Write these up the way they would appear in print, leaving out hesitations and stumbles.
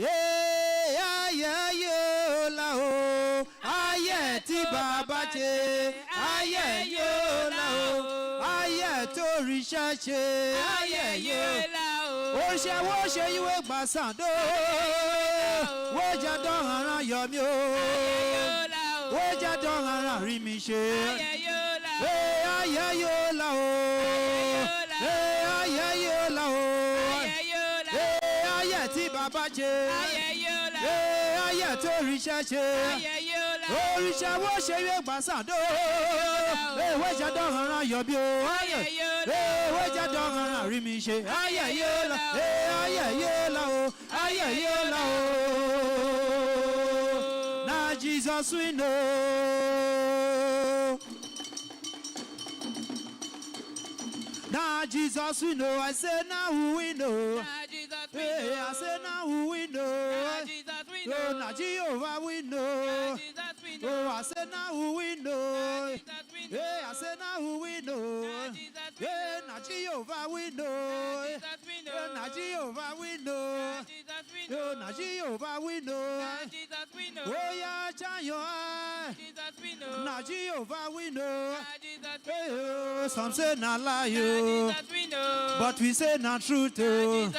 Ayé yóò la o, ayé tí bàbá ṣe, ayé yóò la o, ayé tó ríṣẹ́ ṣe, ayé yóò la o. Ó ṣe wó ṣe ìwé gbàsàndó, wó jẹ́ dọ́hàrán yọ mí o, wó jẹ́ dọ́hàrán rí mi ṣe, ayé yóò la o, ayé yóò la o, ayé tí bàbá ṣe. Ayé tó ríṣẹ́ ṣe, oríṣẹ́ wo ṣe yé gbàsàndó, ewé jẹ́ dọ́hàrán yọ bí o, ewé jẹ́ dọ́hàrán rí mi ṣe, ayé yóò la, ayé yóò la o, ayé yóò la o. Na Jesus we know, na Jesus we know, I say now who we know. Hey, I say now who we know. Oh, now Jehovah we know. Oh, I say now who we know. Hey, I say now who we know. Hey, now Jehovah we know. Oh, now Jehovah we know. Oh, now Jehovah we know. Oh, yeah, shine your eye. Now Jehovah we know. Hey, oh, some say not lie, but we say not truth. Oh,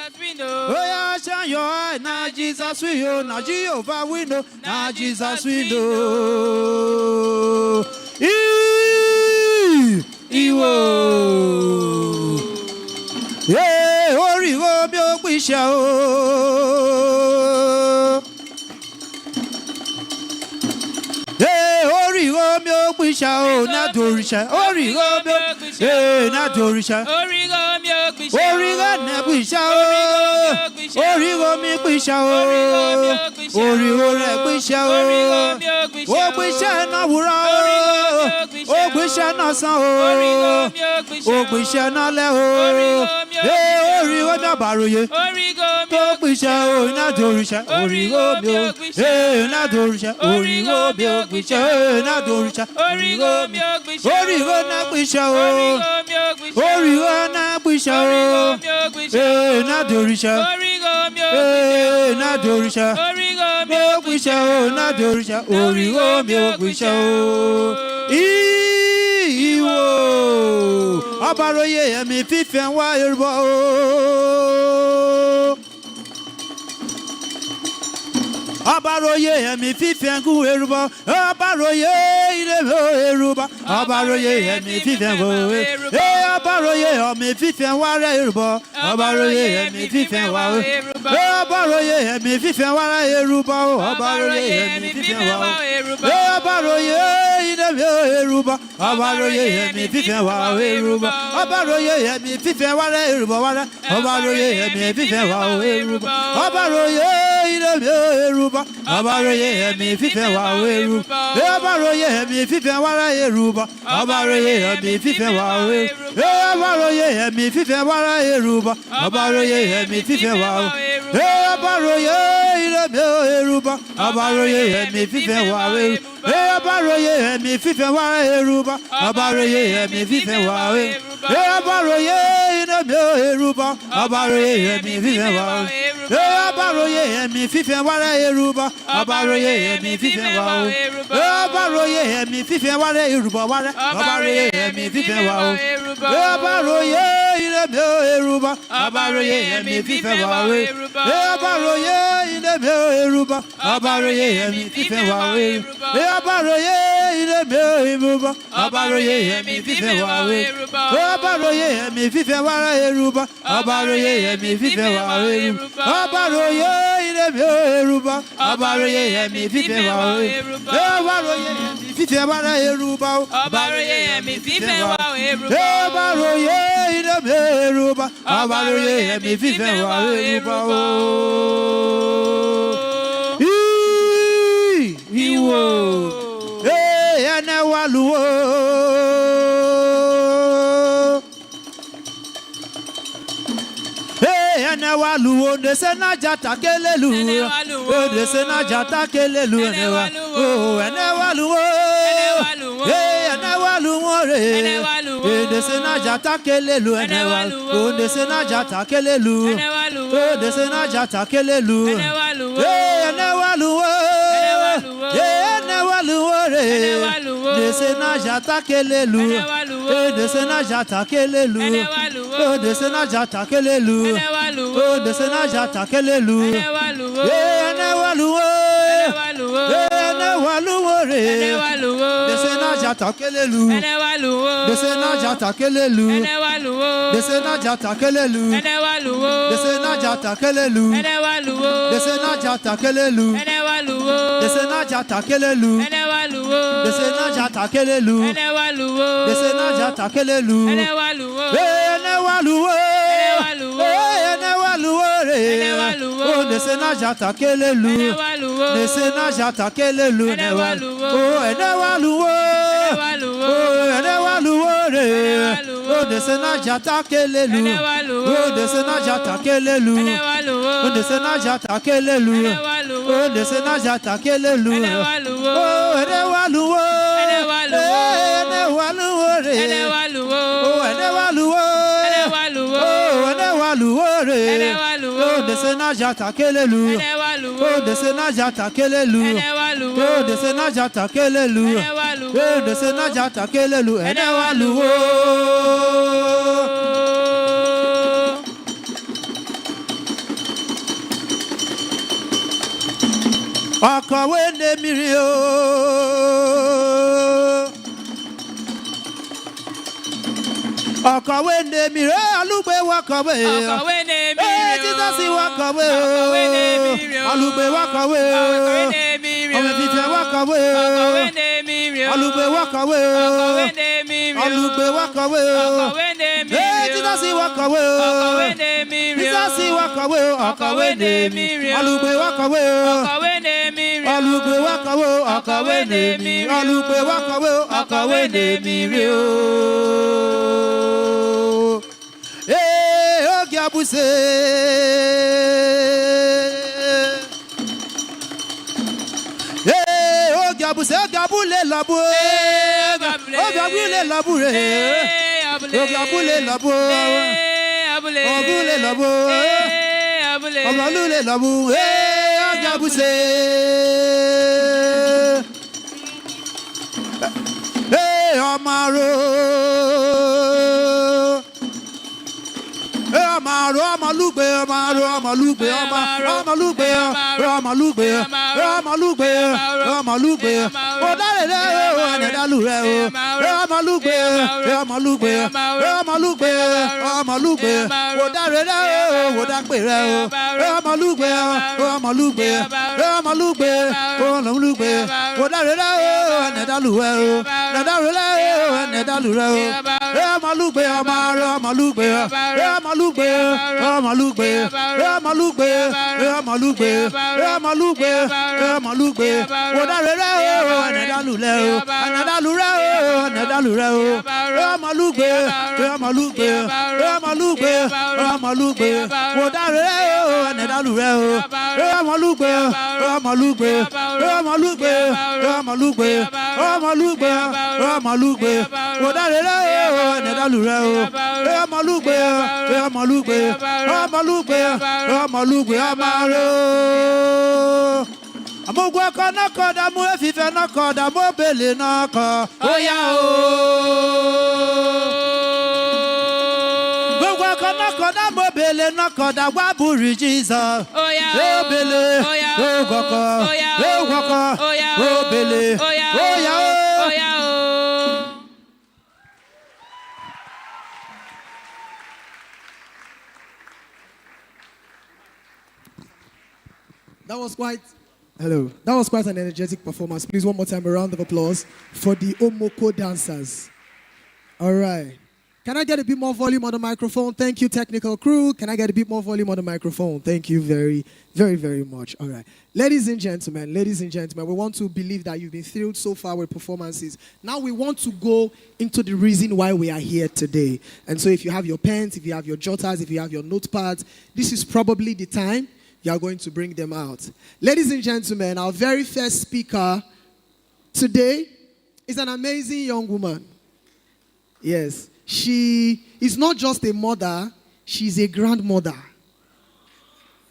yeah, shine your eye. Now Jesus we know. Now Jehovah we know. Now Jesus we know. Iwo. Yeah, ori wo mi o pisha o. Yeah, ori wo mi o pisha o. Na dorisha. Ori wo mi o. Yeah, na dorisha. Ori wo mi o pisha. Ori wo na pisha o. Ori wo mi pisha o. Ori wo re pisha o. O pisha na wura o. O pisha na san o. O pisha na le o. Eh, ori wo mi abaroye. To pisha o na dorisha. Ori wo mi o. Eh, na dorisha. Ori wo mi o pisha. Eh, na dorisha. Ori wo mi o pisha. Ori wo na pisha o. Ori wo na pisha o. Eh, na dorisha. Eh, na dorisha. Mi o pisha o na dorisha. Ori wo mi o pisha o. Iwo abaroye emi fífẹ́ wá Yorùbá o. Abaroye emi fífẹ́ gún Yorùbá. Abaroye ilé mi Yorùbá. Abaroye emi fífẹ́ gún Yorùbá. Abaroye emi fífẹ́ wá Yorùbá. Abaroye emi fífẹ́ wá Yorùbá. Abaroye emi fífẹ́ wá Yorùbá. Abaroye emi fífẹ́ wá Yorùbá. Abaroye ilé mi Yorùbá. Abaroye emi fífẹ́ wá Yorùbá. Abaroye emi fífẹ́ wá Yorùbá wá. Abaroye emi fífẹ́ wá Yorùbá. Abaroye ilé mi Yorùbá. Abaroye emi fífẹ́ wá Yorùbá. Abaroye emi fífẹ́ wá Yorùbá. Abaroye emi fífẹ́ wá Yorùbá. Abaroye emi fífẹ́ wá Yorùbá. Abaroye emi fífẹ́ wá Yorùbá. Abaroye ilé mi Yorùbá. Abaroye emi fífẹ́ wá Yorùbá. Abaroye emi fífẹ́ wá Yorùbá. Abaroye emi fífẹ́ wá Yorùbá. Abaroye ilé mi Yorùbá. Abaroye emi fífẹ́ wá Yorùbá. Abaroye emi fífẹ́ wá Yorùbá. Abaroye emi fífẹ́ wá Yorùbá. Abaroye emi fífẹ́ wá Yorùbá wá. Abaroye emi fífẹ́ wá Yorùbá. Abaroye ilé mi Yorùbá. Abaroye emi fífẹ́ wá Yorùbá. Abaroye ilé mi Yorùbá. Abaroye emi fífẹ́ wá Yorùbá. Abaroye ilé mi Yorùbá. Abaroye emi fífẹ́ wá Yorùbá. Abaroye emi fífẹ́ wá Yorùbá. Abaroye emi fífẹ́ wá Yorùbá. Abaroye ilé mi Yorùbá. Abaroye emi fífẹ́ wá Yorùbá. Abaroye emi fífẹ́ wá Yorùbá. Abaroye emi fífẹ́ wá Yorùbá. Abaroye ilé mi Yorùbá. Abaroye emi fífẹ́ wá Yorùbá. Iwo ene waluwo. Ene waluwo dese na jata kelelu. Dese na jata kelelu ene waluwo. Ene waluwo. Ene waluwo re. Desena jata kelelu enewalu. Oh desena jata kelelu. Oh desena jata kelelu. Enewalu. Enewalu re. Desena jata kelelu. Desena jata kelelu. Oh desena jata kelelu. Oh desena jata kelelu. Enewalu. Enewalu re. Desena jata kelelu. Desena jata kelelu. Desena jata kelelu. Desena jata kelelu. Desena jata kelelu. Desena jata kelelu. Desena jata kelelu. Desena jata kelelu. Enewalu. Enewalu re. Oh desena jata kelelu. Desena jata kelelu. Oh enewalu. Oh enewalu re. Oh desena jata kelelu. Oh desena jata kelelu. Oh desena jata kelelu. Oh desena jata kelelu. Oh enewalu. Enewalu re. Oh enewalu. Oh enewalu re. Oh desena jata kelelu. Oh desena jata kelelu. Oh desena jata kelelu. Oh desena jata kelelu. Enewalu. Akawe ne mirio. Akawe ne mirio. Alugbe wakawe. Akawe ne mirio. Jesus wakawe. Alugbe wakawe. Ome fife wakawe. Akawe ne mirio. Alugbe wakawe. Akawe ne mirio. Alugbe wakawe. Akawe ne mirio. Jesus wakawe. Akawe ne mirio. Jesus wakawe. Akawe ne mirio. Alugbe wakawe. Akawe ne mirio. Alugbe wakawe. Akawe ne mirio. Alugbe wakawe. Akawe ne mirio. Ogiabuse. Ogiabuse gabule labu. Ogiabule labure. Ogiabule labu. Obule labu. Ogalule labu. Ogiabuse. Amaro. Amalugbe, Amalugbe, Odare Anedalure, Amalugbe, Odare Odakpere, Amalugbe, Odare Anedalure, Amalugbe, Amaro. Amogwa kana koda mu efife na koda mo bele na ko. Oya o. Amogwa kana koda mo bele na koda wa buri Jesus. Oya o bele. O goko. O goko. O bele. Oya o. Oya o. That was quite an energetic performance. Please, one more time, a round of applause for the Omoko dancers. All right. Can I get a bit more volume on the microphone? Thank you, technical crew. Can I get a bit more volume on the microphone? Thank you very, very, very much. All right. Ladies and gentlemen, we want to believe that you've been thrilled so far with performances. Now we want to go into the reason why we are here today. And so if you have your pens, if you have your jotters, if you have your notepads, this is probably the time you are going to bring them out. Ladies and gentlemen, our very first speaker today is an amazing young woman. Yes. She is not just a mother, she's a grandmother.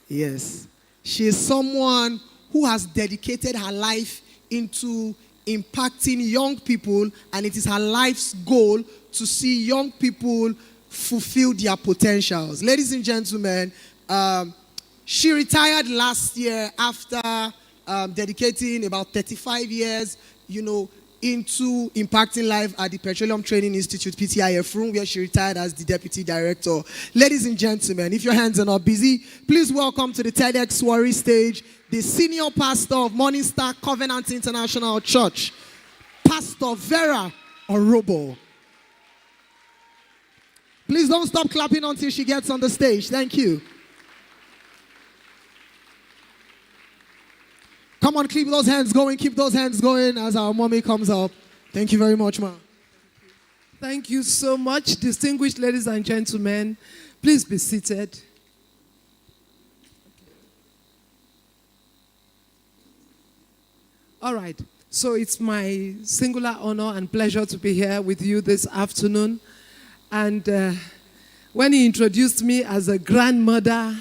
Yes. She is someone who has dedicated her life into impacting young people, and it is her life's goal to see young people fulfill their potentials. Ladies and gentlemen, she retired last year after dedicating about 35 years, into impacting life at the Petroleum Training Institute, PTIF room, where she retired as the deputy director. Ladies and gentlemen, if your hands are not busy, please welcome to the TEDx Warri stage the senior pastor of Morning Star Covenant International Church, Pastor Vera Orobo. Please don't stop clapping until she gets on the stage. Thank you. Come on, keep those hands going as our mommy comes up. Thank you very much, ma. Thank you so much, distinguished ladies and gentlemen. Please be seated. All right, so it's my singular honor and pleasure to be here with you this afternoon. And when he introduced me as a grandmother,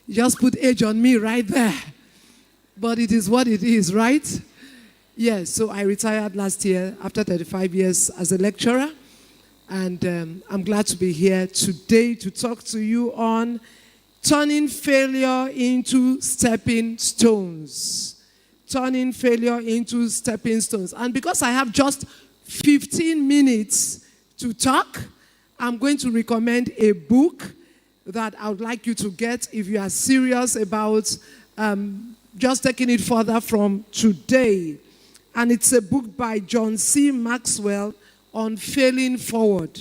he just put age on me right there. But it is what it is, right? Yes, so I retired last year after 35 years as a lecturer. And I'm glad to be here today to talk to you on turning failure into stepping stones. Turning failure into stepping stones. And because I have just 15 minutes to talk, I'm going to recommend a book that I would like you to get if you are serious about just taking it further from today. And it's a book by John C. Maxwell on failing forward.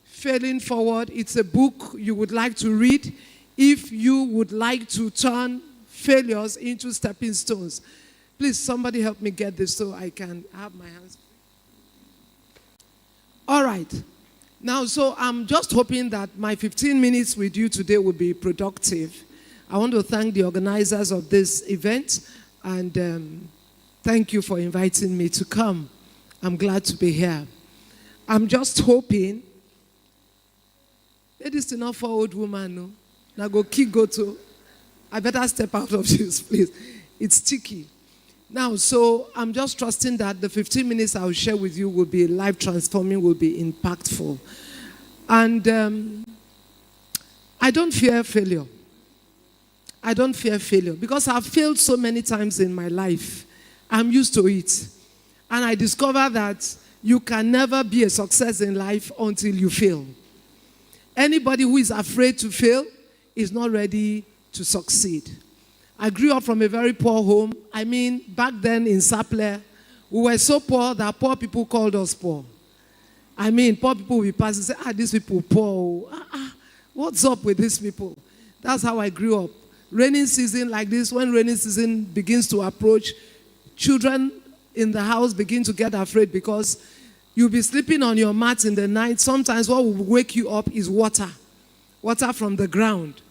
Failing forward. It's a book you would like to read if you would like to turn failures into stepping stones. Please, somebody help me get this so I can have my hands. All right. Now, so I'm just hoping that my 15 minutes with you today will be productive. I want to thank the organizers of this event, and thank you for inviting me to come. I'm glad to be here. I'm just hoping, it is enough for old woman, no? Now go to, I better step out of this, please. It's sticky. Now, so I'm just trusting that the 15 minutes I'll share with you will be life transforming, will be impactful. And I don't fear failure. I don't fear failure because I've failed so many times in my life. I'm used to it. And I discover that you can never be a success in life until you fail. Anybody who is afraid to fail is not ready to succeed. I grew up from a very poor home. I mean, back then in Sapele, we were so poor that poor people called us poor. I mean, poor people will pass and say, these people poor. What's up with these people? That's how I grew up. Raining season like this, when raining season begins to approach, children in the house begin to get afraid because you'll be sleeping on your mat in the night. Sometimes what will wake you up is water from the ground.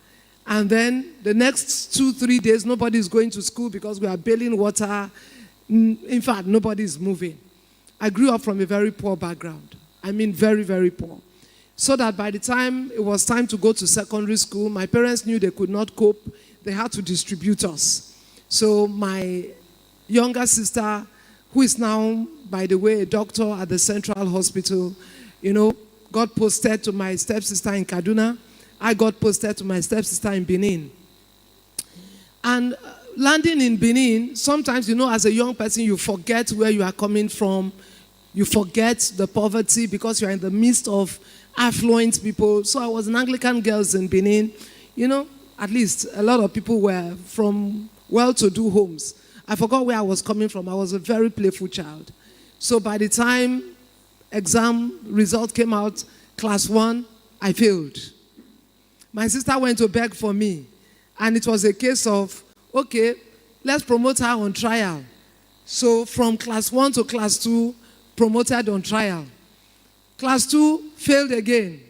And then the next 2-3 days, nobody's going to school because we are bailing water. In fact, nobody's moving. I grew up from a very poor background. I mean, very, very poor. So that by the time it was time to go to secondary school, my parents knew they could not cope. They had to distribute us. So my younger sister, who is now, by the way, a doctor at the Central Hospital, got posted to my stepsister in Kaduna. I got posted to my stepsister in Benin. And landing in Benin, sometimes, as a young person, you forget where you are coming from. You forget the poverty because you are in the midst of affluent people. So I was an Anglican girl in Benin. At least a lot of people were from well-to-do homes. I forgot where I was coming from. I was a very playful child. So by the time exam result came out, class 1, I failed. My sister went to beg for me. And it was a case of, okay, let's promote her on trial. So from class 1 to class 2, promoted on trial. Class 2 failed again.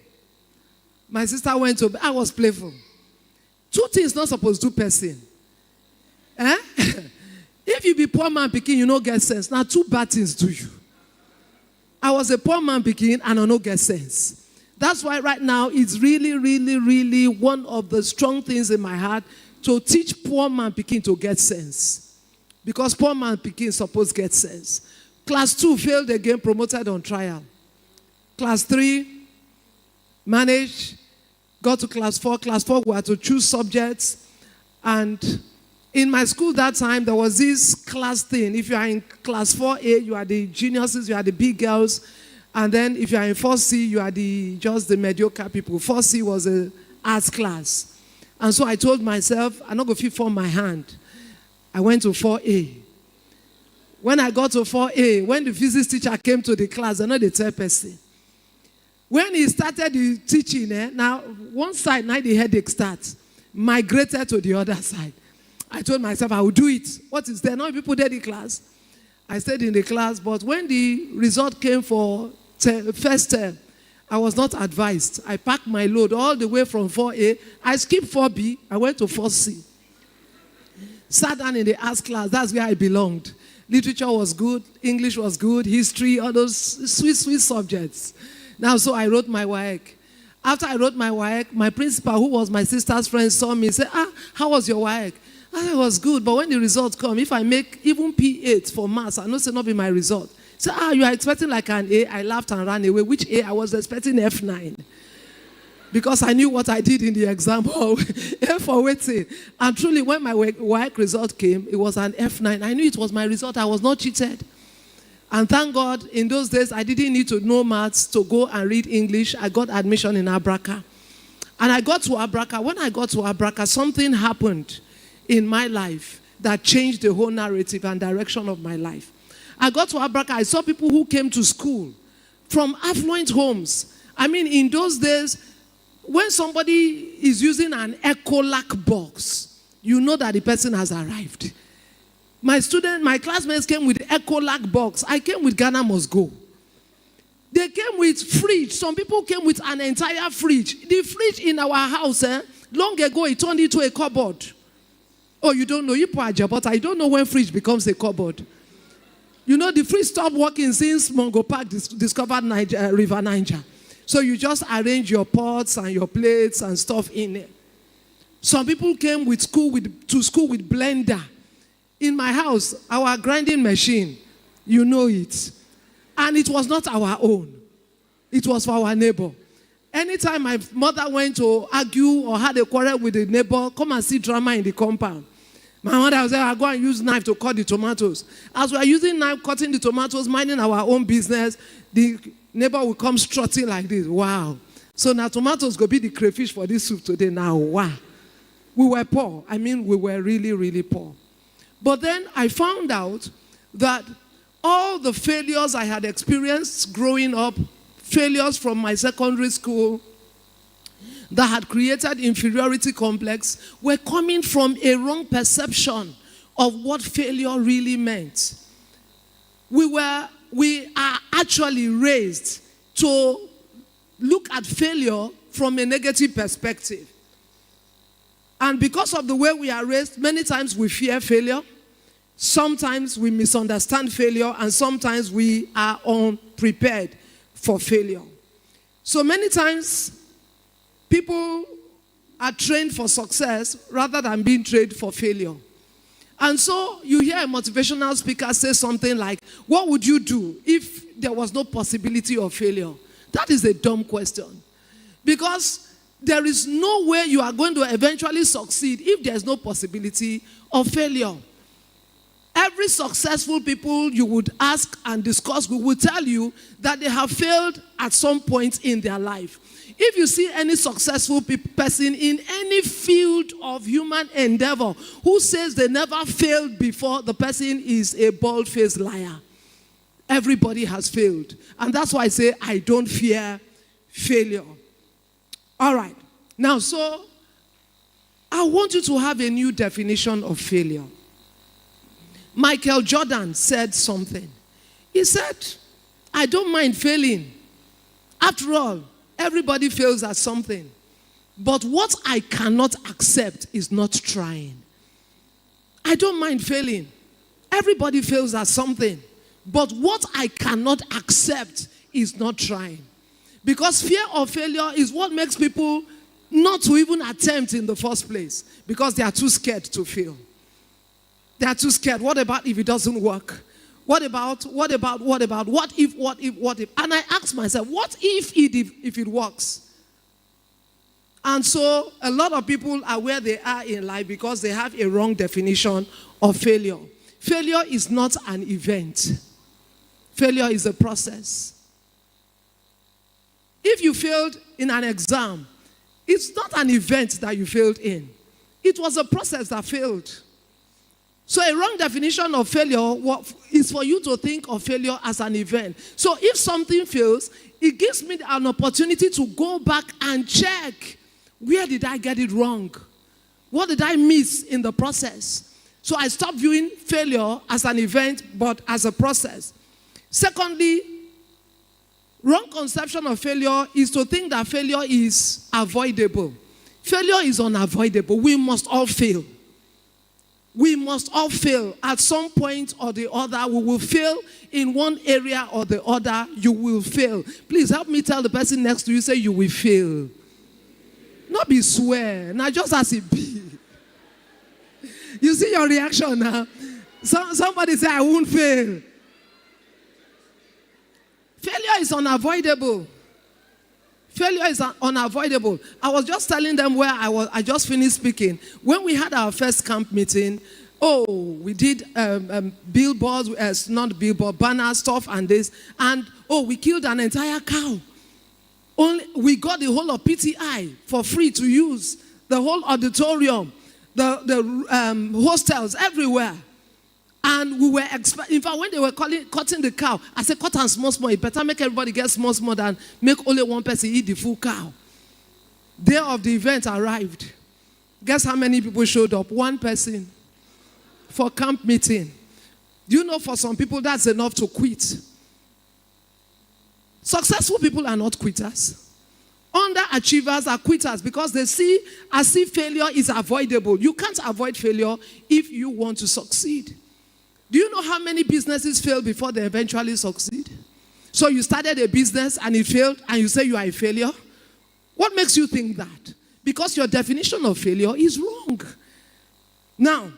My sister went to, I was playful. 2 things not supposed to do person. If you be poor man picking, you don't get sense. Now 2 bad things do you. I was a poor man picking and I no get sense. That's why right now it's really, really, really one of the strong things in my heart to teach poor man picking to get sense. Because poor man picking supposed get sense. Class 2 failed again, promoted on trial. Class 3, managed, got to class 4. Class 4, we had to choose subjects. And in my school that time, there was this class thing. If you are in class 4A, you are the geniuses, you are the big girls. And then if you are in 4C, you are just the mediocre people. 4C was an arts class. And so I told myself, I'm not going to fit for my hand. I went to 4A. When I got to 4A, when the physics teacher came to the class, I know the third person. When he started the teaching, now one side, now the headache starts, migrated to the other side. I told myself I would do it. What is there? Now people did the class. I stayed in the class, but when the result came for first term, I was not advised. I packed my load all the way from 4A. I skipped 4B. I went to 4C. Sat down in the arts class. That's where I belonged. Literature was good. English was good. History, all those sweet, sweet subjects. Now, so I wrote my WAEC. After I wrote my WAEC, my principal, who was my sister's friend, saw me and said, how was your WAEC? I said, it was good, but when the results come, if I make even P8 for maths, I know it's not be my result. So, you are expecting like an A. I laughed and ran away. Which A? I was expecting F9. Because I knew what I did in the exam hall. F for waiting. And truly, when my WAEC result came, it was an F9. I knew it was my result. I was not cheated. And thank God, in those days, I didn't need to know maths to go and read English. I got admission in Abraka. And I got to Abraka. When I got to Abraka, something happened in my life that changed the whole narrative and direction of my life. I got to Abraka. I saw people who came to school from affluent homes. I mean, in those days, when somebody is using an Ecolac box, you know that the person has arrived. My classmates came with Ecolac box. I came with Ghana Must Go. They came with fridge. Some people came with an entire fridge. The fridge in our house, long ago, it turned into a cupboard. Oh, you don't know, you Paja, but I don't know when fridge becomes a cupboard. You know, the fridge stopped working since Mongo Park discovered River Niger. So you just arrange your pots and your plates and stuff in it. Some people came to school with blender. In my house, our grinding machine, you know it. And it was not our own. It was for our neighbor. Anytime my mother went to argue or had a quarrel with the neighbor, come and see drama in the compound. My mother would say, I'll go and use knife to cut the tomatoes. As we are using knife, cutting the tomatoes, minding our own business, the neighbor will come strutting like this. Wow. So now tomatoes go be the crayfish for this soup today. Now, wow. We were poor. I mean, we were really, really poor. But then I found out that all the failures I had experienced growing up, failures from my secondary school that had created inferiority complex, were coming from a wrong perception of what failure really meant. We are actually raised to look at failure from a negative perspective. And because of the way we are raised, many times we fear failure. Sometimes we misunderstand failure, and sometimes we are unprepared for failure. So many times, people are trained for success rather than being trained for failure. And so you hear a motivational speaker say something like, what would you do if there was no possibility of failure? That is a dumb question. Because there is no way you are going to eventually succeed if there is no possibility of failure. Every successful people you would ask and discuss will tell you that they have failed at some point in their life. If you see any successful person in any field of human endeavor who says they never failed before, the person is a bald-faced liar. Everybody has failed. And that's why I say I don't fear failure. All right. Now, so I want you to have a new definition of failure. Michael Jordan said something. He said, I don't mind failing. After all, everybody fails at something. But what I cannot accept is not trying. I don't mind failing. Everybody fails at something. But what I cannot accept is not trying. Because fear of failure is what makes people not to even attempt in the first place. Because they are too scared to fail. They are too scared. What about if it doesn't work? What if? And I ask myself, what if it works? And so a lot of people are where they are in life because they have a wrong definition of failure. Failure is not an event. Failure is a process. If you failed in an exam, it's not an event that you failed in. It was a process that failed. So a wrong definition of failure is for you to think of failure as an event. So if something fails, it gives me an opportunity to go back and check, where did I get it wrong? What did I miss in the process? So I stopped viewing failure as an event, but as a process. Secondly, wrong conception of failure is to think that failure is avoidable. Failure is unavoidable. We must all fail. We must all fail at some point or the other. We will fail in one area or the other. You will fail. Please help me tell the person next to you, say you will fail. Not be swear. Now just as it be. You see your reaction now. Somebody say I won't fail. Failure is unavoidable. Failure is unavoidable. I was just telling them where I just finished speaking. When we had our first camp meeting, we did billboards, not billboard, banner stuff and this. And we killed an entire cow. We got the whole of PTI for free to use. The whole auditorium, the hostels, everywhere. And we were in fact, when they were cutting the cow, I said, cut and small. It better make everybody get small than make only one person eat the full cow. Day of the event arrived. Guess how many people showed up? One person for camp meeting. Do you know for some people that's enough to quit? Successful people are not quitters. Underachievers are quitters because they see as if failure is avoidable. You can't avoid failure if you want to succeed. Do you know how many businesses fail before they eventually succeed? So you started a business and it failed and you say you are a failure? What makes you think that? Because your definition of failure is wrong. Now,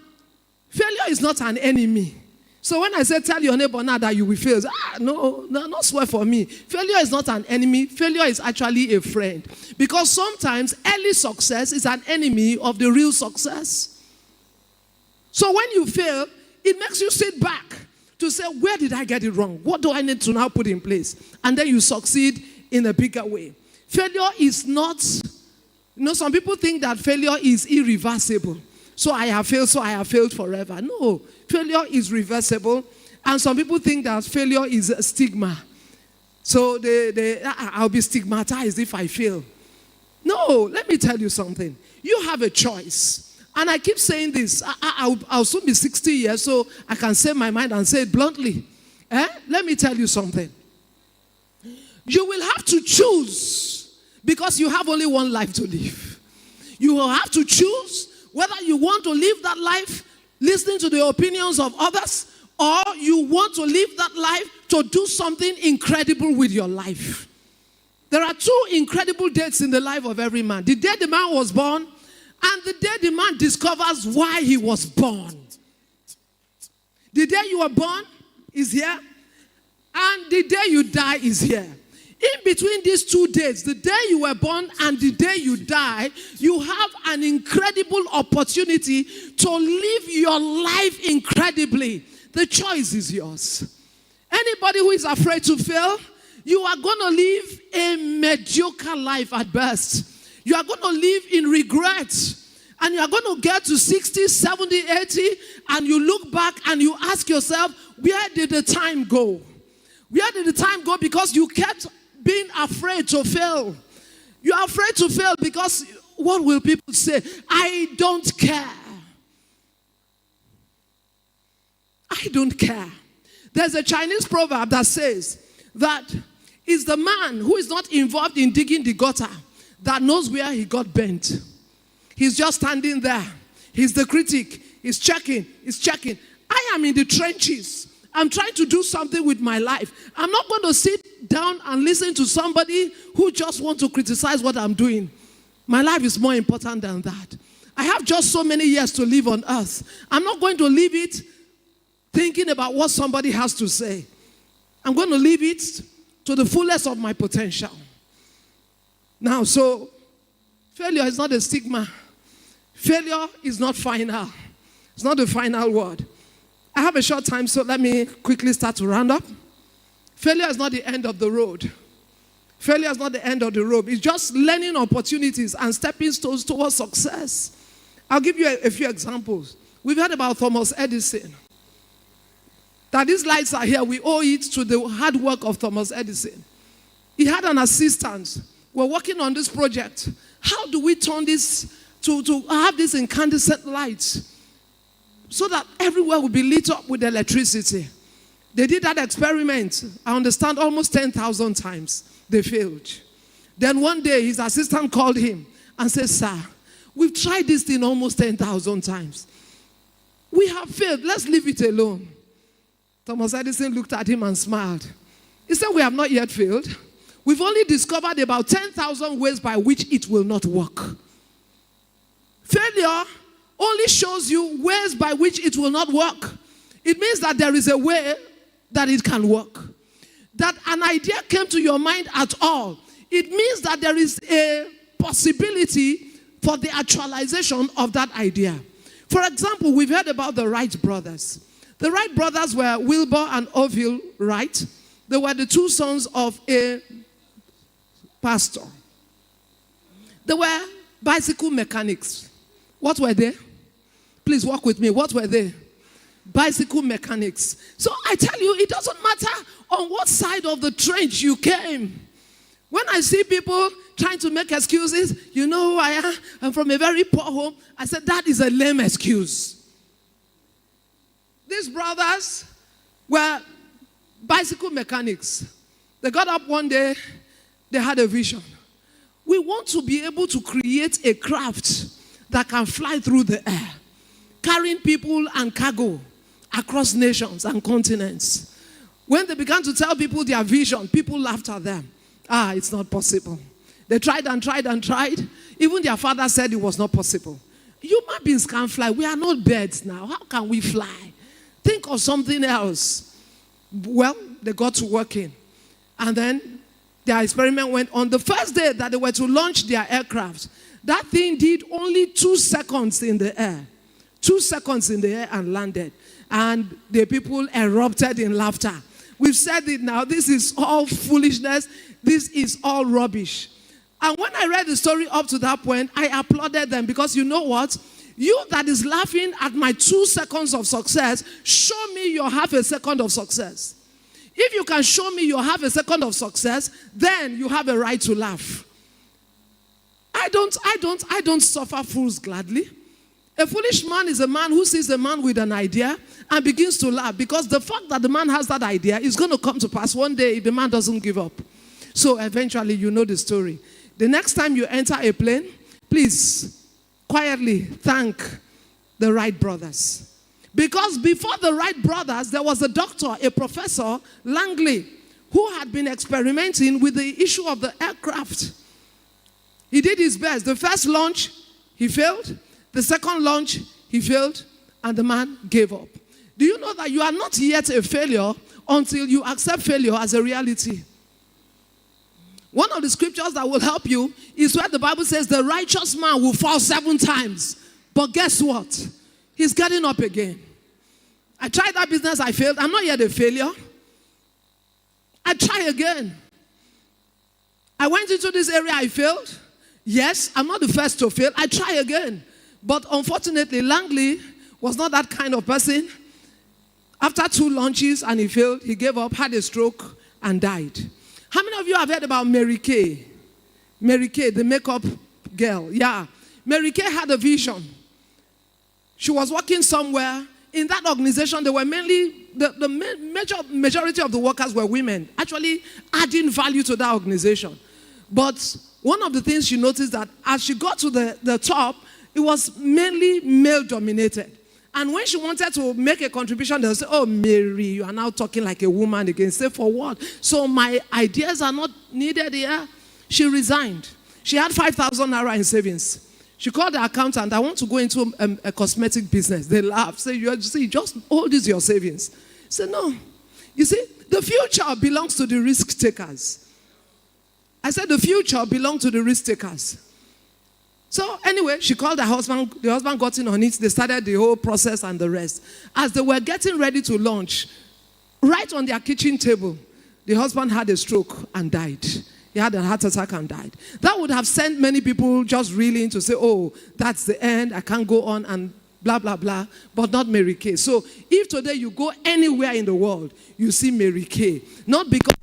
failure is not an enemy. So when I say tell your neighbor now that you will fail, no, not swear for me. Failure is not an enemy. Failure is actually a friend. Because sometimes early success is an enemy of the real success. So when you fail, it makes you sit back to say, where did I get it wrong? What do I need to now put in place? And then you succeed in a bigger way. Failure is not, some people think that failure is irreversible. So I have failed forever. No, failure is reversible. And some people think that failure is a stigma. So I'll be stigmatized if I fail. No, let me tell you something. You have a choice. And I keep saying this. I'll soon be 60 years, so I can say my mind and say it bluntly. Let me tell you something. You will have to choose because you have only one life to live. You will have to choose whether you want to live that life listening to the opinions of others, or you want to live that life to do something incredible with your life. There are two incredible dates in the life of every man. The day the man was born, and the day the man discovers why he was born. The day you were born is here, and the day you die is here. In between these 2 days, the day you were born and the day you die, you have an incredible opportunity to live your life incredibly. The choice is yours. Anybody who is afraid to fail, you are going to live a mediocre life at best. You are going to live in regret. And you are going to get to 60, 70, 80, and you look back and you ask yourself, where did the time go? Where did the time go? Because you kept being afraid to fail. You are afraid to fail because what will people say? I don't care. I don't care. There's a Chinese proverb that says that it's the man who is not involved in digging the gutter that knows where he got bent. He's just standing there. He's the critic. He's checking. I am in the trenches. I'm trying to do something with my life. I'm not going to sit down and listen to somebody who just wants to criticize what I'm doing. My life is more important than that. I have just so many years to live on earth. I'm not going to leave it thinking about what somebody has to say. I'm going to leave it to the fullest of my potential. Now, so failure is not a stigma. Failure is not final. It's not the final word. I have a short time, so let me quickly start to round up. Failure is not the end of the road. Failure is not the end of the road. It's just learning opportunities and stepping stones towards success. I'll give you a few examples. We've heard about Thomas Edison. That these lights are here, we owe it to the hard work of Thomas Edison. He had an assistant. We're working on this project. How do we turn this to have these incandescent lights so that everywhere will be lit up with electricity? They did that experiment, I understand, almost 10,000 times. They failed. Then one day, his assistant called him and said, "Sir, we've tried this thing almost 10,000 times. We have failed. Let's leave it alone." Thomas Edison looked at him and smiled. He said, "We have not yet failed. We've only discovered about 10,000 ways by which it will not work." Failure only shows you ways by which it will not work. It means that there is a way that it can work. That an idea came to your mind at all. It means that there is a possibility for the actualization of that idea. For example, we've heard about the Wright brothers. The Wright brothers were Wilbur and Orville Wright. They were the two sons of a pastor. They were bicycle mechanics. What were they? Please walk with me. What were they? Bicycle mechanics. So I tell you, it doesn't matter on what side of the trench you came. When I see people trying to make excuses, you know who I am? I'm from a very poor home. I said, that is a lame excuse. These brothers were bicycle mechanics. They got up one day, they had a vision. We want to be able to create a craft that can fly through the air, carrying people and cargo across nations and continents. When they began to tell people their vision, people laughed at them. It's not possible. They tried and tried and tried. Even their father said it was not possible. Human beings can't fly. We are not birds now. How can we fly? Think of something else. Well, they got to working. And then their experiment went on. The first day that they were to launch their aircraft, that thing did only 2 seconds in the air. 2 seconds in the air and landed. And the people erupted in laughter. We've said it now. This is all foolishness. This is all rubbish. And when I read the story up to that point, I applauded them because you know what? You that is laughing at my 2 seconds of success, show me your half a second of success. If you can show me your half a second of success, then you have a right to laugh. I don't suffer fools gladly. A foolish man is a man who sees a man with an idea and begins to laugh because the fact that the man has that idea is going to come to pass one day if the man doesn't give up. So eventually you know the story. The next time you enter a plane, please quietly thank the Wright brothers. Because before the Wright brothers, there was a doctor, a professor, Langley, who had been experimenting with the issue of the aircraft. He did his best. The first launch, he failed. The second launch, he failed. And the man gave up. Do you know that you are not yet a failure until you accept failure as a reality? One of the scriptures that will help you is where the Bible says the righteous man will fall 7 times. But guess what? He's getting up again. I tried that business, I failed. I'm not yet a failure. I try again. I went into this area, I failed. Yes, I'm not the first to fail. I try again. But unfortunately, Langley was not that kind of person. After 2 launches and he failed, he gave up, had a stroke, and died. How many of you have heard about Mary Kay? Mary Kay, the makeup girl. Yeah. Mary Kay had a vision. She was working somewhere. In that organization, they were mainly, the majority of the workers were women, actually adding value to that organization. But one of the things she noticed that as she got to the top, it was mainly male-dominated. And when she wanted to make a contribution, they'll say, oh, Mary, you are now talking like a woman again. Say, for what? So my ideas are not needed here. She resigned. She had 5,000 naira in savings. She called the accountant, I want to go into a cosmetic business. They laughed. Say, you see, just hold this your savings. Say, no. You see, the future belongs to the risk takers. I said the future belongs to the risk takers. So anyway, she called her husband. The husband got in on it. They started the whole process and the rest. As they were getting ready to launch, right on their kitchen table, the husband had a stroke and died. He had a heart attack and died. That would have sent many people just reeling to say, oh, that's the end. I can't go on and blah, blah, blah. But not Mary Kay. So if today you go anywhere in the world, you see Mary Kay. Not because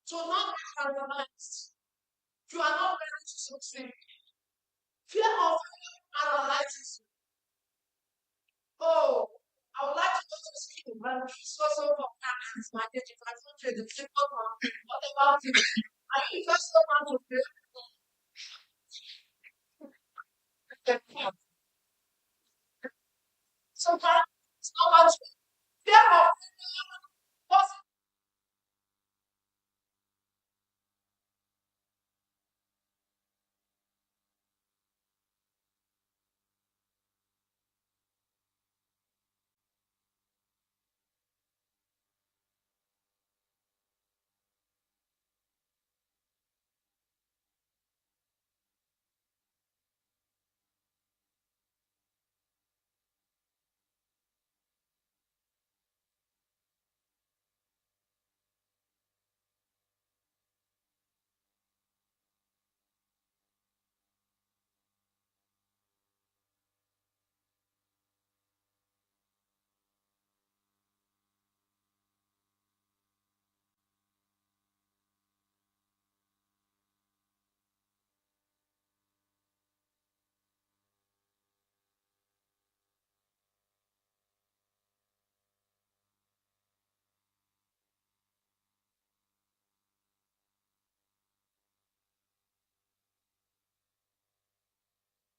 to not be paralyzed. You are not ready to succeed. Fear of failure paralyzes you. Oh, I would like to go to school, but so for parents, my kids, if I don't trade the simple one, what about you? Are you just the one to build the camp? Sometimes it's not about you. Fear of failure was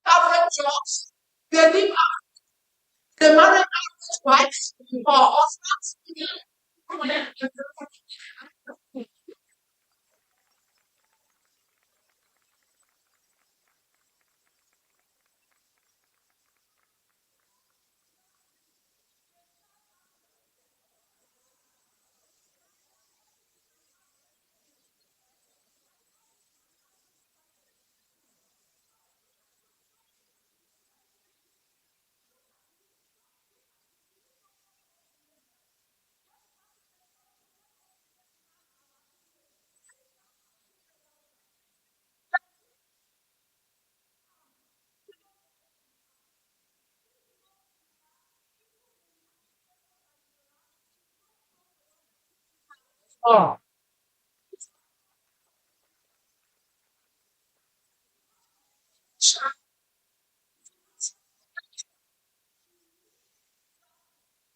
average jobs. They live they marry average wives or husbands. Oh.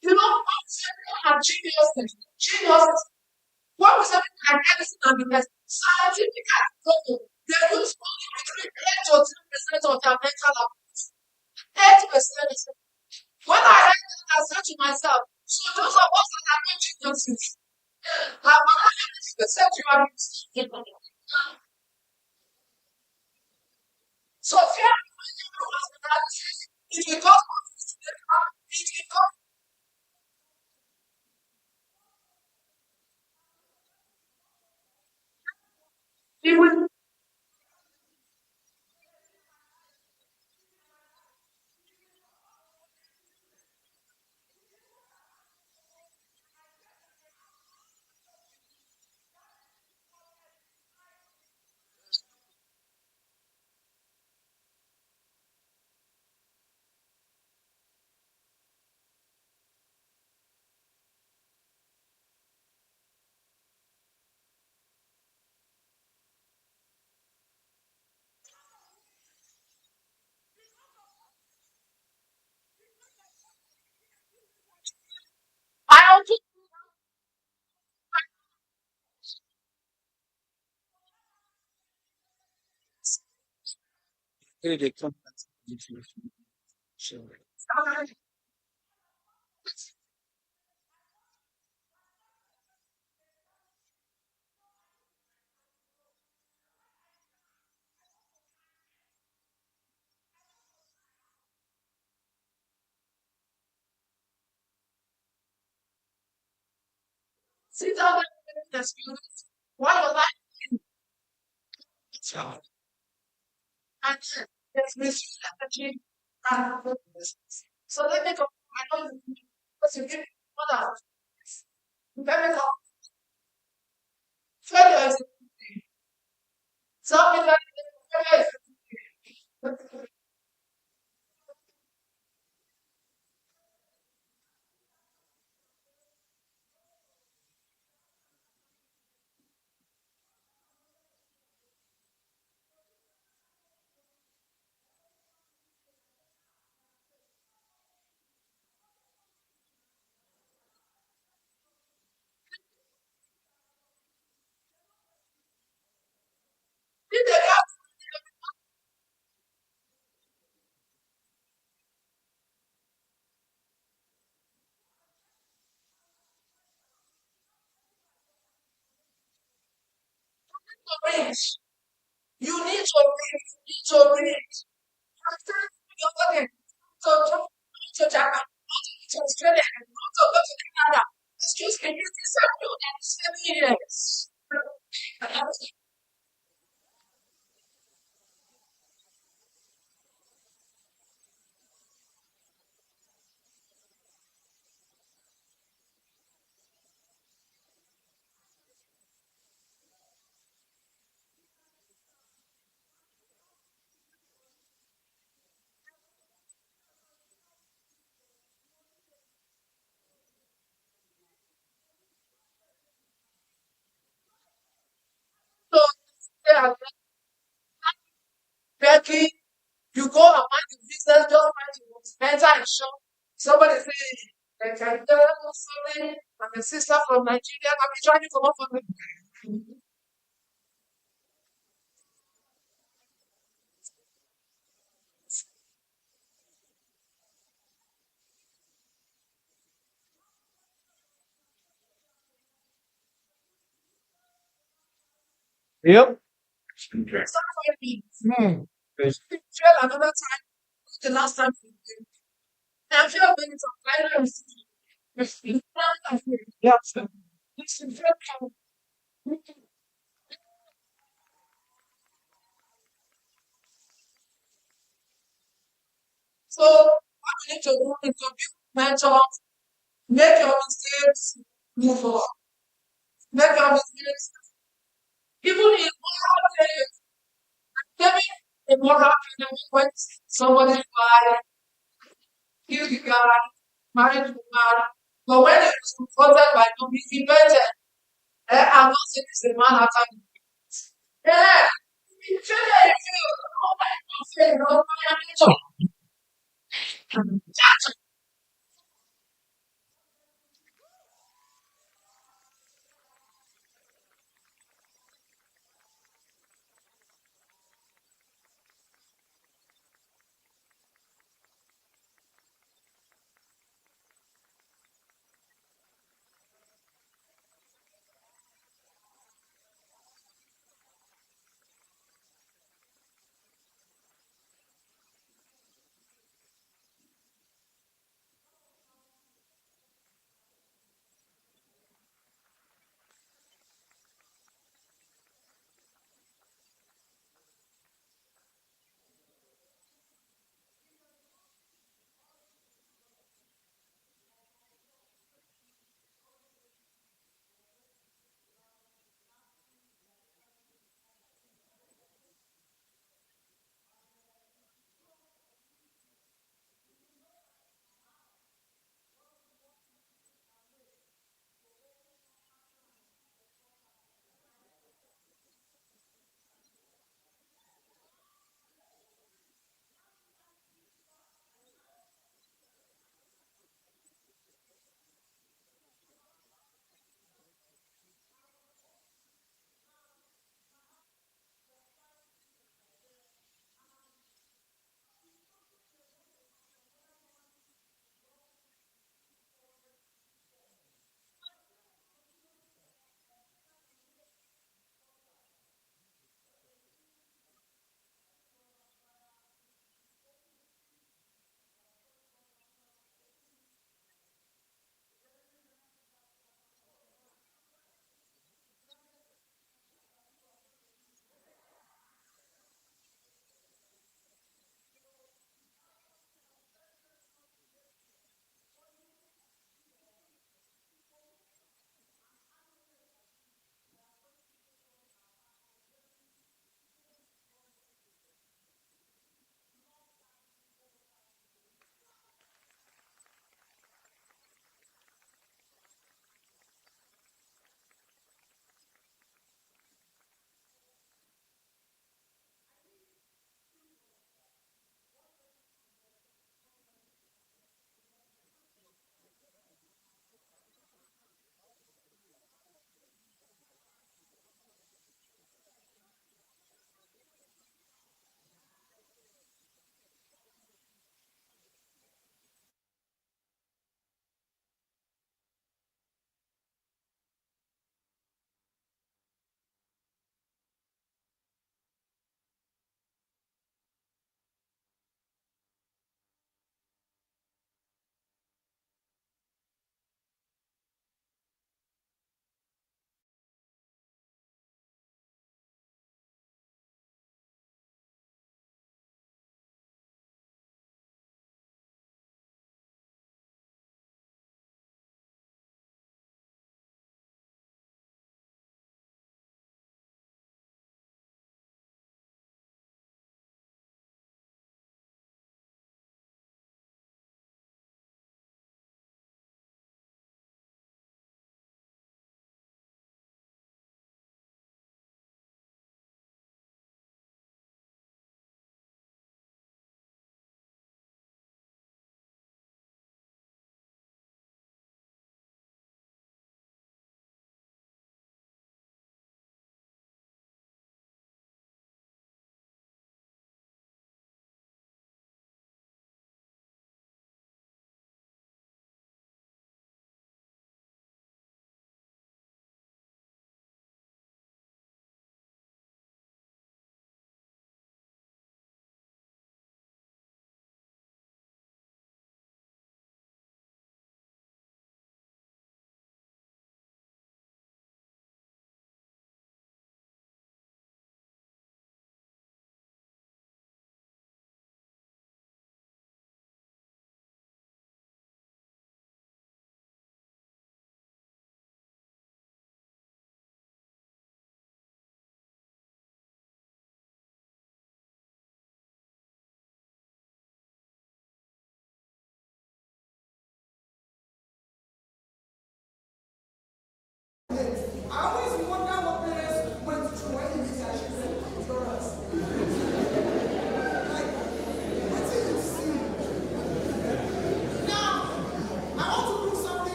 You know, I'm geniuses. Geniuses. What was happening at Edison and because scientific people, they use only between 8 or 10% of their mental ability. 8%. When I heard that, I said to myself, so those of us that are not geniuses, have 100% you are mistaken. So fear it will go it will go Sit down and experience what your life is. And there's misuse energy and purpose. So let me go. I know because you give me one out. Very long. Failure is something that failure is. If they have to reach, you need to reach, you need to reach. After you're working, to Japan, not to Australia, not to go to Canada. Excuse me, you deserve you in 7 years. So, yeah, Becky, you go and mind the business, just mind the enter and shop. Somebody say, like, I know sorry, I'm a sister from Nigeria, I've been trying to come up from the. Yep. Start fighting. Fail another time, the last time you did. I feel like it's a violence. Yes. Listen, so, what you need to do is to build mentors, make your mistakes, move forward. Make your mistakes. Even in moral failure, maybe in moral failure, when somebody died, kill the guy, married the man, but when it is confronted by no, he's invented. I'm not saying it's a man after me. Yeah. You failure, you feel, oh my God, failure, oh my God.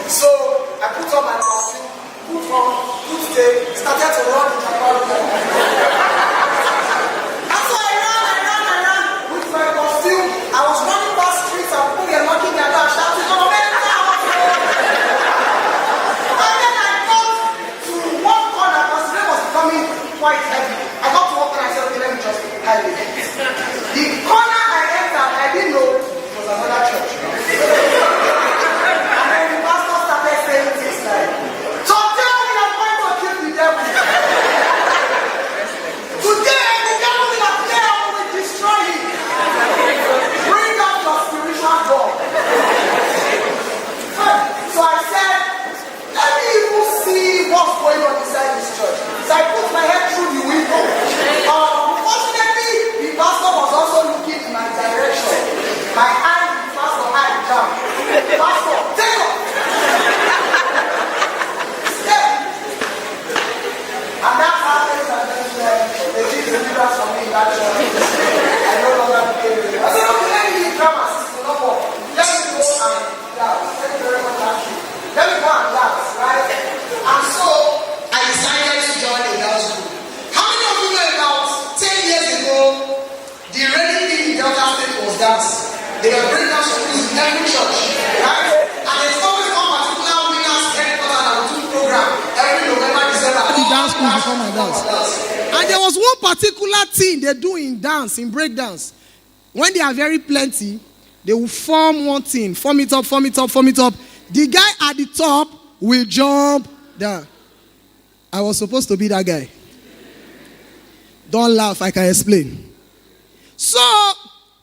So I put on, put on, started to run in Japan. was dance. They were bringing down schools in every church, right? And there's always one particular winners headquarters that will do program every November, December. The dance school before my dance. And there was one particular thing they do in dance, in break dance. When they are very plenty, they will form one thing, form it up, form it up, form it up. The guy at the top will jump down. I was supposed to be that guy. Don't laugh, I can explain. So,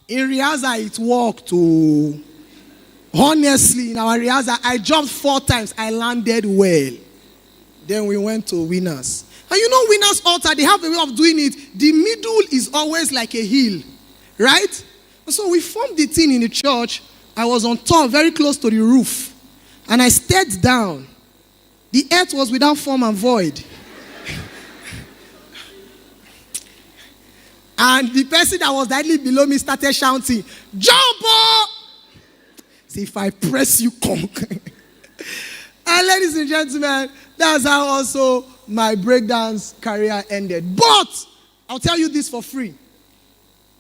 in rehearsal, it worked. Honestly, in our rehearsal, I jumped 4 times. I landed well. Then we went to winners. And you know, winners altar, they have a way of doing it. The middle is always like a hill, right? So we formed the thing in the church. I was on top, very close to the roof. And I stepped down. The earth was without form and void. And the person that was directly below me started shouting, "Jump up!" See, if I press you, come. And ladies and gentlemen, that's how also my breakdance career ended. But I'll tell you this for free.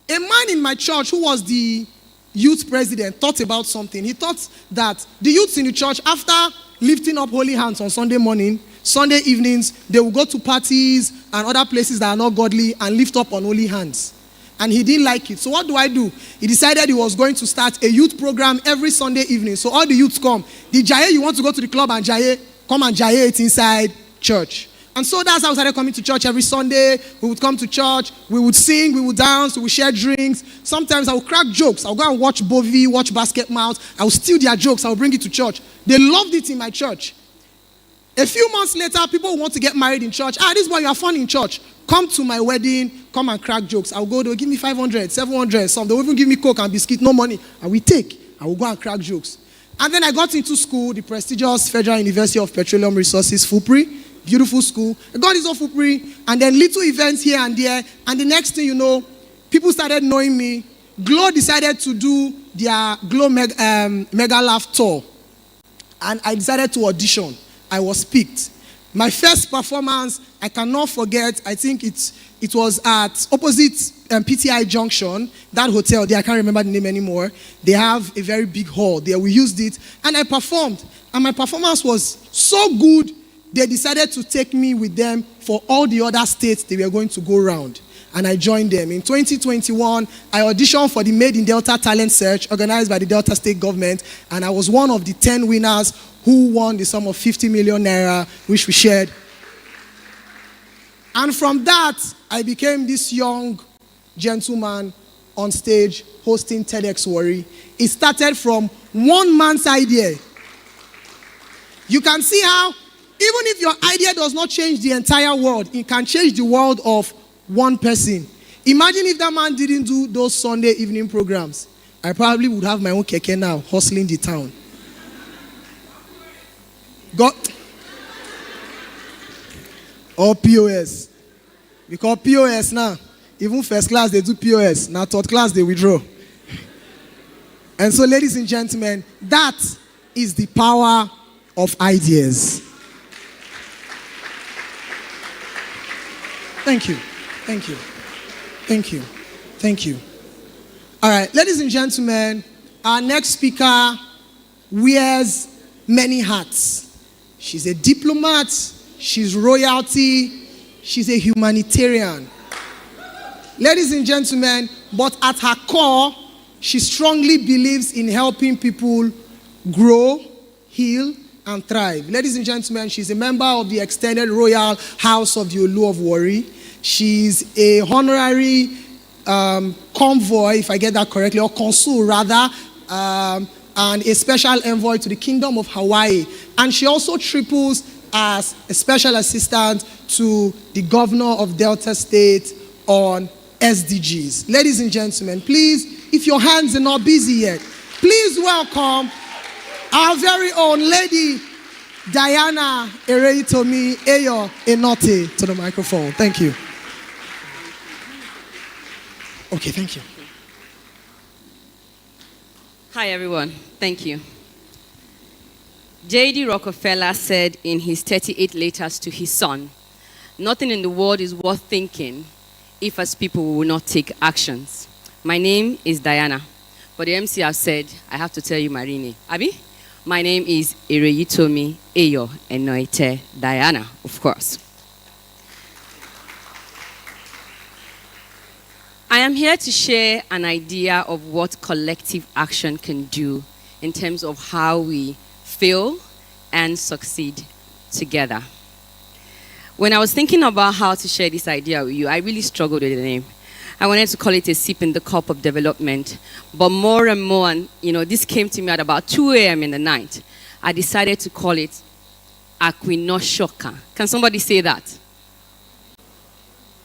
A man in my church who was the youth president thought about something. He thought that the youths in the church, after lifting up holy hands on Sunday morning, Sunday evenings, they will go to parties and other places that are not godly and lift up on holy hands. And he didn't like it. So what do? He decided he was going to start a youth program every Sunday evening. So all the youths come. The jaye, you want to go to the club and jaye, come and jaye it inside church. And so that's how we started coming to church every Sunday. We would come to church, we would sing, we would dance, we would share drinks. Sometimes I would crack jokes. I'll go and watch Bovi, watch Basket Mouth. I would steal their jokes. I would bring it to church. They loved it in my church. A few months later, people want to get married in church. This boy, you are fun in church. Come to my wedding, come and crack jokes. I'll go, they'll give me 500, 700. Some, they'll even give me Coke and biscuit, no money. And we take. I will go and crack jokes. And then I got into school, the prestigious Federal University of Petroleum Resources, FUPRI. Beautiful school. I got this off FUPRI. And then little events here and there. And the next thing you know, people started knowing me. Glow decided to do their Glow Mega Laugh tour. And I decided to audition. I was picked. My first performance, I cannot forget. I think it was at opposite PTI Junction, that hotel there. I can't remember the name anymore. They have a very big hall there. We used it, and I performed. And my performance was so good, they decided to take me with them for all the other states they were going to go around. And I joined them. In 2021, I auditioned for the Made in Delta Talent Search organized by the Delta State government, and I was one of the 10 winners who won the sum of 50 million naira, which we shared. And from that, I became this young gentleman on stage hosting TEDx Warri. It started from one man's idea. You can see how, even if your idea does not change the entire world, it can change the world of one person. Imagine if that man didn't do those Sunday evening programs. I probably would have my own keke now, hustling the town. Got or POS. Because POS now, even first class they do POS. Now third class they withdraw. And so, ladies and gentlemen, that is the power of ideas. Thank you. Thank you. Thank you. Thank you. All right, ladies and gentlemen, our next speaker wears many hats. She's a diplomat, she's royalty, she's a humanitarian. Ladies and gentlemen, but at her core, she strongly believes in helping people grow, heal, and thrive. Ladies and gentlemen, she's a member of the extended royal house of the Olu of Warri. She's a honorary convoy, if I get that correctly, or consul rather, and a special envoy to the Kingdom of Hawaii. And she also triples as a special assistant to the governor of Delta State on SDGs. Ladies and gentlemen, please, if your hands are not busy yet, please welcome our very own Lady Diana Ereitomi Eyo Enote to the microphone. Thank you. Okay, thank you. Hi, everyone. Thank you. J.D. Rockefeller said in his 38 letters to his son, "Nothing in the world is worth thinking if as people we will not take actions." My name is Diana. but the MC have said, I have to tell you my real name. Abi? My name is Ireyitomi Eyo Enoite Diana, of course. I am here to share an idea of what collective action can do in terms of how we fail and succeed together. When I was thinking about how to share this idea with you, I really struggled with the name. I wanted to call it a sip in the cup of development. But more and more, and this came to me at about 2 a.m. in the night. I decided to call it Aquinoshoka. Can somebody say that?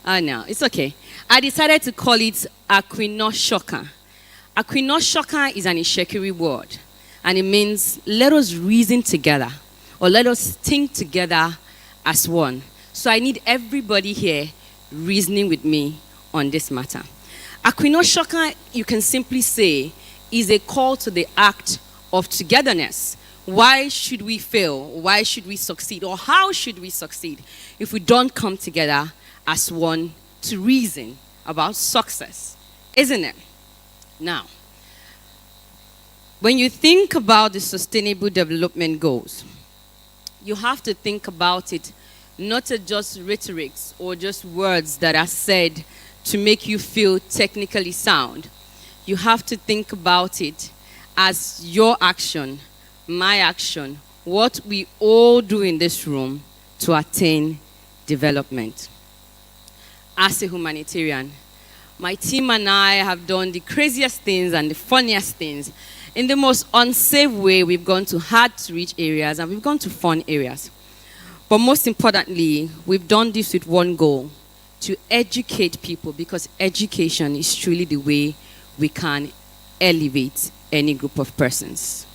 No, it's okay. I decided to call it Aquinoshoka. Aquinoshoka is an Ishekiri word. And it means let us reason together. Or let us think together as one. So I need everybody here reasoning with me on this matter. Aquinoshoka, you can simply say, is a call to the act of togetherness. Why should we fail? Why should we succeed? Or how should we succeed if we don't come together as one to reason about success? Isn't it? Now, when you think about the Sustainable Development Goals, you have to think about it not as just rhetorics or just words that are said to make you feel technically sound. You have to think about it as your action, my action, what we all do in this room to attain development. As a humanitarian, my team and I have done the craziest things and the funniest things. In the most unsafe way, we've gone to hard-to-reach areas and we've gone to fun areas. But most importantly, we've done this with one goal, to educate people, because education is truly the way we can elevate any group of persons.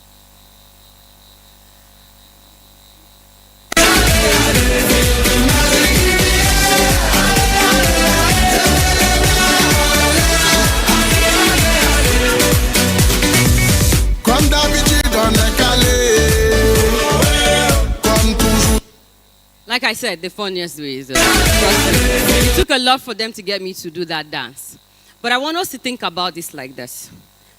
Like I said, the funniest way is it took a lot for them to get me to do that dance. But I want us to think about this like this.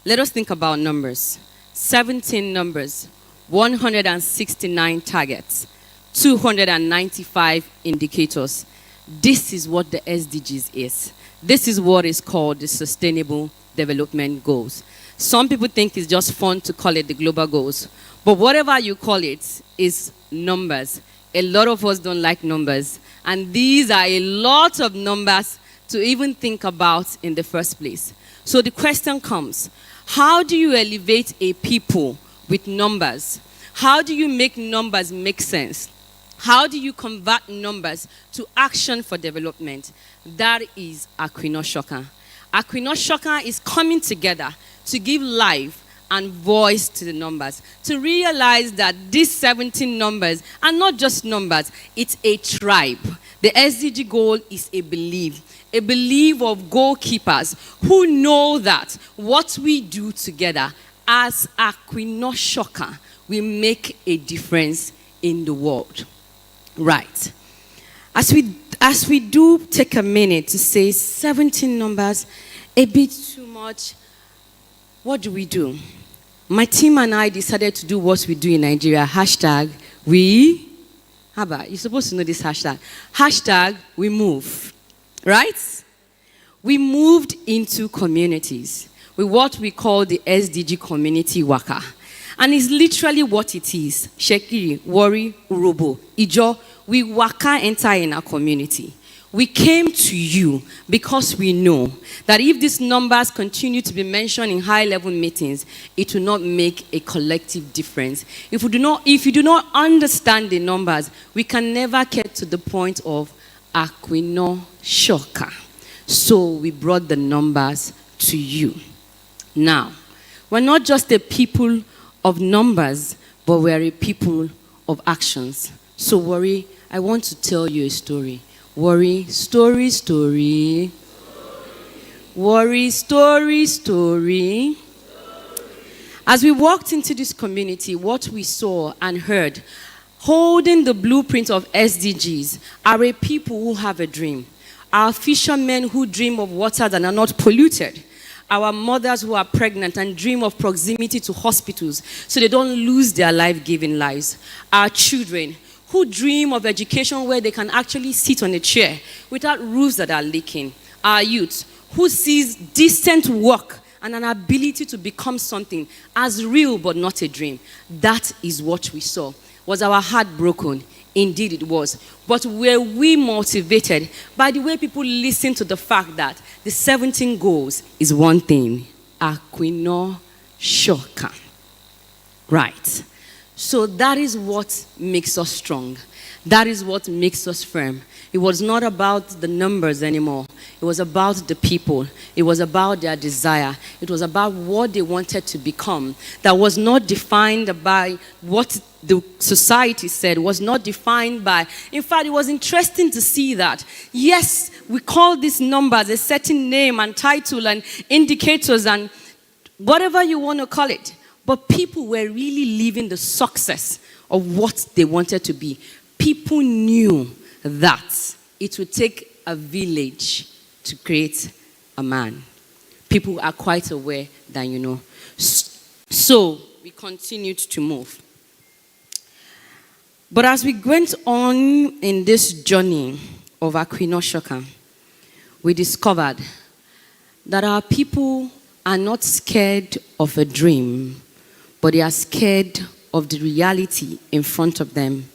Let us think about numbers. 17 numbers, 169 targets, 295 indicators. This is what the SDGs is. This is what is called the Sustainable Development Goals. Some people think it's just fun to call it the global goals. But whatever you call it is numbers. A lot of us don't like numbers. And these are a lot of numbers to even think about in the first place. So the question comes, how do you elevate a people with numbers? How do you make numbers make sense? How do you convert numbers to action for development? That is Aquinoshoka. Aquinoshoka is coming together to give life and voice to the numbers, to realize that these 17 numbers are not just numbers, it's a tribe. The SDG goal is a belief of goalkeepers who know that what we do together as Aquinoshoka will make a difference in the world. Right. As we do take a minute to say 17 numbers, a bit too much, what do? My team and I decided to do what we do in Nigeria. Hashtag we. How about, you're supposed to know this hashtag. Hashtag we move. Right? We moved into communities with what we call the SDG community waka. And it's literally what it is. Shekiri, Warri, Urobo, Ijo. We waka enter in our community. We came to you because we know that if these numbers continue to be mentioned in high-level meetings, it will not make a collective difference. If you do not understand the numbers, we can never get to the point of Aquinoshoka. So we brought the numbers to you. Now, we're not just a people of numbers, but we're a people of actions. So, Warri, I want to tell you a story. Warri, story. Warri, story. As we walked into this community, what we saw and heard, holding the blueprint of SDGs, are a people who have a dream. Are fishermen who dream of waters that are not polluted. our mothers who are pregnant and dream of proximity to hospitals so they don't lose their life-giving lives. Our children who dream of education where they can actually sit on a chair without roofs that are leaking. Our youth who sees decent work and an ability to become something as real but not a dream. That is what we saw. Was our heart broken? Indeed it was. But were we motivated by the way people listen to the fact that the 17 goals is one thing? Aquino Shoka. Right. So that is what makes us strong. That is what makes us firm. It was not about the numbers anymore. It was about the people. It was about their desire. It was about what they wanted to become. That was not defined by what the society said, was not defined by, in fact, it was interesting to see that, yes, we call these numbers a certain name and title and indicators and whatever you want to call it, but people were really living the success of what they wanted to be. People knew that it would take a village to create a man. People are quite aware that, you know. So we continued to move. But as we went on in this journey of Aquino Shoka, we discovered that our people are not scared of a dream, but they are scared of the reality in front of them.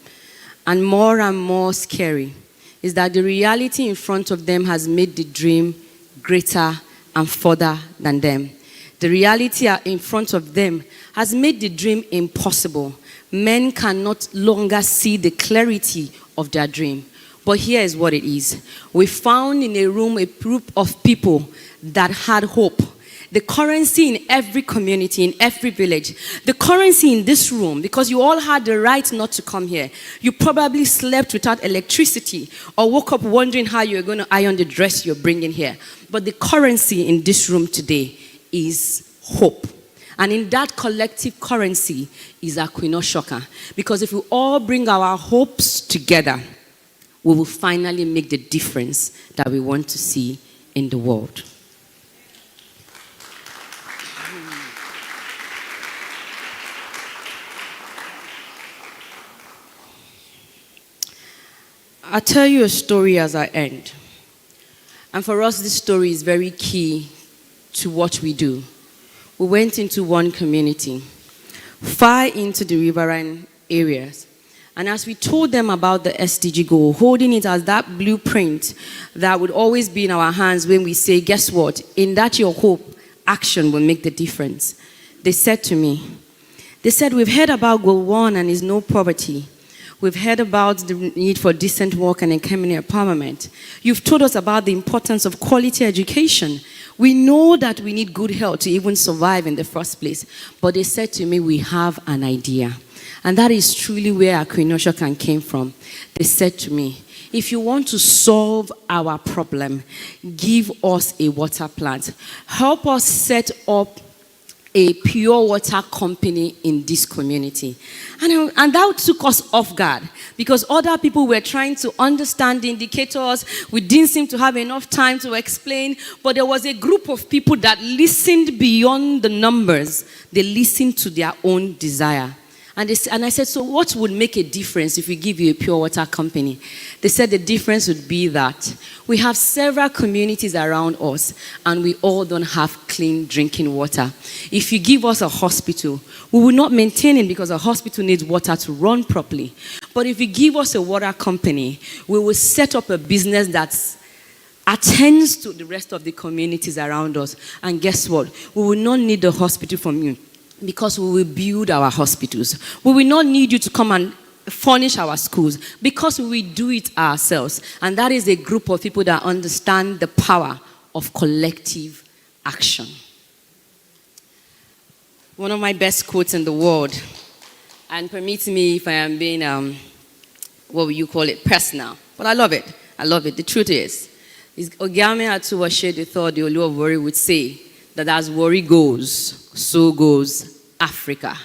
And more scary is that the reality in front of them has made the dream greater and further than them. The reality in front of them has made the dream impossible. Men cannot longer see the clarity of their dream. But here is what it is. We found in a room a group of people that had hope. The currency in every community, in every village. The currency in this room, because you all had the right not to come here. You probably slept without electricity or woke up wondering how you're going to iron the dress you're bringing here. But the currency in this room today is hope. And in that collective currency is Aquino Shoka. Because if we all bring our hopes together, we will finally make the difference that we want to see in the world. I'll tell you a story as I end. And for us, this story is very key to what we do. We went into one community, far into the riverine areas. And as we told them about the SDG goal, holding it as that blueprint that would always be in our hands when we say, guess what? In that your hope, action will make the difference. They said to me, we've heard about goal 1 and is no poverty. We've heard about the need for decent work and economic empowerment. You've told us about the importance of quality education. We know that we need good health to even survive in the first place. But they said to me, we have an idea. And that is truly where Aquino Shoka came from. They said to me, if you want to solve our problem, give us a water plant. Help us set up a pure water company in this community. And that took us off guard because other people were trying to understand the indicators. We didn't seem to have enough time to explain, but there was a group of people that listened beyond the numbers. They listened to their own desire. And I said, so what would make a difference if we give you a pure water company? They said the difference would be that we have several communities around us and we all don't have clean drinking water. If you give us a hospital, we will not maintain it because a hospital needs water to run properly. But if you give us a water company, we will set up a business that attends to the rest of the communities around us. And guess what? We will not need the hospital from you, because we will build our hospitals. We will not need you to come and furnish our schools, because we will do it ourselves. And that is a group of people that understand the power of collective action. One of my best quotes in the world, and permit me if I am being, what will you call it, personal. But I love it. I love it. The truth is Ogiame Atuwashe the third, the Olu of Warri, would say that as Warri goes, so goes Africa.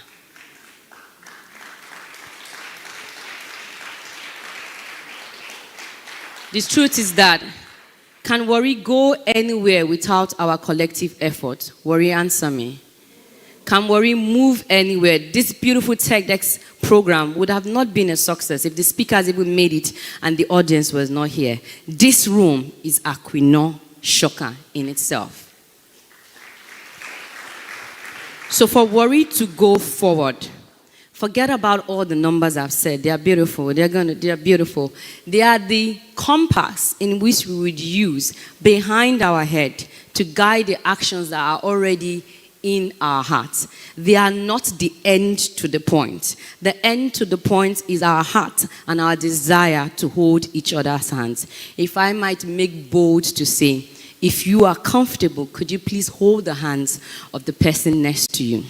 The truth is that Can Warri go anywhere without our collective effort? Warri, answer me. Can Warri move anywhere? This beautiful TEDx program would have not been a success if the speakers even made it and the audience was not here. This room is Aquino Shocker in itself. So for Warri to go forward, forget about all the numbers I've said. They are beautiful. They are beautiful. They are the compass in which we would use behind our head to guide the actions that are already in our hearts. They are not the end to the point. The end to the point is our heart and our desire to hold each other's hands. If I might make bold to say, if you are comfortable, could you please hold the hands of the person next to you?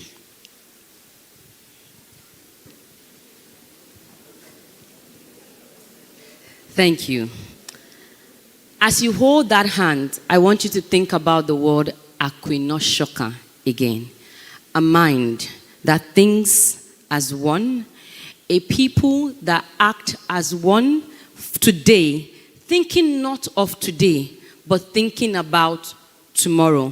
Thank you. As you hold that hand, I want you to think about the word Aquinoshaka again. A mind that thinks as one, a people that act as one today, thinking not of today, but thinking about tomorrow.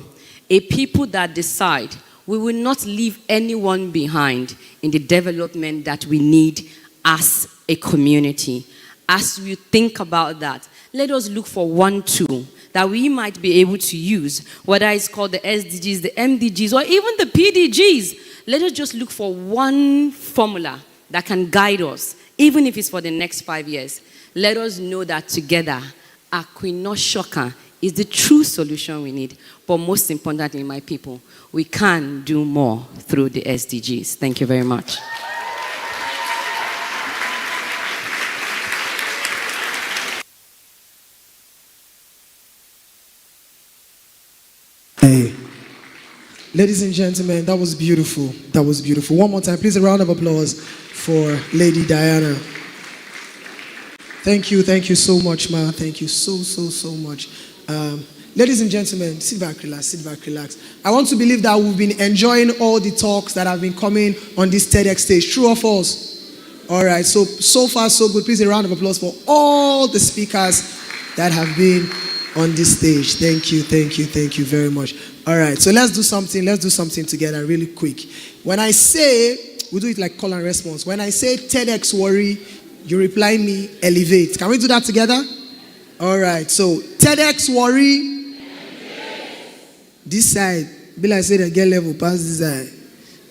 A people that decide we will not leave anyone behind in the development that we need as a community. As we think about that, let us look for one tool that we might be able to use, whether it's called the SDGs, the MDGs, or even the PDGs. Let us just look for one formula that can guide us, even if it's for the next 5 years. Let us know that together, Aquinoshaka is the true solution we need. But most importantly, my people, we can do more through the SDGs. Thank you very much. Hey, ladies and gentlemen, that was beautiful. That was beautiful. One more time, please, a round of applause for Lady Diana. Thank you so much, ma. Thank you so much. Ladies and gentlemen, sit back, relax. I want to believe that we've been enjoying all the talks that have been coming on this TEDx stage. True or false? All right, so far so good. Please, a round of applause for all the speakers that have been on this stage. Thank you very much. All right, so let's do something together really quick. When I say, we do it like call and response. When I say TEDx Warri, you reply me, elevate. Can we do that together? All right, so TEDx Warri. This side, be like say the get level pass this side.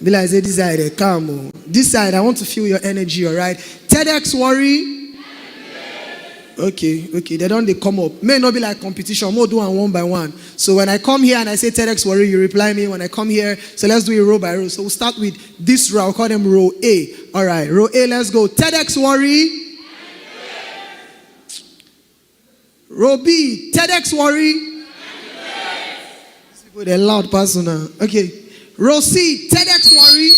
Be like say this side, they come. This side, I want to feel your energy, all right? TEDx Warri. Okay, they come up. May not be like competition, more do one by one. So when I come here and I say TEDx Warri, you reply me. When I come here, so let's do it row by row. So we'll start with this row, I'll call them row A. All right, row A, let's go. TEDx Warri. Row B, TEDx Warri. These people, they're loud person now. Okay, row C, TEDx Warri.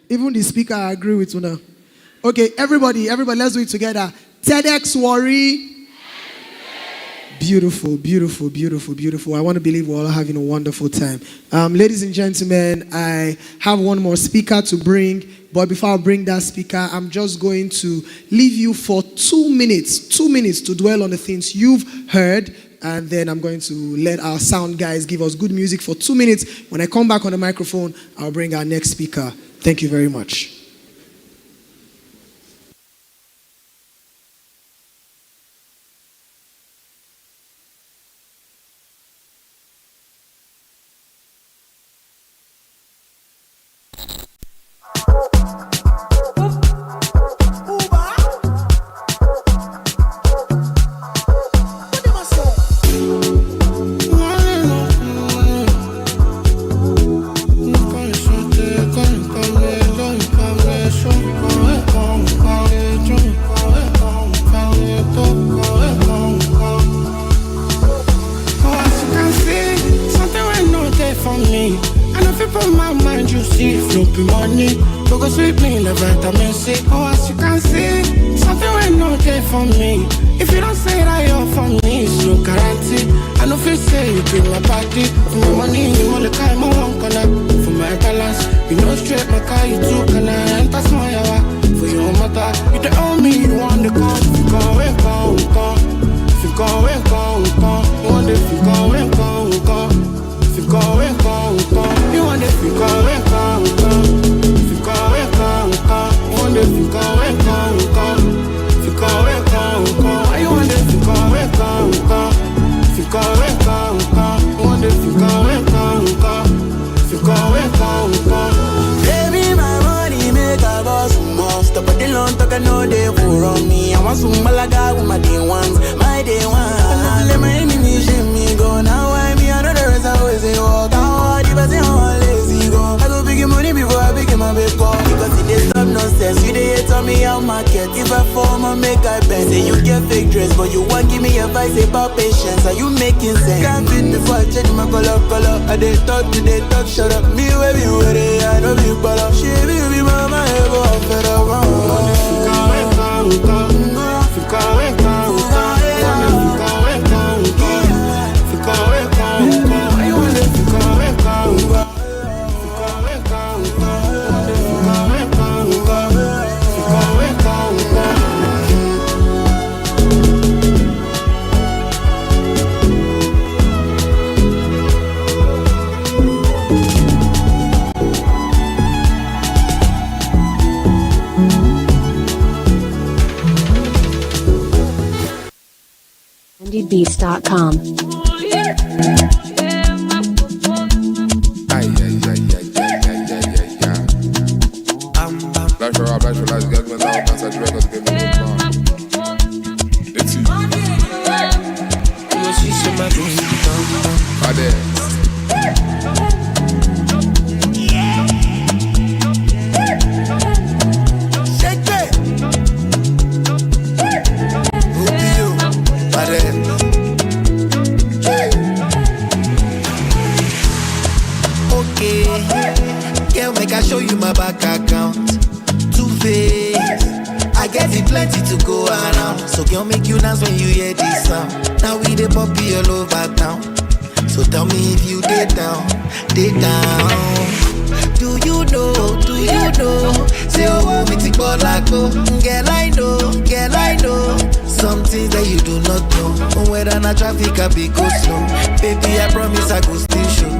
Even the speaker, I agree with you now. Okay, everybody, let's do it together. TEDx Warri. Beautiful. I want to believe we're all having a wonderful time. Ladies and gentlemen, I have one more speaker to bring. But before I bring that speaker, I'm just going to leave you for 2 minutes. 2 minutes to dwell on the things you've heard. And then I'm going to let our sound guys give us good music for 2 minutes. When I come back on the microphone, I'll bring our next speaker. Thank you very much. it don't matter. You the only you want to come. If you come, if you come, you want if you come, if you come, if you come, you want if you come, if you come, you want if you come, if you come, you want if you come, if you come, you want if you come, baby, my money make a boss more. Stop at the long talk, I know they for on me. I want some malaga with my day ones, my day one. Let my enemies shame me go. Now I me another rest, I always say walk out. If I say I'm lazy go, I go big money before I begin my big call. Because it is stop nonsense, you dey hate on me out market. If I form I make I bend. Say you get fake dress, but you won't give me advice about patience. Are you making sense? Can't fit before I change my color. I dey talk, shut up. Me baby, where they I know be ball. She be mama ever fed up. Beats.com. Show you my bank account. Two-Face, I get it plenty to go around. So girl, make you dance when you hear this sound. Now we the puppy all over town. So tell me if you did down, did down. Do you know? Say oh, me take ball like go. Girl I know. Some things that you do not know. Whether na traffic I be go slow. Baby, I promise I go still show.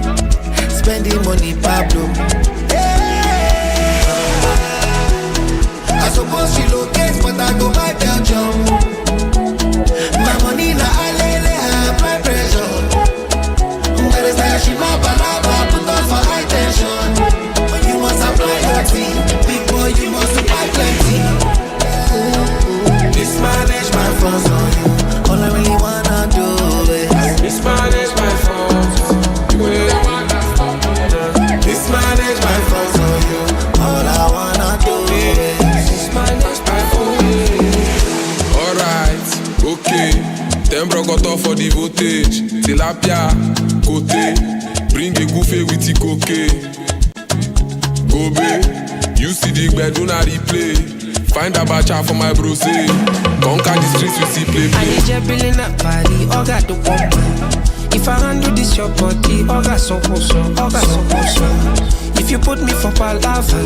Spending money, Pablo. I suppose she locates, but I go buy Belgium. My money na alele, I apply pressure. There is like she lava, put on for high tension. But you must apply your team. Big boy, you must apply plenty. Mismanage my funds on you. All I really wanna do is mismanage my funds. Mismanage my funds on you. All I wanna do is okay, them bro got off for the voltage. Tilapia, côté, bring a goofy with the cocaine. Gobe, you see the bed, do not replay. Find a bacha for my bro say. Conquer the streets, we see play. I need you building up body, all got the pump. If I handle this your body, all got so. If you put me for palava,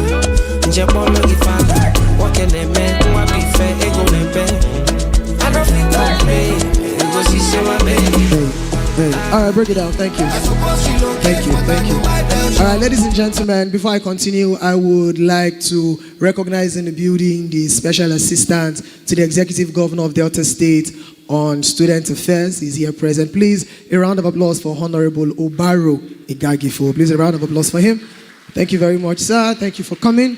Jabolo if I like, what can a man who I be fair, ego nepe. I don't feel like me, because he say my baby. Hey. All right, break it down. Thank you. Thank you. All right, ladies and gentlemen, before I continue, I would like to recognize in the building the Special Assistant to the Executive Governor of Delta State on Student Affairs. He's here present. Please, a round of applause for Honorable Obaro Igagifo. Please, a round of applause for him. Thank you very much, sir. Thank you for coming.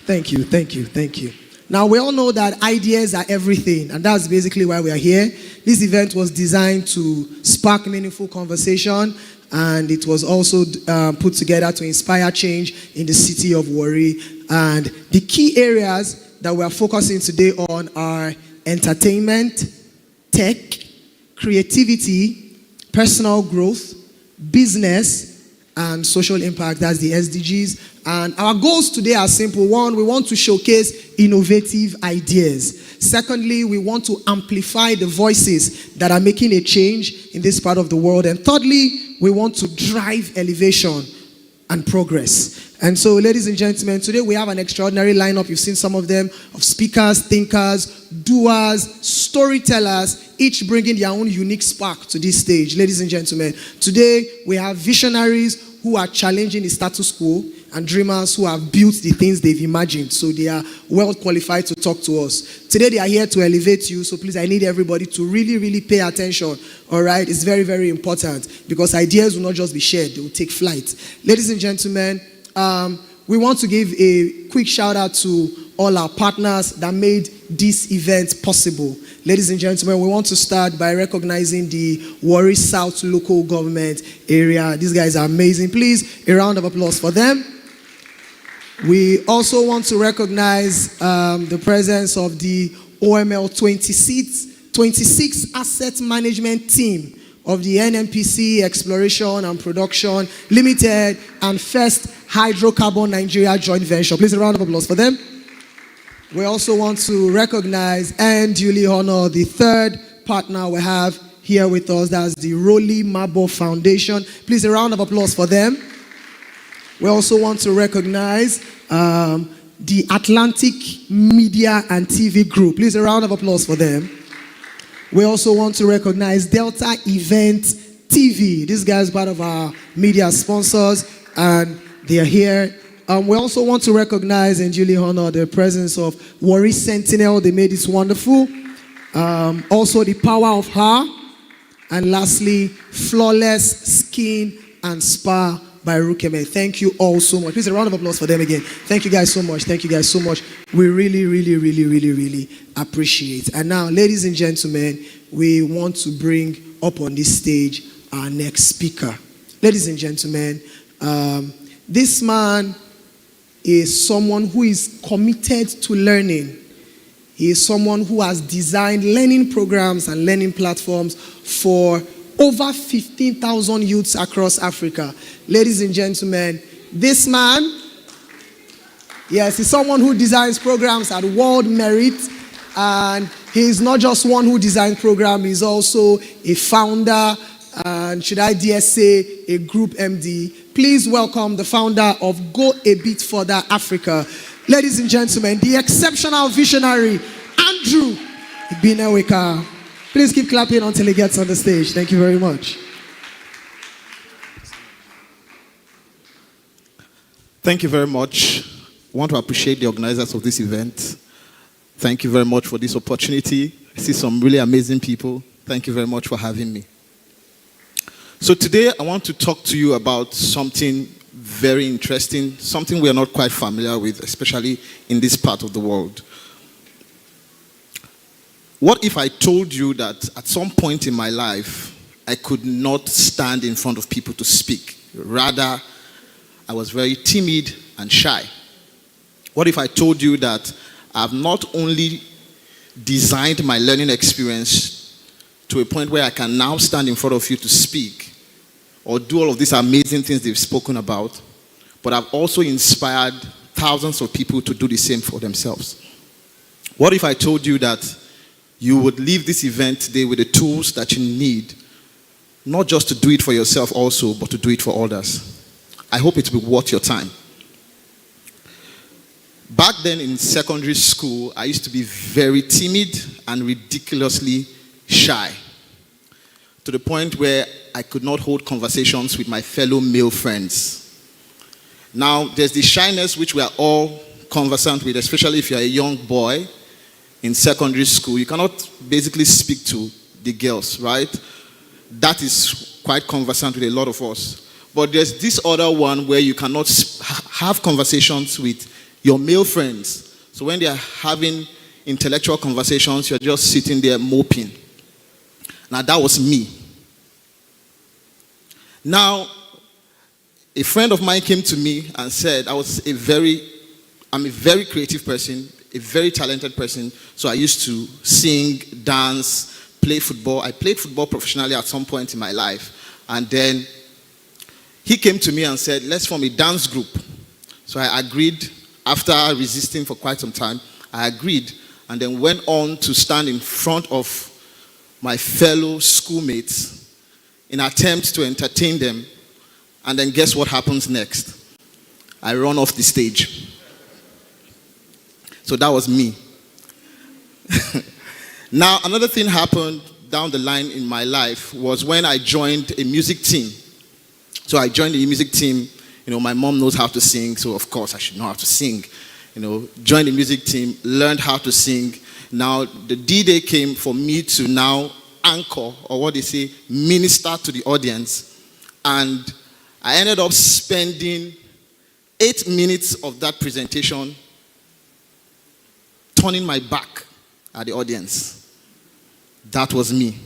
Thank you. Now, we all know that ideas are everything, and that's basically why we are here. This event was designed to spark meaningful conversation, and it was also put together to inspire change in the city of Warri. And the key areas that we are focusing today on are entertainment, tech, creativity, personal growth, business, and social impact. That's the SDGs. And our goals today are simple. One, we want to showcase innovative ideas. Secondly, we want to amplify the voices that are making a change in this part of the world. And thirdly, we want to drive elevation and progress. And so, ladies and gentlemen, today we have an extraordinary lineup. You've seen some of them, of speakers, thinkers, doers, storytellers, each bringing their own unique spark to this stage. Ladies and gentlemen, today we have visionaries who are challenging the status quo and dreamers who have built the things they've imagined. So they are well qualified to talk to us. Today they are here to elevate you. So please, I need everybody to really, really pay attention. All right? It's very, very important because ideas will not just be shared. They will take flight. Ladies and gentlemen, we want to give a quick shout out to all our partners that made this event possible. Ladies and gentlemen, we want to start by recognizing the Warri South local government area. These guys are amazing. Please, a round of applause for them. We also want to recognize the presence of the OML 26 asset management team of the NNPC Exploration and Production Limited and First Hydrocarbon Nigeria joint venture. Please, a round of applause for them. We also want to recognize and duly honor the third partner we have here with us. That's the Rolly Mabo Foundation. Please, a round of applause for them. We also want to recognize the Atlantic Media and TV Group. Please, a round of applause for them. We also want to recognize Delta Event TV. This guy is part of our media sponsors, and they are here. We also want to recognize and duly honor the presence of Warri Sentinel. They made it wonderful. Also, the Power of Her. And lastly, Flawless Skin and Spa by Rukeme. Thank you all so much. Please, a round of applause for them again. Thank you guys so much. Thank you guys so much. We really, really, really, really, really appreciate. And now, ladies and gentlemen, we want to bring up on this stage our next speaker. Ladies and gentlemen, this man is someone who is committed to learning. He is someone who has designed learning programs and learning platforms for over 15,000 youths across Africa. Ladies and gentlemen, this man, yes, he's someone who designs programs at world merit. And he's not just one who designs programs, he's also a founder, and should I dare say, a group MD. Please welcome the founder of Go A Bit Further Africa. Ladies and gentlemen, the exceptional visionary, Andrew Bineweka. Please keep clapping until he gets on the stage. Thank you very much. Thank you very much. I want to appreciate the organizers of this event. Thank you very much for this opportunity. I see some really amazing people. Thank you very much for having me. So today I want to talk to you about something very interesting, something we are not quite familiar with, especially in this part of the world. What if I told you that at some point in my life, I could not stand in front of people to speak? Rather, I was very timid and shy. What if I told you that I've not only designed my learning experience to a point where I can now stand in front of you to speak or do all of these amazing things they've spoken about, but I've also inspired thousands of people to do the same for themselves? What if I told you that you would leave this event today with the tools that you need, not just to do it for yourself also, but to do it for others? I hope it will be worth your time. Back then in secondary school, I used to be very timid and ridiculously shy, to the point where I could not hold conversations with my fellow male friends. Now, there's the shyness which we are all conversant with, especially if you're a young boy in secondary school. You cannot basically speak to the girls, right? That is quite conversant with a lot of us. But there's this other one where you cannot have conversations with your male friends. So when they are having intellectual conversations, you're just sitting there moping. Now that was me. Now, a friend of mine came to me and said, I'm a very creative person, a very talented person. So I used to sing, dance, play football. I played football professionally at some point in my life. And then he came to me and said, let's form a dance group. So I agreed. After resisting for quite some time, I agreed and then went on to stand in front of my fellow schoolmates in an attempt to entertain them. And then guess what happens next? I run off the stage. So that was me. Now, another thing happened down the line in my life was when I joined a music team. So I joined the music team. My mom knows how to sing, so of course I should know how to sing. Joined the music team, learned how to sing. Now, the D-Day came for me to now anchor, or what they say, minister to the audience. And I ended up spending 8 minutes of that presentation turning my back at the audience. That was me.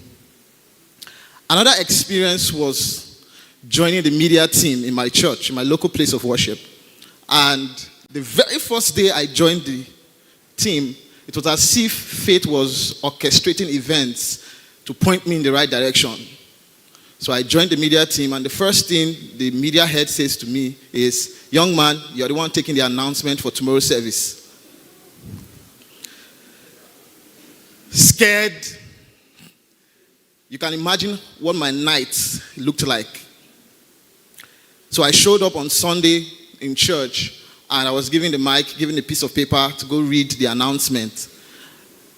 Another experience was joining the media team in my church, in my local place of worship. And the very first day I joined the team, it was as if fate was orchestrating events to point me in the right direction. So I joined the media team, and the first thing the media head says to me is, "Young man, you're the one taking the announcement for tomorrow's service." Scared. You can imagine what my night looked like. So I showed up on Sunday in church, and I was given the mic, given a piece of paper to go read the announcement.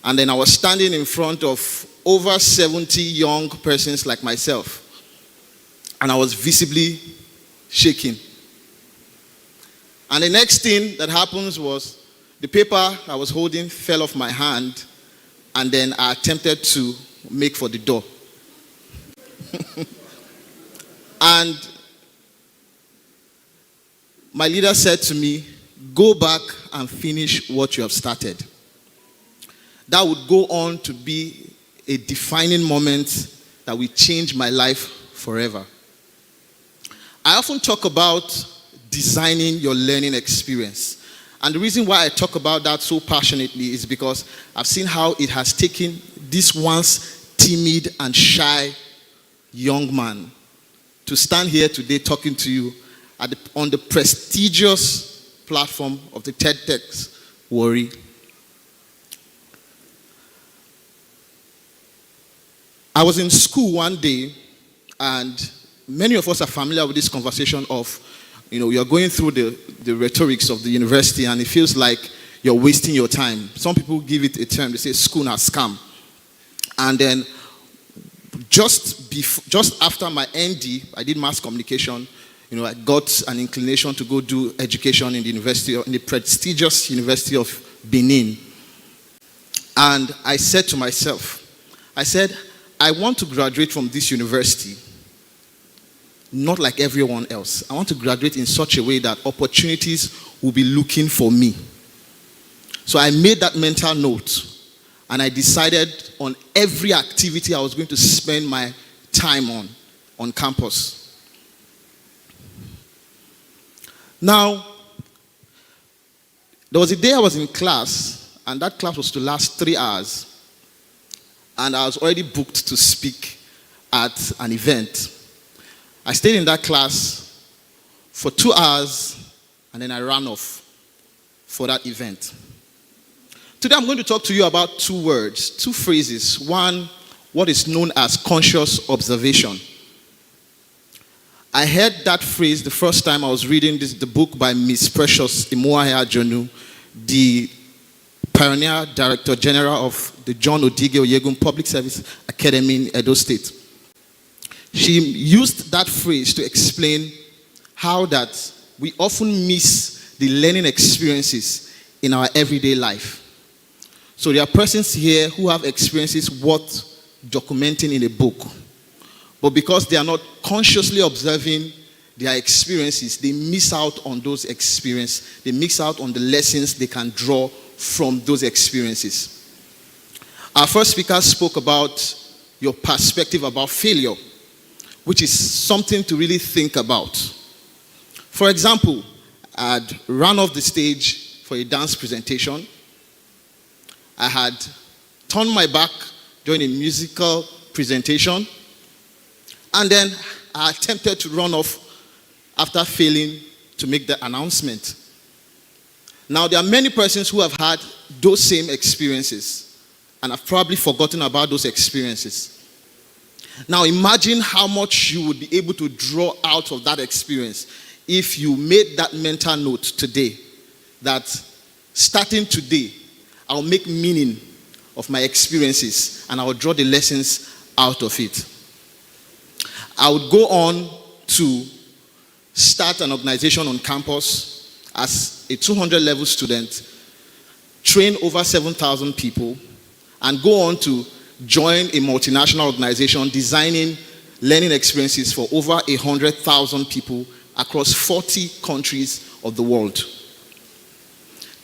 And then I was standing in front of over 70 young persons like myself. And I was visibly shaking. And the next thing that happens was the paper I was holding fell off my hand, and then I attempted to make for the door. And my leader said to me, "Go back and finish what you have started." That would go on to be a defining moment that will change my life forever. I often talk about designing your learning experience. And the reason why I talk about that so passionately is because I've seen how it has taken this once timid and shy young man to stand here today talking to you on the prestigious platform of the TEDx Warri. I was in school one day, and many of us are familiar with this conversation of, you're going through the rhetorics of the university, and it feels like you're wasting your time. Some people give it a term, they say school na scam. And then just after my ND, I did mass communication. I got an inclination to go do education in the prestigious University of Benin. And I said to myself, I want to graduate from this university not like everyone else. I want to graduate in such a way that opportunities will be looking for me. So I made that mental note, and I decided on every activity I was going to spend my time on campus. Now, there was a day I was in class, and that class was to last 3 hours. And I was already booked to speak at an event. I stayed in that class for 2 hours, and then I ran off for that event. Today I'm going to talk to you about 2 words, 2 phrases. One, what is known as conscious observation. I heard that phrase the first time I was reading the book by Miss Precious Imuahia Jonu, the pioneer director general of the John Odige Oyegun Public Service Academy in Edo State. She used that phrase to explain how that we often miss the learning experiences in our everyday life. So there are persons here who have experiences worth documenting in a book. But because they are not consciously observing their experiences, they miss out on those experiences. They miss out on the lessons they can draw from those experiences. Our first speaker spoke about your perspective about failure, which is something to really think about. For example, I'd run off the stage for a dance presentation. I had turned my back during a musical presentation, and then I attempted to run off after failing to make the announcement. Now, there are many persons who have had those same experiences and have probably forgotten about those experiences. Now, imagine how much you would be able to draw out of that experience if you made that mental note today that starting today, I'll make meaning of my experiences and I'll draw the lessons out of it. I would go on to start an organization on campus as a 200 level student, train over 7,000 people, and go on to join a multinational organization designing learning experiences for over 100,000 people across 40 countries of the world.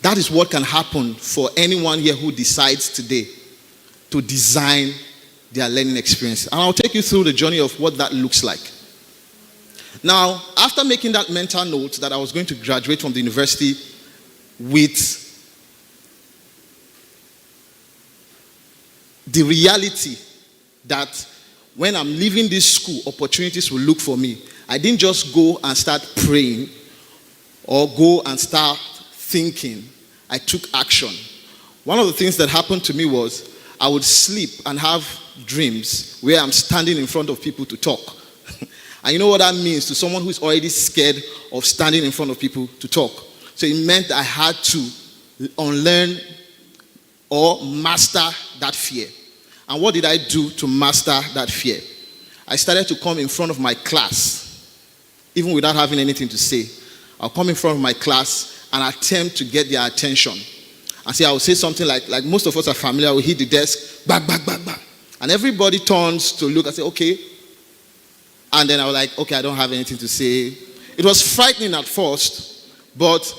That is what can happen for anyone here who decides today to design their learning experience. And I'll take you through the journey of what that looks like. Now, after making that mental note that I was going to graduate from the university with the reality that when I'm leaving this school, opportunities will look for me, I didn't just go and start praying or go and start thinking. I took action. One of the things that happened to me was I would sleep and have dreams where I'm standing in front of people to talk. And you know what that means to someone who's already scared of standing in front of people to talk. So it meant that I had to unlearn or master that fear. And what did I do to master that fear? I started to come in front of my class, even without having anything to say. I'll come in front of my class and attempt to get their attention. And say, I will say something like most of us are familiar, we hit the desk, bang, bang, bang, bang. And everybody turns to look and say, okay. And then I was like, okay, I don't have anything to say. It was frightening at first, but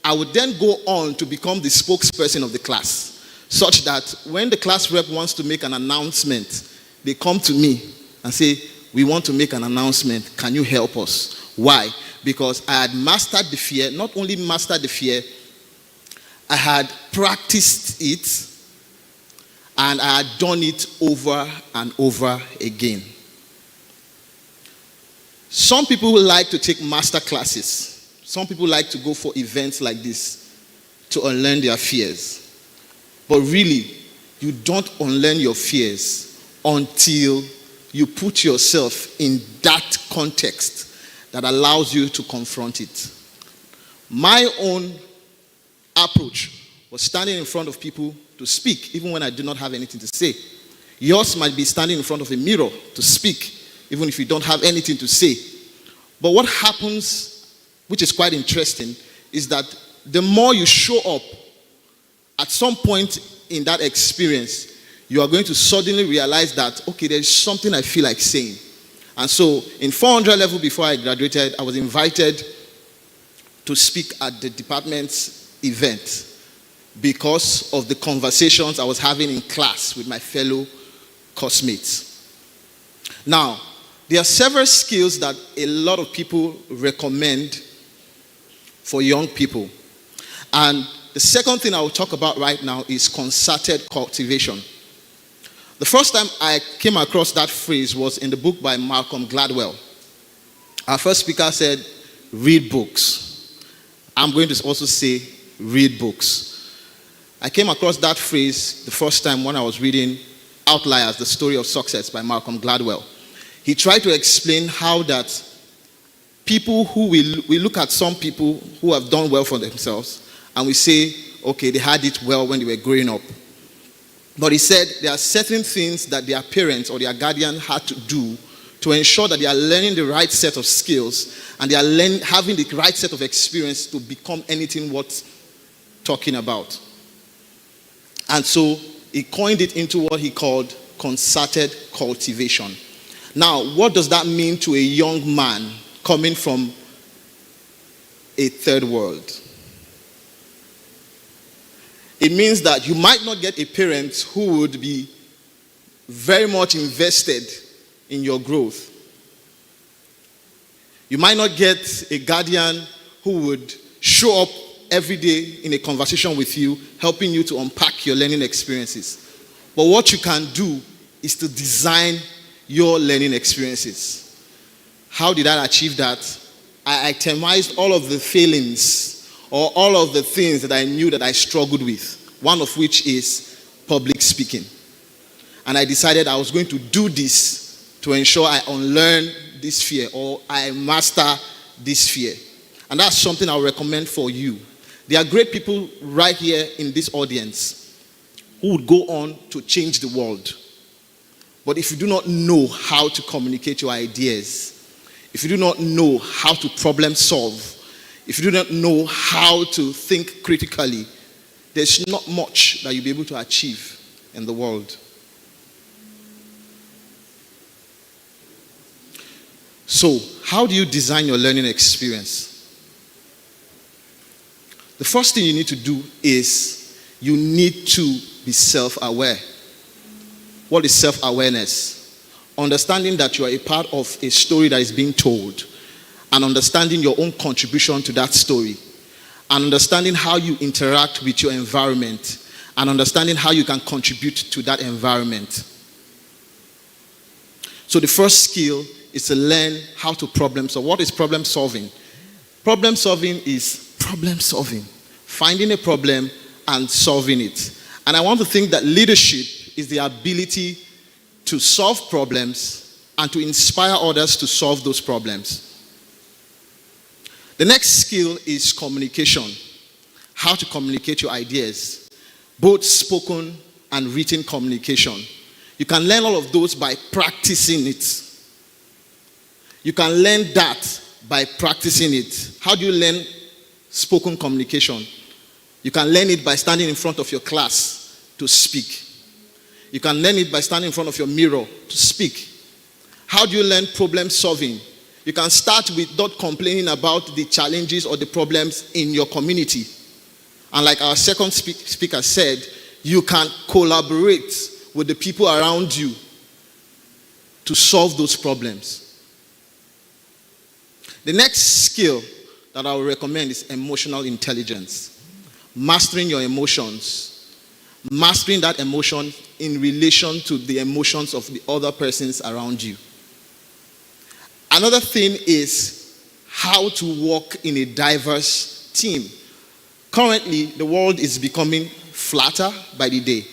I would then go on to become the spokesperson of the class, such that when the class rep wants to make an announcement, they come to me and say, we want to make an announcement. Can you help us? Why? Because I had mastered the fear. Not only mastered the fear, I had practiced it, and I had done it over and over again. Some people like to take master classes. Some people like to go for events like this to unlearn their fears. But really, you don't unlearn your fears until you put yourself in that context that allows you to confront it. My own approach was standing in front of people to speak, even when I do not have anything to say. Yours might be standing in front of a mirror to speak, even if you don't have anything to say. But what happens, which is quite interesting, is that the more you show up, at some point in that experience, you are going to suddenly realize that, okay, there's something I feel like saying. And so, in 400 level before I graduated, I was invited to speak at the department's event because of the conversations I was having in class with my fellow classmates. Now, there are several skills that a lot of people recommend for young people. And the second thing I will talk about right now is concerted cultivation. The first time I came across that phrase was in the book by Malcolm Gladwell. Our first speaker said, read books. I'm going to also say, read books. I came across that phrase the first time when I was reading Outliers, the Story of Success by Malcolm Gladwell. He tried to explain how that people who we look at some people who have done well for themselves and we say, okay, they had it well when they were growing up. But he said there are certain things that their parents or their guardian had to do to ensure that they are learning the right set of skills and they are having the right set of experience to become anything worth talking about. And so he coined it into what he called concerted cultivation. Now, what does that mean to a young man coming from a third world? It means that you might not get a parent who would be very much invested in your growth. You might not get a guardian who would show up every day in a conversation with you, helping you to unpack your learning experiences. But what you can do is to design your learning experiences. How did I achieve that? I itemized all of the failings or all of the things that I knew that I struggled with, one of which is public speaking. And I decided I was going to do this to ensure I unlearn this fear or I master this fear. And that's something I'll recommend for you. There are great people right here in this audience who would go on to change the world. But if you do not know how to communicate your ideas, if you do not know how to problem solve, if you do not know how to think critically, there's not much that you'll be able to achieve in the world. So, how do you design your learning experience? The first thing you need to do is you need to be self-aware. What is self-awareness? Understanding that you are a part of a story that is being told, and understanding your own contribution to that story, and understanding how you interact with your environment, and understanding how you can contribute to that environment. So the first skill is to learn how to problem solve. What is problem solving? Problem solving is problem solving. Finding a problem and solving it. And I want to think that leadership is the ability to solve problems and to inspire others to solve those problems. The next skill is communication. How to communicate your ideas, both spoken and written communication. You can learn all of those by practicing it. You can learn that by practicing it. How do you learn spoken communication? You can learn it by standing in front of your class to speak. You can learn it by standing in front of your mirror to speak. How do you learn problem solving? You can start with not complaining about the challenges or the problems in your community. And like our second speaker said, you can collaborate with the people around you to solve those problems. The next skill that I would recommend is emotional intelligence. Mastering your emotions. Mastering that emotion in relation to the emotions of the other persons around you. Another thing is how to work in a diverse team. Currently, the world is becoming flatter by the day,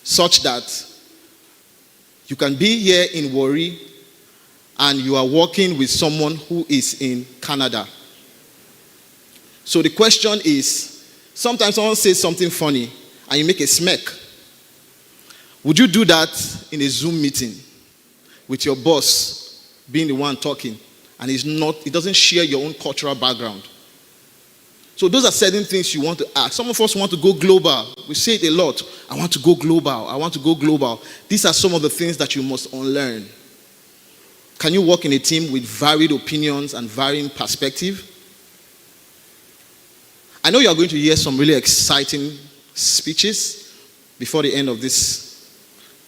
such that you can be here in Warri and you are working with someone who is in Canada. So the question is, sometimes someone says something funny and you make a smirk. Would you do that in a Zoom meeting with your boss being the one talking and he doesn't share your own cultural background? So those are certain things you want to ask. Some of us want to go global. We say it a lot. I want to go global. I want to go global. These are some of the things that you must unlearn. Can you work in a team with varied opinions and varying perspective? I know you are going to hear some really exciting speeches before the end of this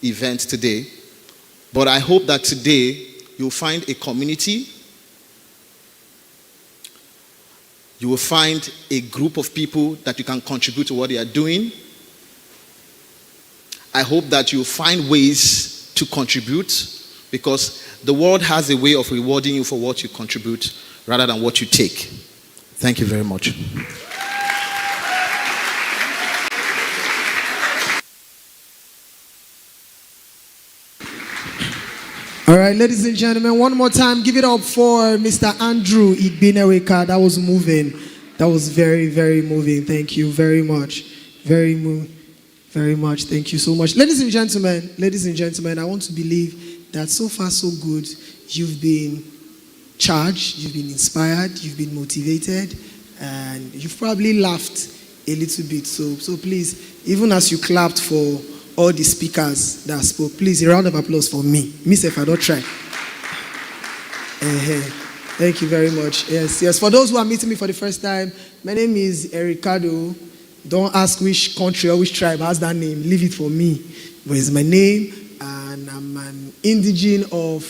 event today. But I hope that today you'll find a community. You will find a group of people that you can contribute to what they are doing. I hope that you'll find ways to contribute, because the world has a way of rewarding you for what you contribute rather than what you take. Thank you very much. All right, ladies and gentlemen, one more time, give it up for Mr. Andrew Igbeneweka. That was moving. That was very, very moving. Thank you very much. Very much. Thank you so much. Ladies and gentlemen, I want to believe that so far so good. You've been charged, you've been inspired, you've been motivated, and you've probably laughed a little bit. So please, even as you clapped for all the speakers that spoke, please, a round of applause for me. Me, if I don't try. Thank you very much. Yes. For those who are meeting me for the first time, my name is Ricardo. Don't ask which country or which tribe has that name. Leave it for me. But it's my name, and I'm an indigene of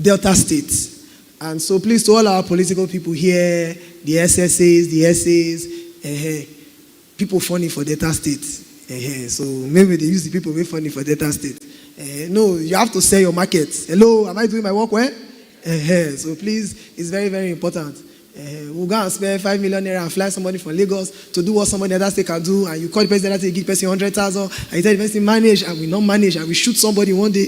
Delta State. And so please, to all our political people here, the SSAs, the SAs, people funny for Delta State. So maybe they use the people very funny for Delta State. No, you have to sell your market. Hello, am I doing my work well? So please, it's very, very important. We'll go and spend 5 million naira and fly somebody from Lagos to do what somebody else can do, and you call the person to give the person 100,000, and you tell the person manage, and we not manage, and we shoot somebody one day.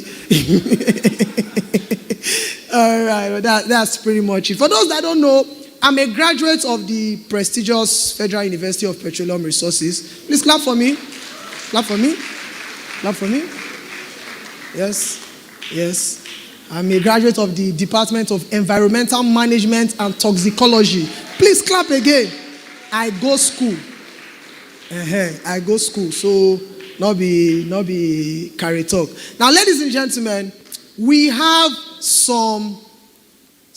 All right, well, that's pretty much it. For those that don't know, I'm a graduate of the prestigious Federal University of Petroleum Resources. Please clap for me. Clap for me. Clap for me. Yes. Yes. I'm a graduate of the Department of Environmental Management and Toxicology. Please clap again. I go school. I go school. So not be carry talk. Now, ladies and gentlemen, we have some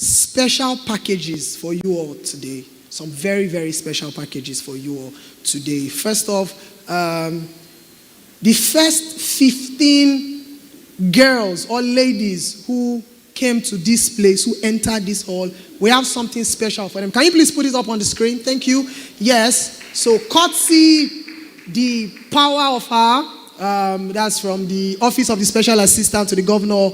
special packages for you all today. Some very, very special packages for you all today. First off, the first 15 girls or ladies who came to this place, who entered this hall, we have something special for them. Can you please put it up on the screen? Thank you. Yes. So, courtesy the power of her, that's from the Office of the Special Assistant to the Governor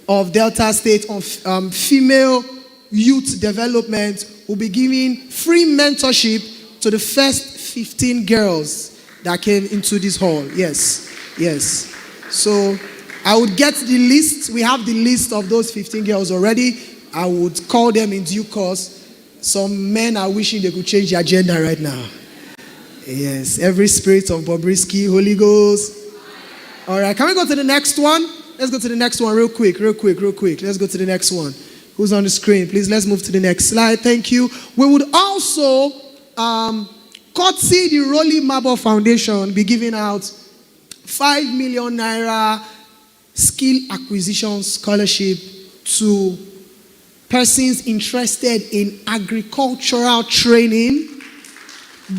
of Delta State on Female Youth Development, will be giving free mentorship to the first 15 girls that came into this hall. Yes. Yes. So, I would get the list. We have the list of those 15 girls already. I would call them in due course. Some men are wishing they could change the agenda right now. Yes, every spirit of Bobrisky, Holy Ghost. All right, can we go to the next one? Let's go to the next one real quick. Let's go to the next one. Who's on the screen? Please, let's move to the next slide. Thank you. We would also, courtesy the Rolly Mabo Foundation, be giving out 5 million naira skill acquisition scholarship to persons interested in agricultural training,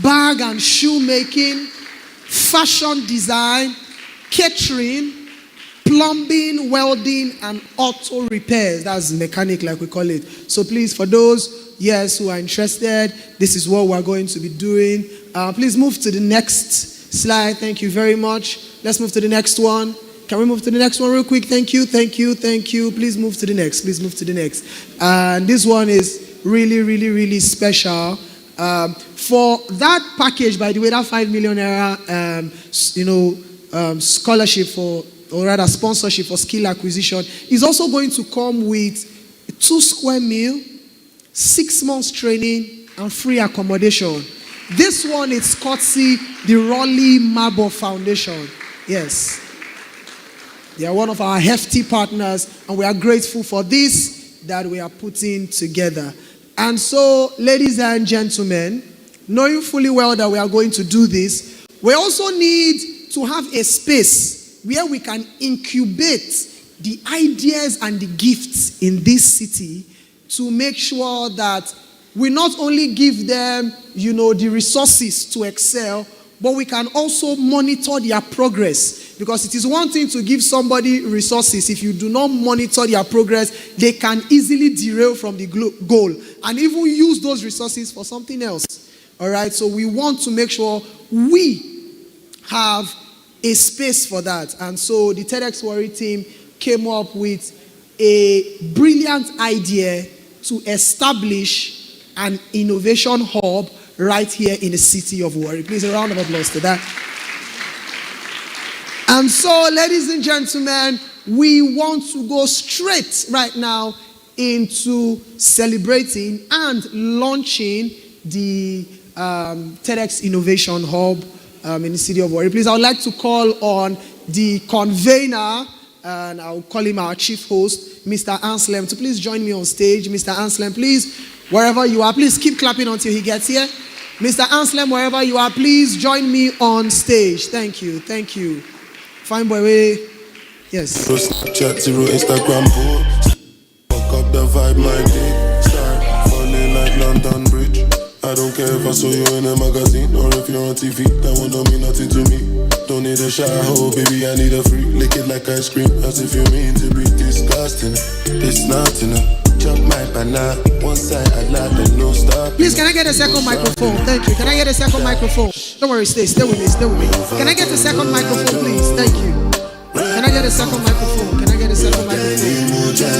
bag and shoe making, fashion design, catering, plumbing, welding, and auto repairs. That's mechanic, like we call it. So please, for those, yes, who are interested, this is what we're going to be doing. Please move to the next slide. Thank you very much. Let's move to the next one. Can we move to the next one real quick? Thank you. Please move to the next. And this one is really, really, really special. For that package, by the way, that 5 million naira, scholarship for, or rather sponsorship for skill acquisition, is also going to come with a 2 square meal, 6 months training, and free accommodation. This one is courtesy the Rolly Mabo Foundation. Yes. They are one of our hefty partners, and we are grateful for this that we are putting together. And so, ladies and gentlemen, knowing fully well that we are going to do this, we also need to have a space where we can incubate the ideas and the gifts in this city to make sure that we not only give them, the resources to excel, but we can also monitor their progress. Because it is one thing to give somebody resources. If you do not monitor their progress, they can easily derail from the goal and even use those resources for something else. All right, so we want to make sure we have a space for that. And so the TEDx Warri team came up with a brilliant idea to establish an innovation hub right here in the city of Warri. Please, a round of applause to that. And so, ladies and gentlemen, we want to go straight right now into celebrating and launching the TEDx Innovation Hub in the city of Warri. Please, I would like to call on the convener, and I'll call him our chief host, Mr. Anslem, to please join me on stage. Mr. Anslem, please, wherever you are, please keep clapping until he gets here. Mr. Anslem, wherever you are, please join me on stage. Thank you. Fine boy, yes. No Snapchat, 0 Instagram post. Fuck up the vibe, my dick. Start falling like London Bridge. I don't care if I saw you in a magazine or if you're on TV. That one don't mean nothing to me. Don't need a shower, oh baby, I need a free. Lick it like ice cream, as if you mean to be disgusting. It's not enough. Chop my banana, one side I laugh and no stop. Please, can I get a second microphone? Thank you. Can I get a second microphone? Don't worry, stay with me. Can I get a second microphone, please? Thank you. Can I get a second microphone?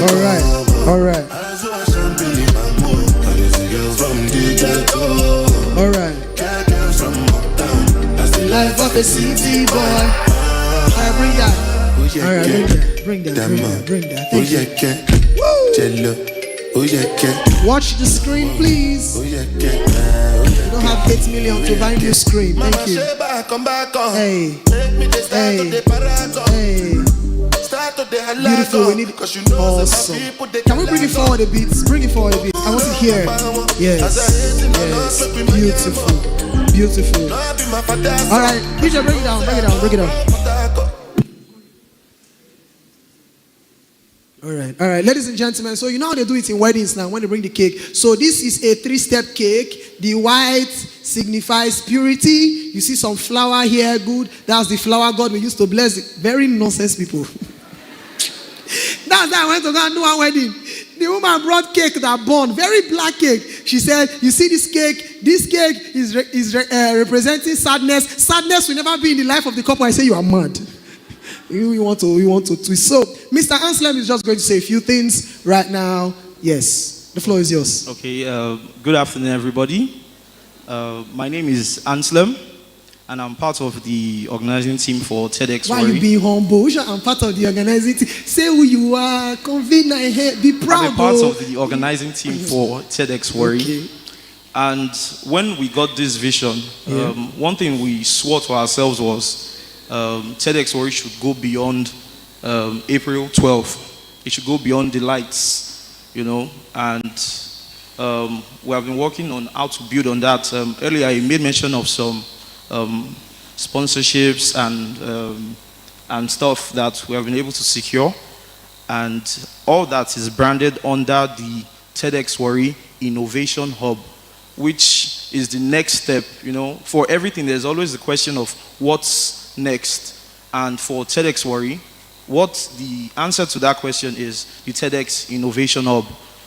All right. Life of a city boy. All right, bring that. Bring that. Thank you. Oh yeah, Watch the screen, please. oh yeah, You don't have 8 million to buy new screen. Thank Mama you. say back, come back on. Hey, Make me the start of the paragon. hey. Start of the Beautiful. We need it. Cause you know Awesome. some people they Can we bring it forward a bit? Bring it forward a bit. I want to hear. Yes. Yes. Beautiful. Beautiful. All right. DJ, bring it down. Bring it down. Bring it down. All right. All right. Ladies and gentlemen, so you know how they do it in weddings now when they bring the cake. So this is a 3-step cake. The white signifies purity. You see some flour here. Good. That's the flour God we used to bless. Very nonsense people. That's why I went to go and do a wedding. The woman brought cake that burned, very black cake. She said, you see this cake? This cake is representing sadness. Sadness will never be in the life of the couple. I say, you are mad. You want to twist. So, Mr. Anselm is just going to say a few things right now. Yes, the floor is yours. Okay, good afternoon, everybody. My name is Anselm, and I'm part of the organizing team for TEDx Why Warri. you being humble? I'm part of the organizing team. Say who you are. Convene and be proud. I'm a part of the organizing team for TEDx Warri. Okay. And when we got this vision, one thing we swore to ourselves was TEDx Warri should go beyond April 12th. It should go beyond the lights, you know. And we have been working on how to build on that. Earlier, I made mention of some sponsorships and stuff that we have been able to secure, and all that is branded under the TEDx Warri Innovation Hub, which is the next step. You know, for everything there's always the question of what's next, and for TEDx Warri, what the answer to that question is the TEDx Innovation Hub,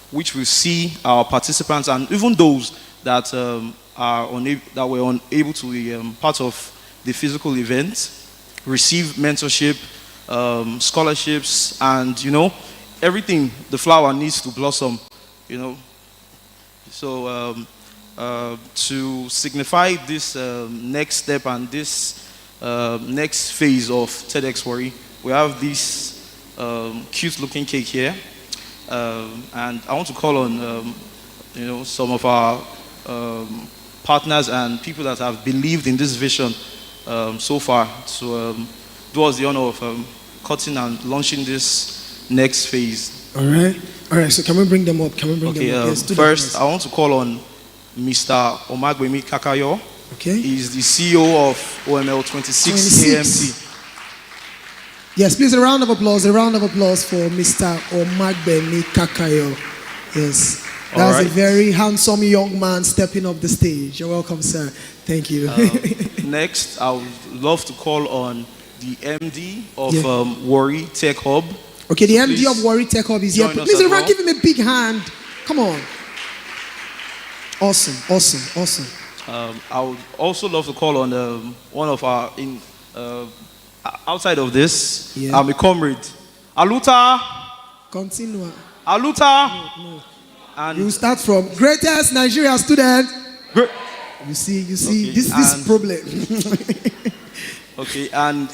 which will see our participants and even those that that were unable to be part of the physical event receive mentorship, scholarships, and you know, everything the flower needs to blossom, you know. So to signify this next step and this next phase of TEDx Warri, we have this cute looking cake here, and I want to call on you know, some of our partners and people that have believed in this vision so far to do us the honor of cutting and launching this next phase. All right. All right. So can we bring them up? Can we bring them up? Yes, first, I want to call on Mr. Omagbemi Kakayo. Okay. He's the CEO of OML 26 AMT. Yes, please, a round of applause. A round of applause for Mr. Omagbemi Kakayo. Yes. That's a very handsome young man stepping up the stage. You're welcome, sir. Thank you. Next, I would love to call on the MD of Warri Tech Hub. Okay, the MD of Warri Tech Hub is here. Please, everyone, give him a big hand. Come on. Awesome, awesome, awesome. I would also love to call on one of our outside of this, I'm a comrade. Aluta. Continue. Aluta. No. And you start from greatest Nigerian student. You see, okay, this problem. Okay, and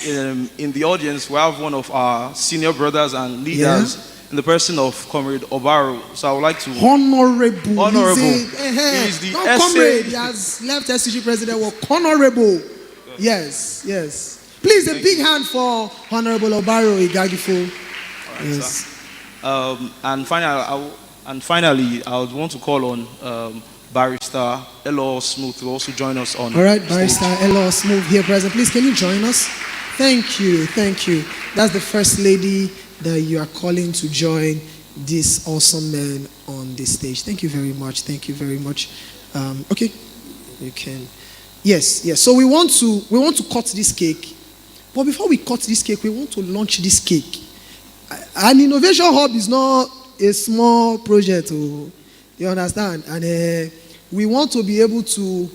in the audience, we have one of our senior brothers and leaders in the person of Comrade Obaro. So I would like to... Honorable. He's the not comrade. He has left SCG president. Well, honorable. Yes, yes. Please, a big hand for Honorable Obaro Igagifo. Right, yes. And finally, I would want to call on Barrister Elo Smooth to also join us on. All right, Barrister Elo Smooth here present. Please, can you join us? Thank you, thank you. That's the first lady that you are calling to join this awesome man on this stage. Thank you very much. Thank you very much. Okay, you can. Yes. So we want to cut this cake, but before we cut this cake, we want to launch this cake. An innovation hub is not a small project, you understand? And we want to be able to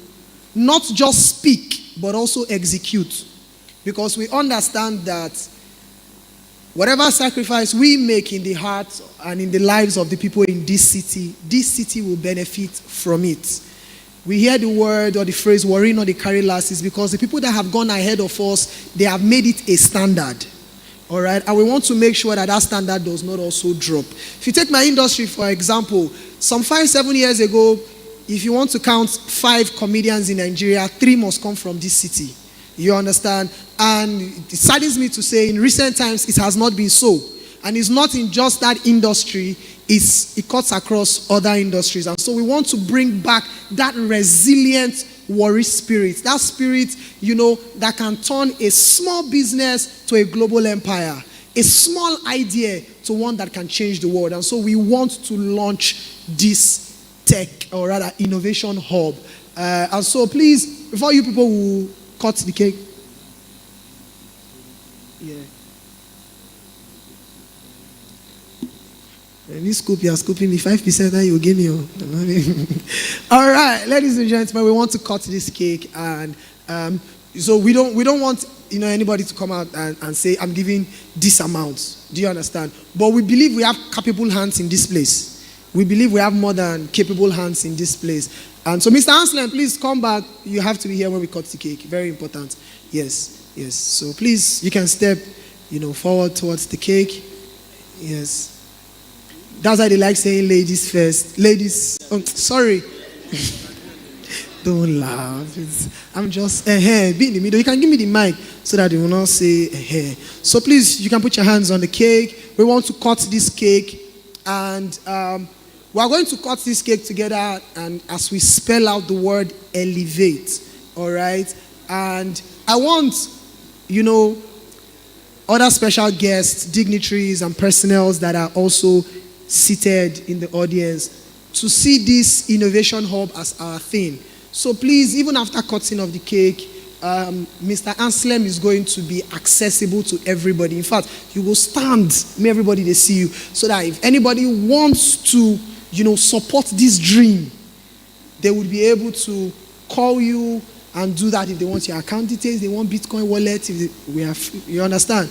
not just speak, but also execute. Because we understand that whatever sacrifice we make in the hearts and in the lives of the people in this city will benefit from it. We hear the word or the phrase, worry not, they carry last, is because the people that have gone ahead of us, they have made it a standard. All right, and we want to make sure that that standard does not also drop. If you take my industry, for example, some 5-7 years ago, if you want to count 5 comedians in Nigeria, 3 must come from this city. You understand? And it saddens me to say, in recent times, it has not been so. And it's not in just that industry, it cuts across other industries. And so we want to bring back that resilient Warri spirit. That spirit, that can turn a small business to a global empire. A small idea to one that can change the world. And so we want to launch this tech, or rather innovation hub. And so please, before you people will cut the cake. Yeah. This scoop, you are scooping me 5%, then you give me. All right, ladies and gentlemen, we want to cut this cake, and so we don't want anybody to come out and say, I'm giving this amount. Do you understand? But we believe we have capable hands in this place. We believe we have more than capable hands in this place. And so, Mr. Anselm, please come back. You have to be here when we cut the cake. Very important. Yes. So please, you can step, forward towards the cake. Yes. That's why they like saying ladies first. Ladies, sorry. Don't laugh. I'm just, be in the middle. You can give me the mic so that they will not say, So please, you can put your hands on the cake. We want to cut this cake. And we are going to cut this cake together, and as we spell out the word elevate. All right? And I want, other special guests, dignitaries, and personnels that are also seated in the audience to see this innovation hub as our thing. So please, even after cutting of the cake, Mr. Anselm is going to be accessible to everybody. In fact, you will stand, may everybody they see you, so that if anybody wants to, support this dream, they would be able to call you and do that if they want your account details, they want Bitcoin wallet, you understand?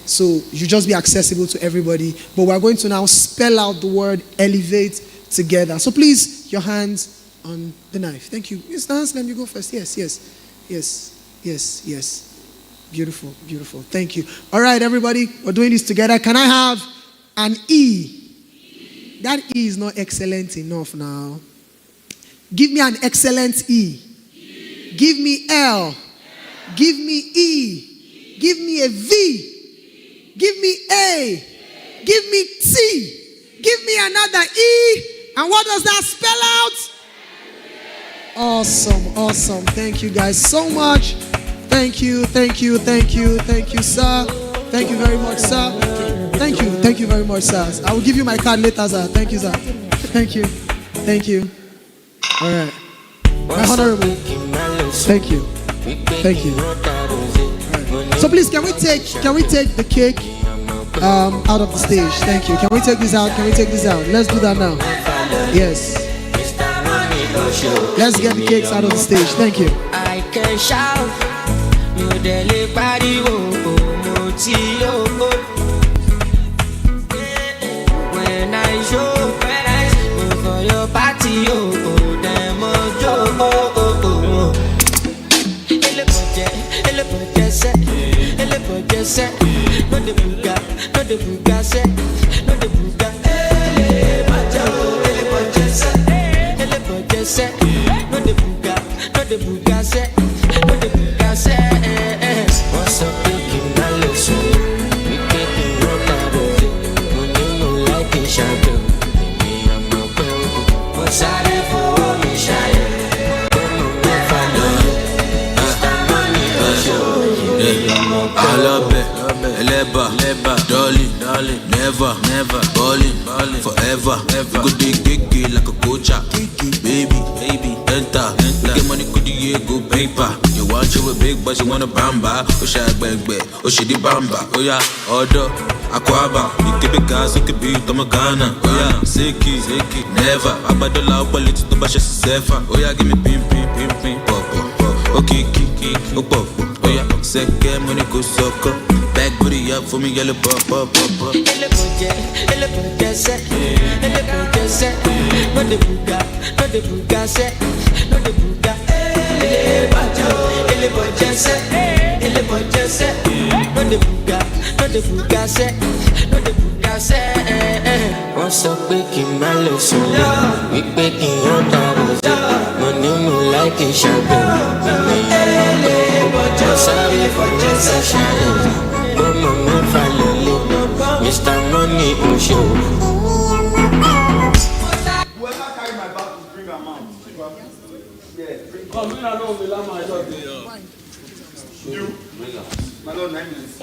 So you just be accessible to everybody. But we're going to now spell out the word elevate together. So please, your hands on the knife. Thank you. Mr. Anselm, you go first. Yes. Beautiful. Thank you. All right, everybody, we're doing this together. Can I have an E? That E is not excellent enough now. Give me an excellent E. Give me L. Give me E. Give me a V. Give me A. Give me T. Give me another E. And what does that spell out? Awesome. Thank you guys so much. Thank you, sir. Thank you very much, sir. Thank you very much, sir. I will give you my card later, sir. Thank you, sir. Thank you. All right. My honorable. Thank you. Right. So please, can we take the cake out of the stage? Thank you. Can we take this out? Let's do that now. Yes. Let's get the cakes out of the stage. Thank you. I can shout. When I show for your party, what's up, thinking I listen? We taking rock out of it. When you know like a shadow, me I'm not well. What's out there for me, shy? Don't know if I know. Mr. Money, I love it. Eleba, darling, never, ballin', forever. Go dig like a coach, baby, enter. Get money, could you go paper? You want you a big, but you want a bamba. Oh, shag bang, oh, shitty bamba. Oh, yeah, order, aquaba. You keep it gas, you keep it, I'm a Ghana. Oh, yeah, sicky, never. I buy the loud, but it's the bash, it's safer. Oh, yeah, give me pim, pop. Okay, oh, pop. Oh, yeah, second money, go sucker. Back booty up for me, yellow pop. No the buga set. No the buga. the Bugase, not the Bugase. What's up, picking my lesson? We picking your doubles. Money moon like a champagne. Sorry for this session. But my man finally, Mr. Money on show. Whoever carry my bag will bring am out. Yeah, bring. Come, bring along the llama. You. My lord, 9 minutes.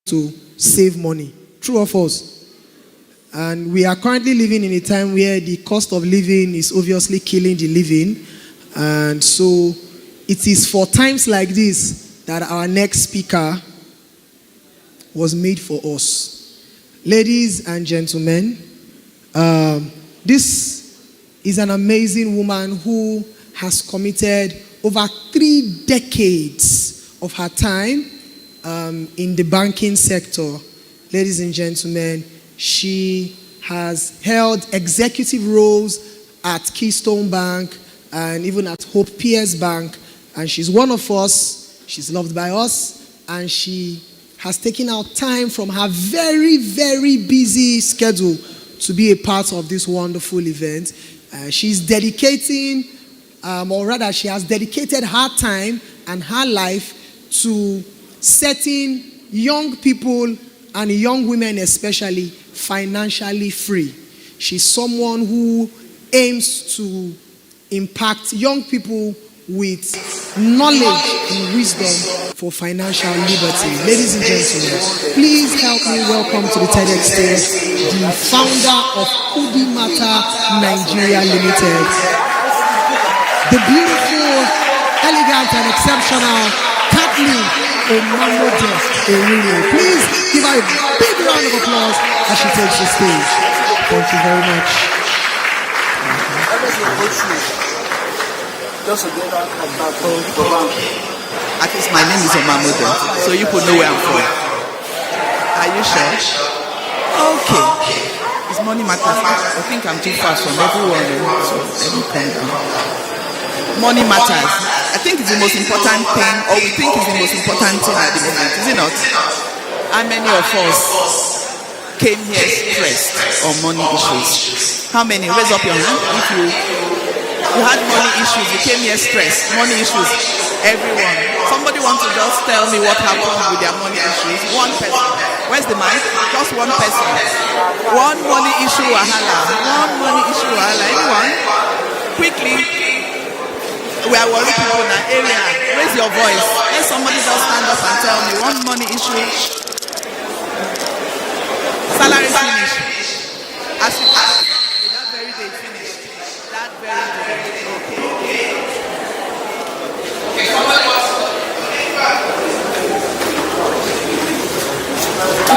To save money. True or false? And we are currently living in a time where the cost of living is obviously killing the living. And so it is for times like this that our next speaker was made for us. Ladies and gentlemen, this is an amazing woman who has committed over 3 decades of her time in the banking sector. Ladies and gentlemen, she has held executive roles at Keystone Bank and even at Hope PS Bank. And she's one of us. She's loved by us. And she has taken out time from her very, very busy schedule to be a part of this wonderful event. She's dedicating, or rather she has dedicated her time and her life to setting young people and young women especially financially free. She's someone who aims to impact young people with knowledge and wisdom for financial liberty. Ladies and gentlemen, please help me welcome to the TEDx stage the founder of Kudi Mata Nigeria Limited, the beautiful, elegant and exceptional Kathleen Omamode Erino. Please give her a big round of applause as she takes the stage. Thank you very much. At least my name is Omamode, so you could know where I'm from. Are you sure? Okay. It's money matters. I think I'm too fast from everyone, so let me calm down. Money matters. I think it's the most important thing, or we think it's the most important thing at the moment, is it not? How many of us came here stressed on money issues? How many? Raise up your hand if you had money issues, you came here stressed. Money issues. Everyone. Somebody wants to just tell me what happened with their money issues. One person. Where's the mic? Just one person. One money issue wahala. One money issue wahala. Anyone? Quickly. We are worried people in our area. Raise your voice. Let somebody just stand up and tell me one money issue. Salary finish. As you that very day finished. That very day.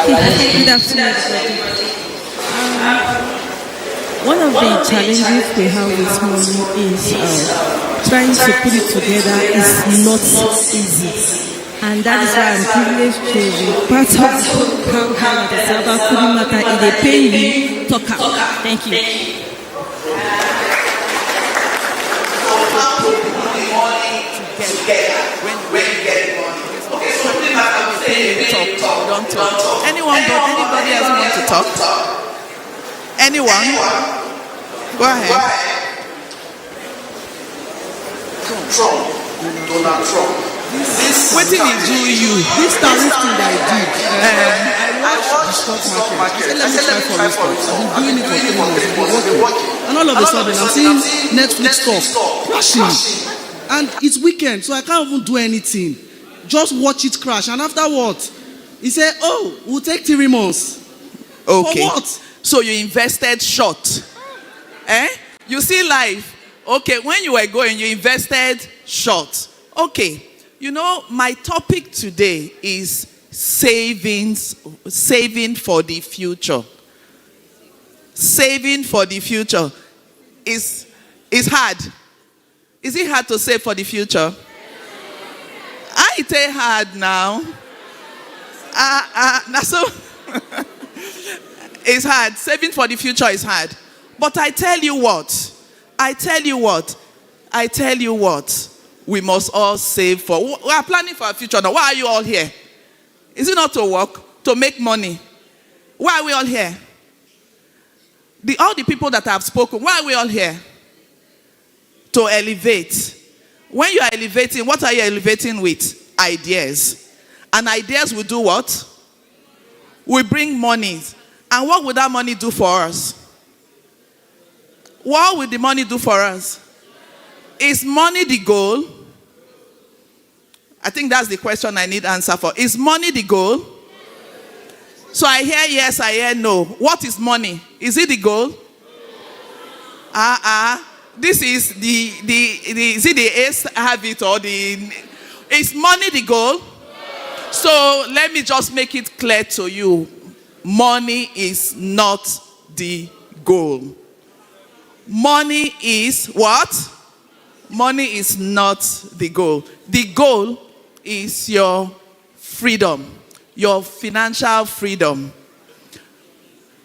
Good afternoon, everybody. One of the challenges we have with money is trying to put it together is not easy. And that is why I'm privileged to be part of the program that is about Kudi Mata. If they pay me, talk out. Thank you. Don't talk. Anyone but anybody else want to talk? Anyone? Go ahead. Donald Trump. What did he do you? This tariff thing that he did. I watched the stock market. I said, let me try for it. I've been doing it for 3 months. Been working. And all of a sudden, I'm seeing Netflix stock crashing. And it's weekend, so I can't even do anything. Just watch it crash. And afterwards, he said, oh, we'll take 3 months. Okay. For what? So you invested short. You see life. Okay, when you were going, you invested short. Okay. You know, my topic today is saving for the future. Saving for the future is hard. Is it hard to save for the future? I say hard now. So it's hard. Saving for the future is hard. But I tell you what. We must all save for. We are planning for our future now. Why are you all here? Is it not to work, to make money? Why are we all here? All the people that have spoken, why are we all here? To elevate. When you are elevating, what are you elevating with? Ideas. And ideas will do what? We bring money. And what would that money do for us? What will the money do for us? Is money the goal? I think that's the question I need answer for. Is money the goal? So I hear yes, I hear no. What is money? Is it the goal? This is is it the ace habit or is money the goal? So let me just make it clear to you. Money is not the goal. Money is what? Money is not the goal. The goal is your freedom, your financial freedom.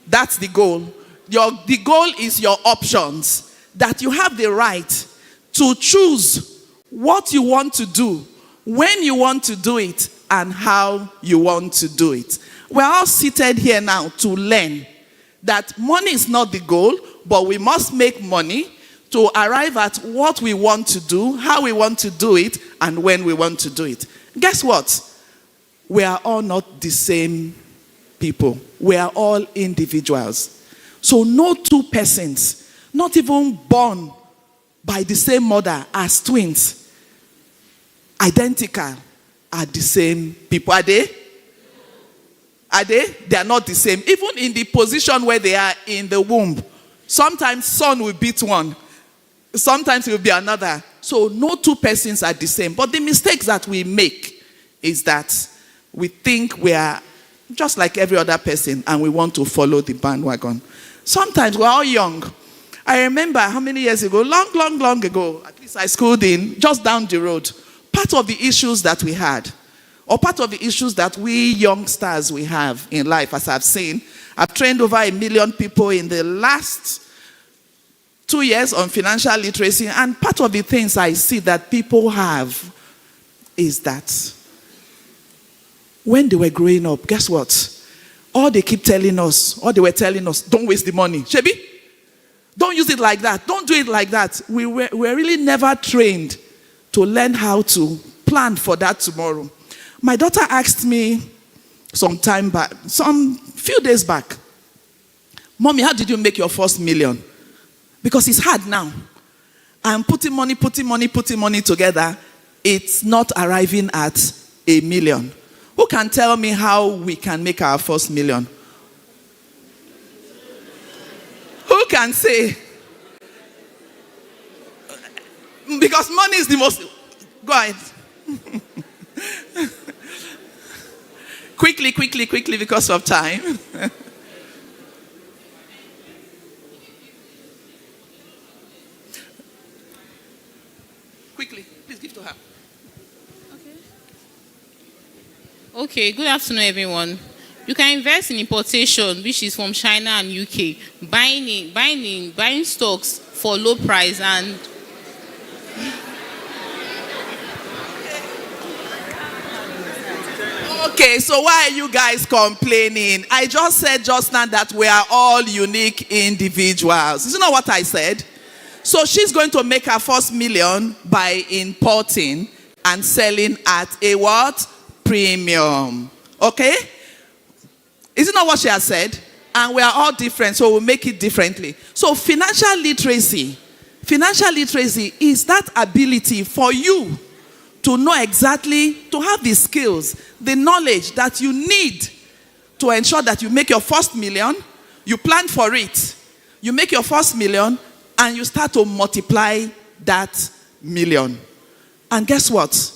That's the goal. The goal is your options, that you have the right to choose what you want to do, when you want to do it, and how you want to do it. We're all seated here now to learn that money is not the goal, but we must make money to arrive at what we want to do, how we want to do it, and when we want to do it. Guess what? We are all not the same people. We are all individuals. So no two persons, not even born by the same mother as twins, identical, are the same people. Are they? Are they? They are not the same. Even in the position where they are in the womb, sometimes son will beat one, sometimes it will be another. So no two persons are the same. But the mistakes that we make is that we think we are just like every other person and we want to follow the bandwagon. Sometimes we're all young. I remember how many years ago, long ago, at least I schooled in, just down the road, part of the issues that we had, or part of the issues that we youngsters we have in life, as I've seen, I've trained over 1 million people in the last 2 years on financial literacy, and part of the things I see that people have is that when they were growing up, guess what? All they keep telling us, all they were telling us, don't waste the money. Shebi, don't use it like that. Don't do it like that. We were really never trained to learn how to plan for that tomorrow. My daughter asked me some few days back, Mommy, how did you make your first million? Because it's hard now. I'm putting money together. It's not arriving at 1 million. Who can tell me how we can make our first million? Who can say? Because money is the most... Go ahead. Quickly, because of time. Quickly, please give to her. Okay, good afternoon, everyone. You can invest in importation, which is from China and UK, buying stocks for low price and Okay, so why are you guys complaining? I just said just now that we are all unique individuals. Isn't that what I said? So she's going to make her first million by importing and selling at a what? Premium. Okay? Isn't that what she has said? And we are all different, so we'll make it differently. So financial literacy is that ability for you to know exactly, to have the skills, the knowledge that you need to ensure that you make your first million, you plan for it, you make your first million, and you start to multiply that million. And guess what?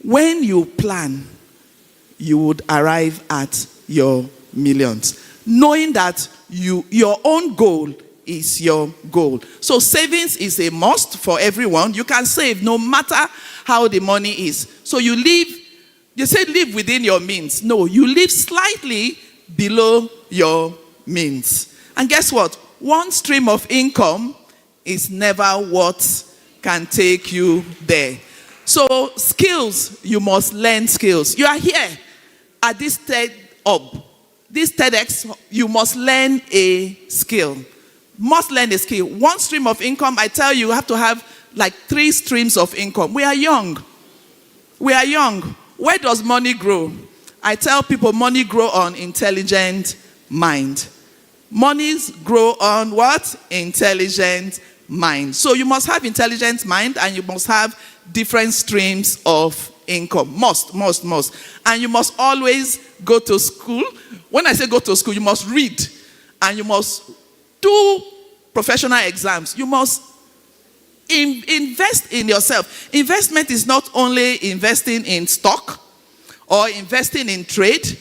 When you plan, you would arrive at your millions, knowing that your own goal is your goal. So savings is a must for everyone. You can save no matter how the money is. So you say live within your means. No, you live slightly below your means. And guess what? One stream of income is never what can take you there. So skills, you must learn skills. You are here at this TEDx, you must learn a skill. Must learn a skill. One stream of income, I tell you have to have like 3 streams of income. We are young. Where does money grow? I tell people money grow on intelligent mind. Monies grow on what? Intelligent mind. So you must have intelligent mind and you must have different streams of income. Must. And you must always go to school. When I say go to school, you must read and you must do professional exams. You must invest in yourself. Investment is not only investing in stock or investing in trade.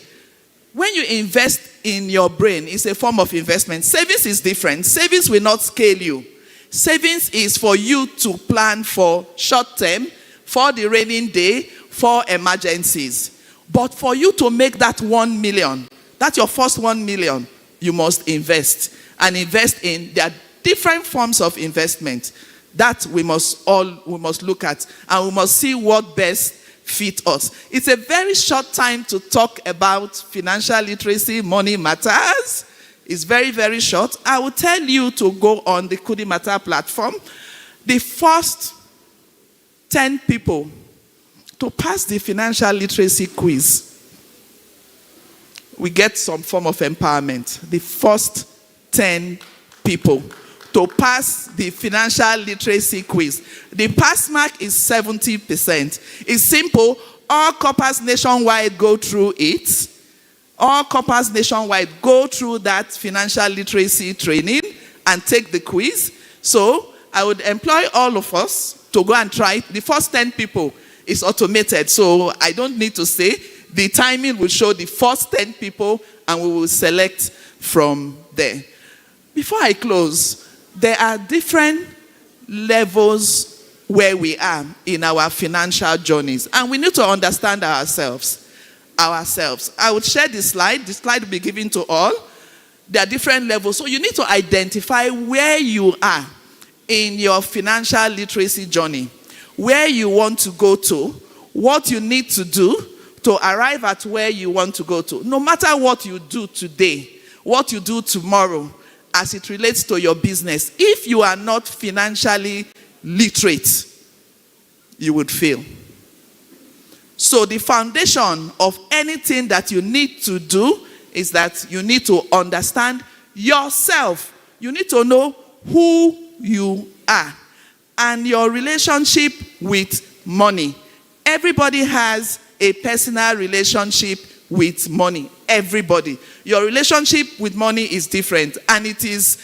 When you invest in your brain, it's a form of investment. Savings is different. Savings will not scale you. Savings is for you to plan for short term, for the raining day, for emergencies. But for you to make that 1 million, that's your first 1 million, you must invest. And invest in, there are different forms of investment that we must look at, and we must see what best fit us. It's a very short time to talk about financial literacy, money matters. It's very, very short. I will tell you to go on the Kudi Matter platform. The first 10 people to pass the financial literacy quiz, we get some form of empowerment. The first 10 people to pass the financial literacy quiz. The pass mark is 70%. It's simple. All coppers nationwide go through it. All coppers nationwide go through that financial literacy training and take the quiz. So I would employ all of us to go and try it. The first 10 people is automated, so I don't need to say. The timing will show the first 10 people and we will select from there. Before I close, there are different levels where we are in our financial journeys, and we need to understand ourselves. I would share this slide. The slide will be given to all. There are different levels, so you need to identify where you are in your financial literacy journey, where you want to go to, what you need to do to arrive at where you want to go to. No matter what you do today, what you do tomorrow, as it relates to your business, if you are not financially literate, you would fail. So the foundation of anything that you need to do is that you need to understand yourself. You need to know who you are and your relationship with money. Everybody has a personal relationship with money. Everybody. Your relationship with money is different, and it is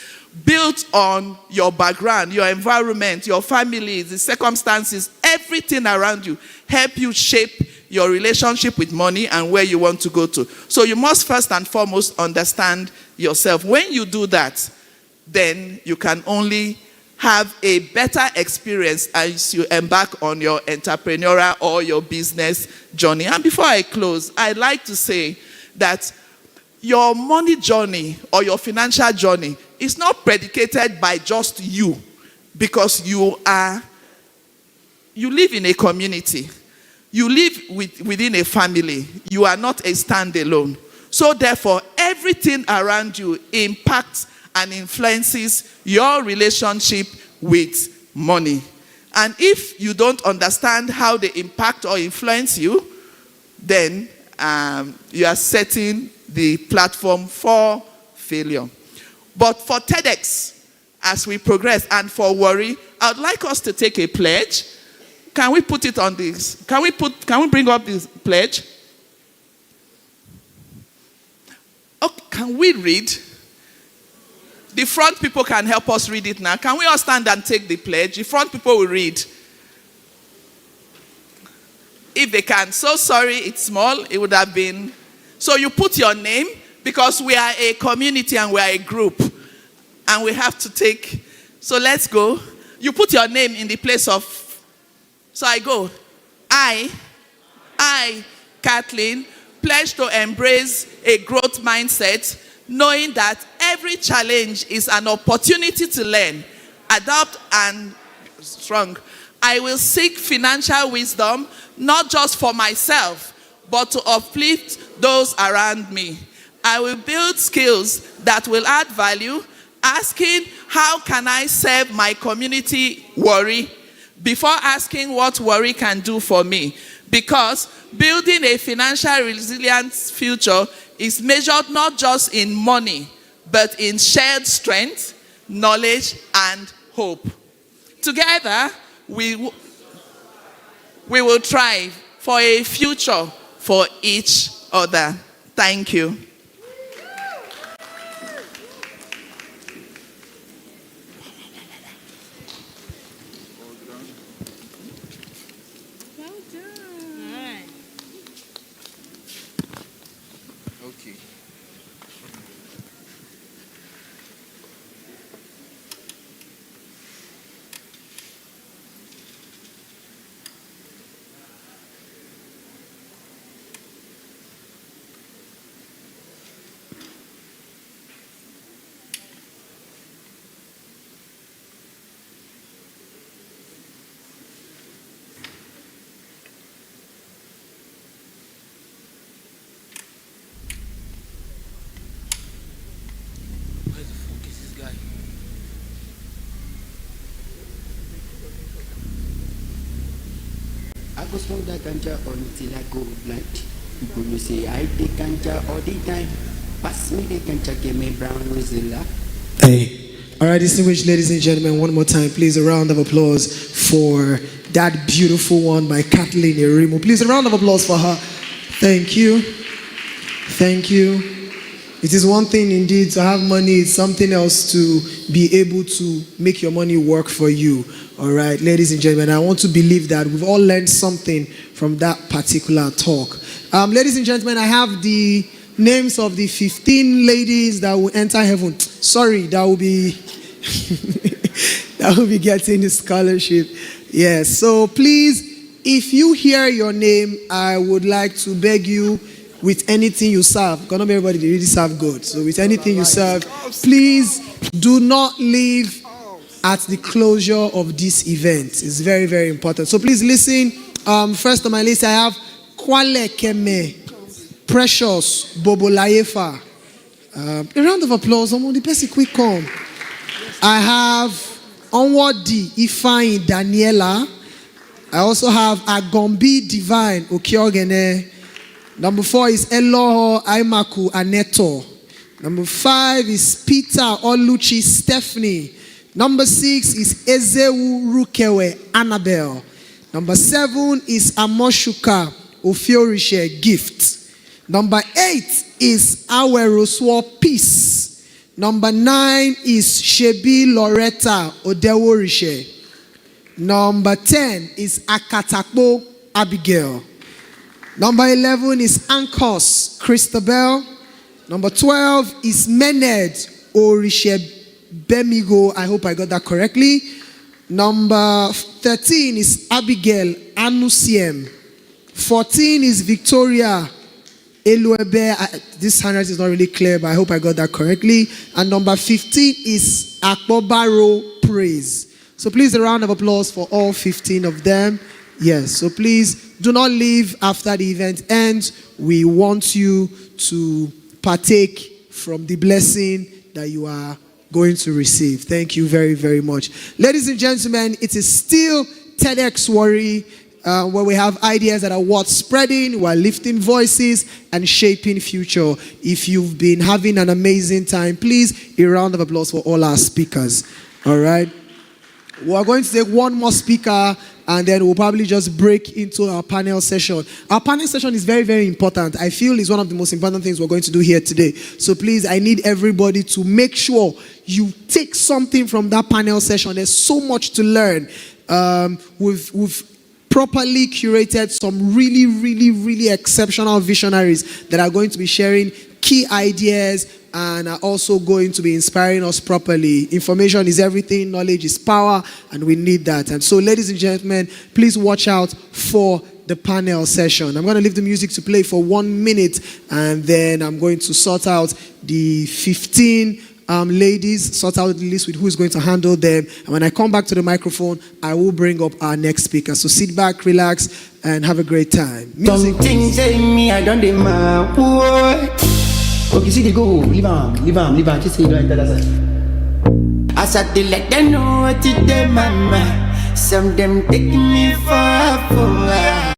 built on your background, your environment, your family, the circumstances, everything around you help you shape your relationship with money and where you want to go to. So you must first and foremost understand yourself. When you do that, then you can only have a better experience as you embark on your entrepreneurial or your business journey. And before I close, I'd like to say that your money journey or your financial journey is not predicated by just you, because you live in a community. You live within a family. You are not a standalone. So therefore, everything around you impacts and influences your relationship with money. And if you don't understand how they impact or influence you, then you are setting the platform for failure. But for TEDx, as we progress, and for Warri, I would like us to take a pledge. Can we put it on this? Can we bring up this pledge? Oh, can we read? The front people can help us read it now. Can we all stand and take the pledge? The front people will read. If they can. So sorry, it's small. It would have been. So you put your name, because we are a community and we are a group. And we have to take. So let's go. You put your name in the place of. So I go. I, Kathleen, pledge to embrace a growth mindset, knowing that every challenge is an opportunity to learn, adapt, and strong. I will seek financial wisdom, not just for myself, but to uplift those around me. I will build skills that will add value, asking, how can I serve my community, Warri, before asking what Warri can do for me. Because building a financial resilient future is measured not just in money, but in shared strength, knowledge, and hope. Together, we will thrive for a future for each other. Thank you. Okay. go smoke that ganja until I go blind. People will say I take ganja all the time. Pass me the ganja, give me brown Rizilla. Hey. All right, distinguished ladies and gentlemen, one more time, please, a round of applause for that beautiful one by Kathleen Erimo. Please, a round of applause for her. Thank you. Thank you. It is one thing indeed to have money. It's something else to be able to make your money work for you. All right, ladies and gentlemen, I want to believe that we've all learned something from that particular talk. Ladies and gentlemen, I have the names of the 15 ladies that will enter heaven. Sorry, that will be that will be getting the scholarship. Yes, so please, if you hear your name, I would like to beg you, with anything you serve, because not everybody really serve God. So with anything you serve, please do not leave at the closure of this event. It's very, very important. So please listen. First on my list, I have Kwale Keme, Precious Bobolayefa. A round of applause. The person quick come. I have Onwadi Ifeanyi Daniela. I also have Agombi Divine Okiogene. Number 4 is Eloho Aimaku Aneto. Number 5 is Peter Oluchi Stephanie. Number 6 is Ezewu Rukewe Annabelle. Number 7 is Amoshuka Ofiorishe Gift. Number 8 is Aweroswo Peace. Number 9 is Shebi Loretta Odeworishe. Number 10 is Akatakpo Abigail. Number 11 is Ankos Christabel. Number 12 is Mened Orishe Bemigo. I hope I got that correctly. Number 13 is Abigail Anusiem. 14 is Victoria Eluebe. This handwriting is not really clear, but I hope I got that correctly. And number 15 is Akbobaro Praise. So please, a round of applause for all 15 of them. Yes, so please do not leave after the event ends. We want you to partake from the blessing that you are going to receive. Thank you very, very much. Ladies and gentlemen, it is still TEDx Warri, where we have ideas that are worth spreading, we're lifting voices and shaping future. If you've been having an amazing time, please, a round of applause for all our speakers. All right? We are going to take one more speaker, and then we'll probably just break into our panel session. Our panel session is very, very important. I feel it's one of the most important things we're going to do here today. So please, I need everybody to make sure you take something from that panel session. There's so much to learn. We've properly curated some really, really, really exceptional visionaries that are going to be sharing key ideas and are also going to be inspiring us properly. Information is everything, knowledge is power, and we need that. And so, ladies and gentlemen, please watch out for the panel session. I'm going to leave the music to play for 1 minute, and then I'm going to sort out the 15 ladies, sort out the list with who is going to handle them. And when I come back to the microphone, I will bring up our next speaker. So sit back, relax, and have a great time. Music. Something say me, I don't demand. Okay, see the go, leave on, just say you don't enter that side. I said to let them know what it did, mama. Some them taking me for a fool.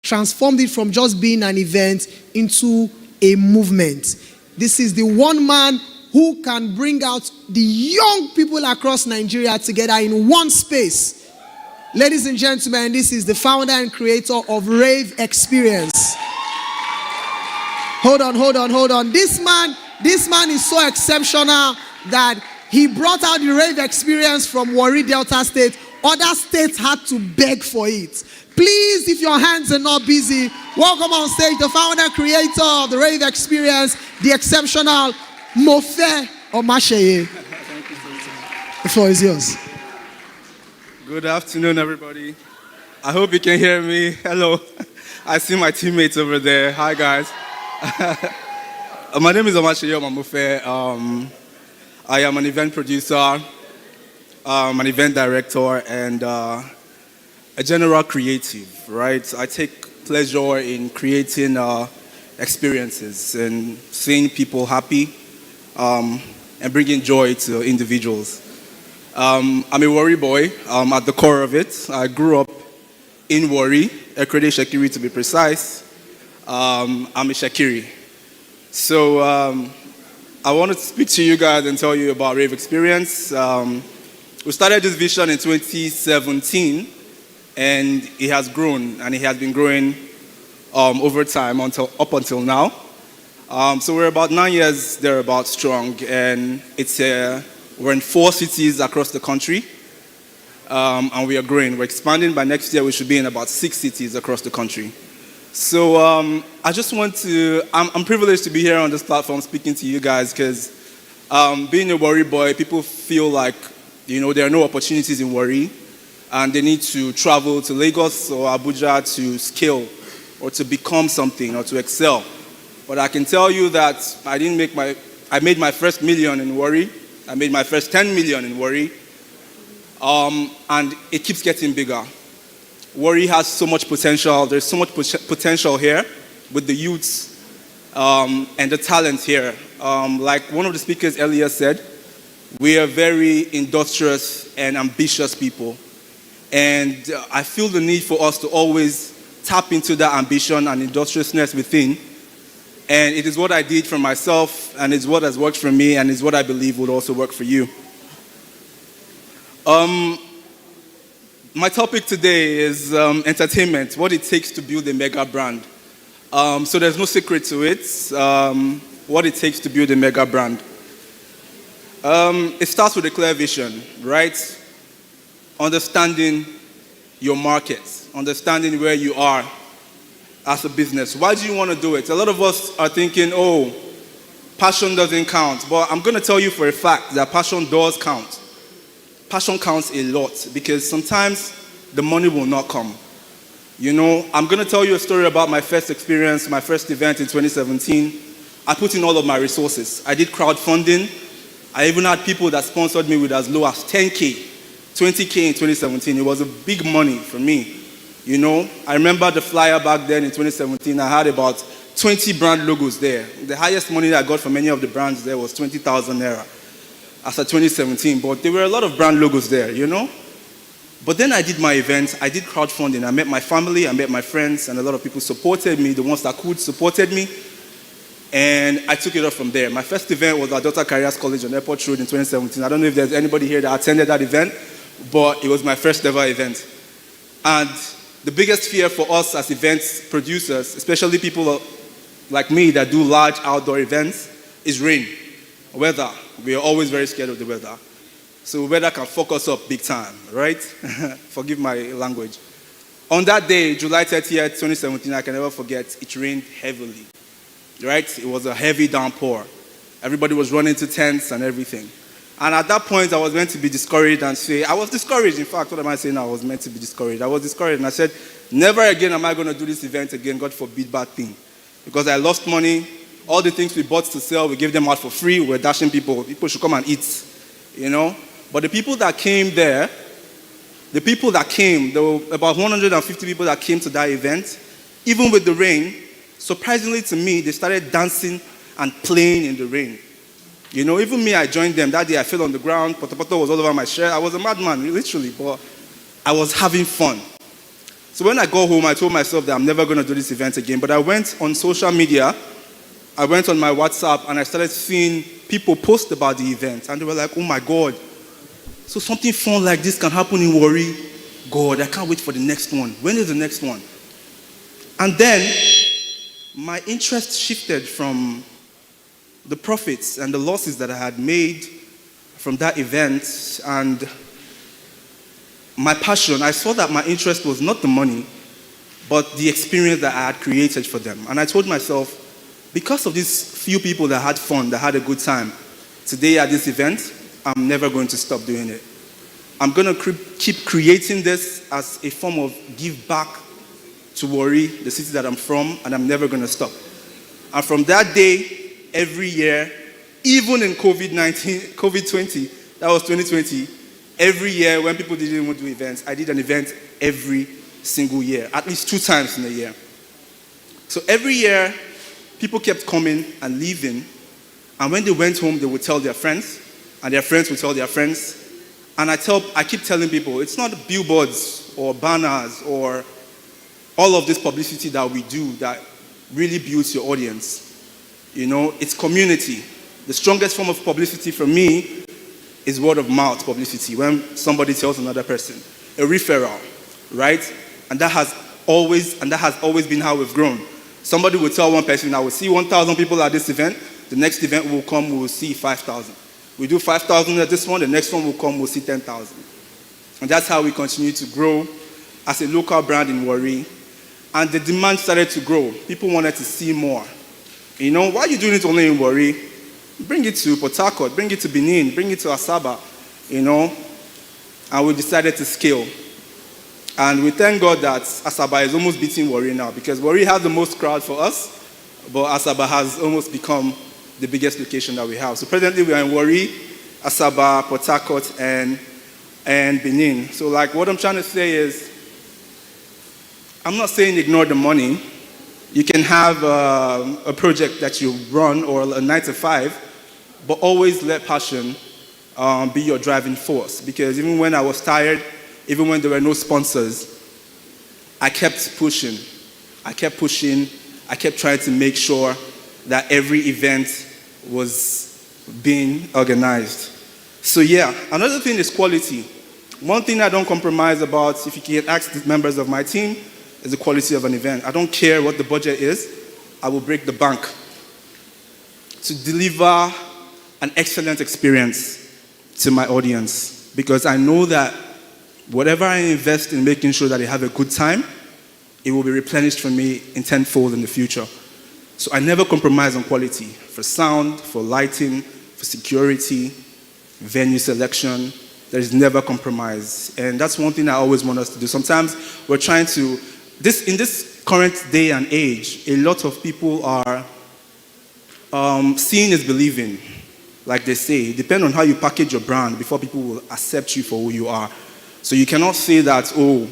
Transformed it from just being an event into a movement. This is the one man who can bring out the young people across Nigeria together in one space. Ladies and gentlemen, this is the founder and creator of Rave Experience. Hold on. This man is so exceptional that he brought out the rave experience from Warri Delta State. Other states had to beg for it. Please, if your hands are not busy, welcome on stage the founder, creator of the rave experience, the exceptional Mofe Omasheye. The floor is yours. Good afternoon, everybody. I hope you can hear me. Hello. I see my teammates over there. Hi, guys. My name is Omasheye Omamofe. I am an event producer, an event director, and a general creative, right? I take pleasure in creating experiences and seeing people happy and bringing joy to individuals. I'm a Warri boy at the core of it. I grew up in Warri, Ekrede Shekiri to be precise. I'm a Shekiri. So I want to speak to you guys and tell you about Rave Experience. We started this vision in 2017, and it has grown, and it has been growing over time up until now. So we're about 9 years thereabout strong, and we're in 4 cities across the country, and we are growing. We're expanding. By next year, we should be in about 6 cities across the country. So I just want to, I'm privileged to be here on this platform speaking to you guys because being a Warri boy, people feel like, there are no opportunities in Warri and they need to travel to Lagos or Abuja to scale or to become something or to excel. But I can tell you that I made my first million in Warri. I made my first 10 million in Warri. And it keeps getting bigger. Warri has so much potential. There's so much potential here with the youths and the talent here. Like one of the speakers earlier said, we are very industrious and ambitious people. And I feel the need for us to always tap into that ambition and industriousness within. And it is what I did for myself, and it's what has worked for me, and it's what I believe would also work for you. My topic today is entertainment, what it takes to build a mega brand. So there's no secret to it, what it takes to build a mega brand. It starts with a clear vision, right? Understanding your market, understanding where you are as a business. Why do you want to do it? A lot of us are thinking, passion doesn't count. But I'm going to tell you for a fact that passion does count. Passion counts a lot because sometimes the money will not come. I'm going to tell you a story about my first experience, my first event in 2017. I put in all of my resources. I did crowdfunding. I even had people that sponsored me with as low as 10K, 20K in 2017. It was a big money for me. I remember the flyer back then in 2017. I had about 20 brand logos there. The highest money that I got from any of the brands there was 20,000 naira. After 2017, but there were a lot of brand logos there, But then I did my event, I did crowdfunding, I met my family, I met my friends, and a lot of people supported me, the ones that could supported me, and I took it off from there. My first event was at Delta Careers College on Airport Road in 2017. I don't know if there's anybody here that attended that event, but it was my first ever event. And the biggest fear for us as event producers, especially people like me that do large outdoor events, is rain, weather. We are always very scared of the weather. So weather can fuck us up big time, right? Forgive my language. On that day, July 30th, 2017, I can never forget, it rained heavily, right? It was a heavy downpour. Everybody was running to tents and everything. And at that point, I was meant to be discouraged and say, I was discouraged. In fact, what am I saying? I was meant to be discouraged. I was discouraged and I said, never again am I going to do this event again, God forbid, bad thing. Because I lost money. All the things we bought to sell, we gave them out for free. We're dashing people. People should come and eat, But the people that came there, there were about 150 people that came to that event. Even with the rain, surprisingly to me, they started dancing and playing in the rain. Even me, I joined them. That day I fell on the ground. Poto was all over my shirt. I was a madman, literally, but I was having fun. So when I got home, I told myself that I'm never going to do this event again. But I went on social media. I went on my WhatsApp and I started seeing people post about the event. And they were like, oh my God. So something fun like this can happen in Warri. God, I can't wait for the next one. When is the next one? And then my interest shifted from the profits and the losses that I had made from that event and my passion. I saw that my interest was not the money, but the experience that I had created for them. And I told myself, because of these few people that had fun, that had a good time, today at this event, I'm never going to stop doing it. I'm going to keep creating this as a form of give back to Warri, the city that I'm from, and I'm never going to stop. And from that day, every year, even in COVID-19, COVID-20, that was 2020, every year when people didn't want to do events, I did an event every single year, at least 2 times in a year. So every year, people kept coming and leaving, and when they went home, they would tell their friends, and their friends would tell their friends. And I keep telling people, it's not billboards or banners or all of this publicity that we do that really builds your audience. You know, it's community. The strongest form of publicity for me is word of mouth publicity, when somebody tells another person, a referral, right? And that has always been how we've grown. Somebody will tell one person, I will see 1,000 people at this event. The next event will come, we will see 5,000. We do 5,000 at this one, the next one will come, we'll see 10,000. And that's how we continue to grow as a local brand in Warri. And the demand started to grow. People wanted to see more. You know, why are you doing it only in Warri? Bring it to Port Harcourt, bring it to Benin, bring it to Asaba, you know. And we decided to scale. And we thank God that Asaba is almost beating Warri now, because Warri has the most crowd for us, but Asaba has almost become the biggest location that we have. So presently we are in Warri, Asaba, Port Harcourt, and Benin. So like what I'm trying to say is, I'm not saying ignore the money. You can have a project that you run or a 9 to 5, but always let passion be your driving force. Because even when I was tired, even when there were no sponsors, I kept pushing. I kept trying to make sure that every event was being organized. So yeah, another thing is quality. One thing I don't compromise about, if you can ask the members of my team, is the quality of an event. I don't care what the budget is, I will break the bank to deliver an excellent experience to my audience, because I know that whatever I invest in making sure that they have a good time, it will be replenished for me in tenfold in the future. So I never compromise on quality, for sound, for lighting, for security, venue selection. There is never compromise. And that's one thing I always want us to do. Sometimes we're trying to, in this current day and age, a lot of people are seeing is believing, like they say. It depends on how you package your brand before people will accept you for who you are. So you cannot say that, oh,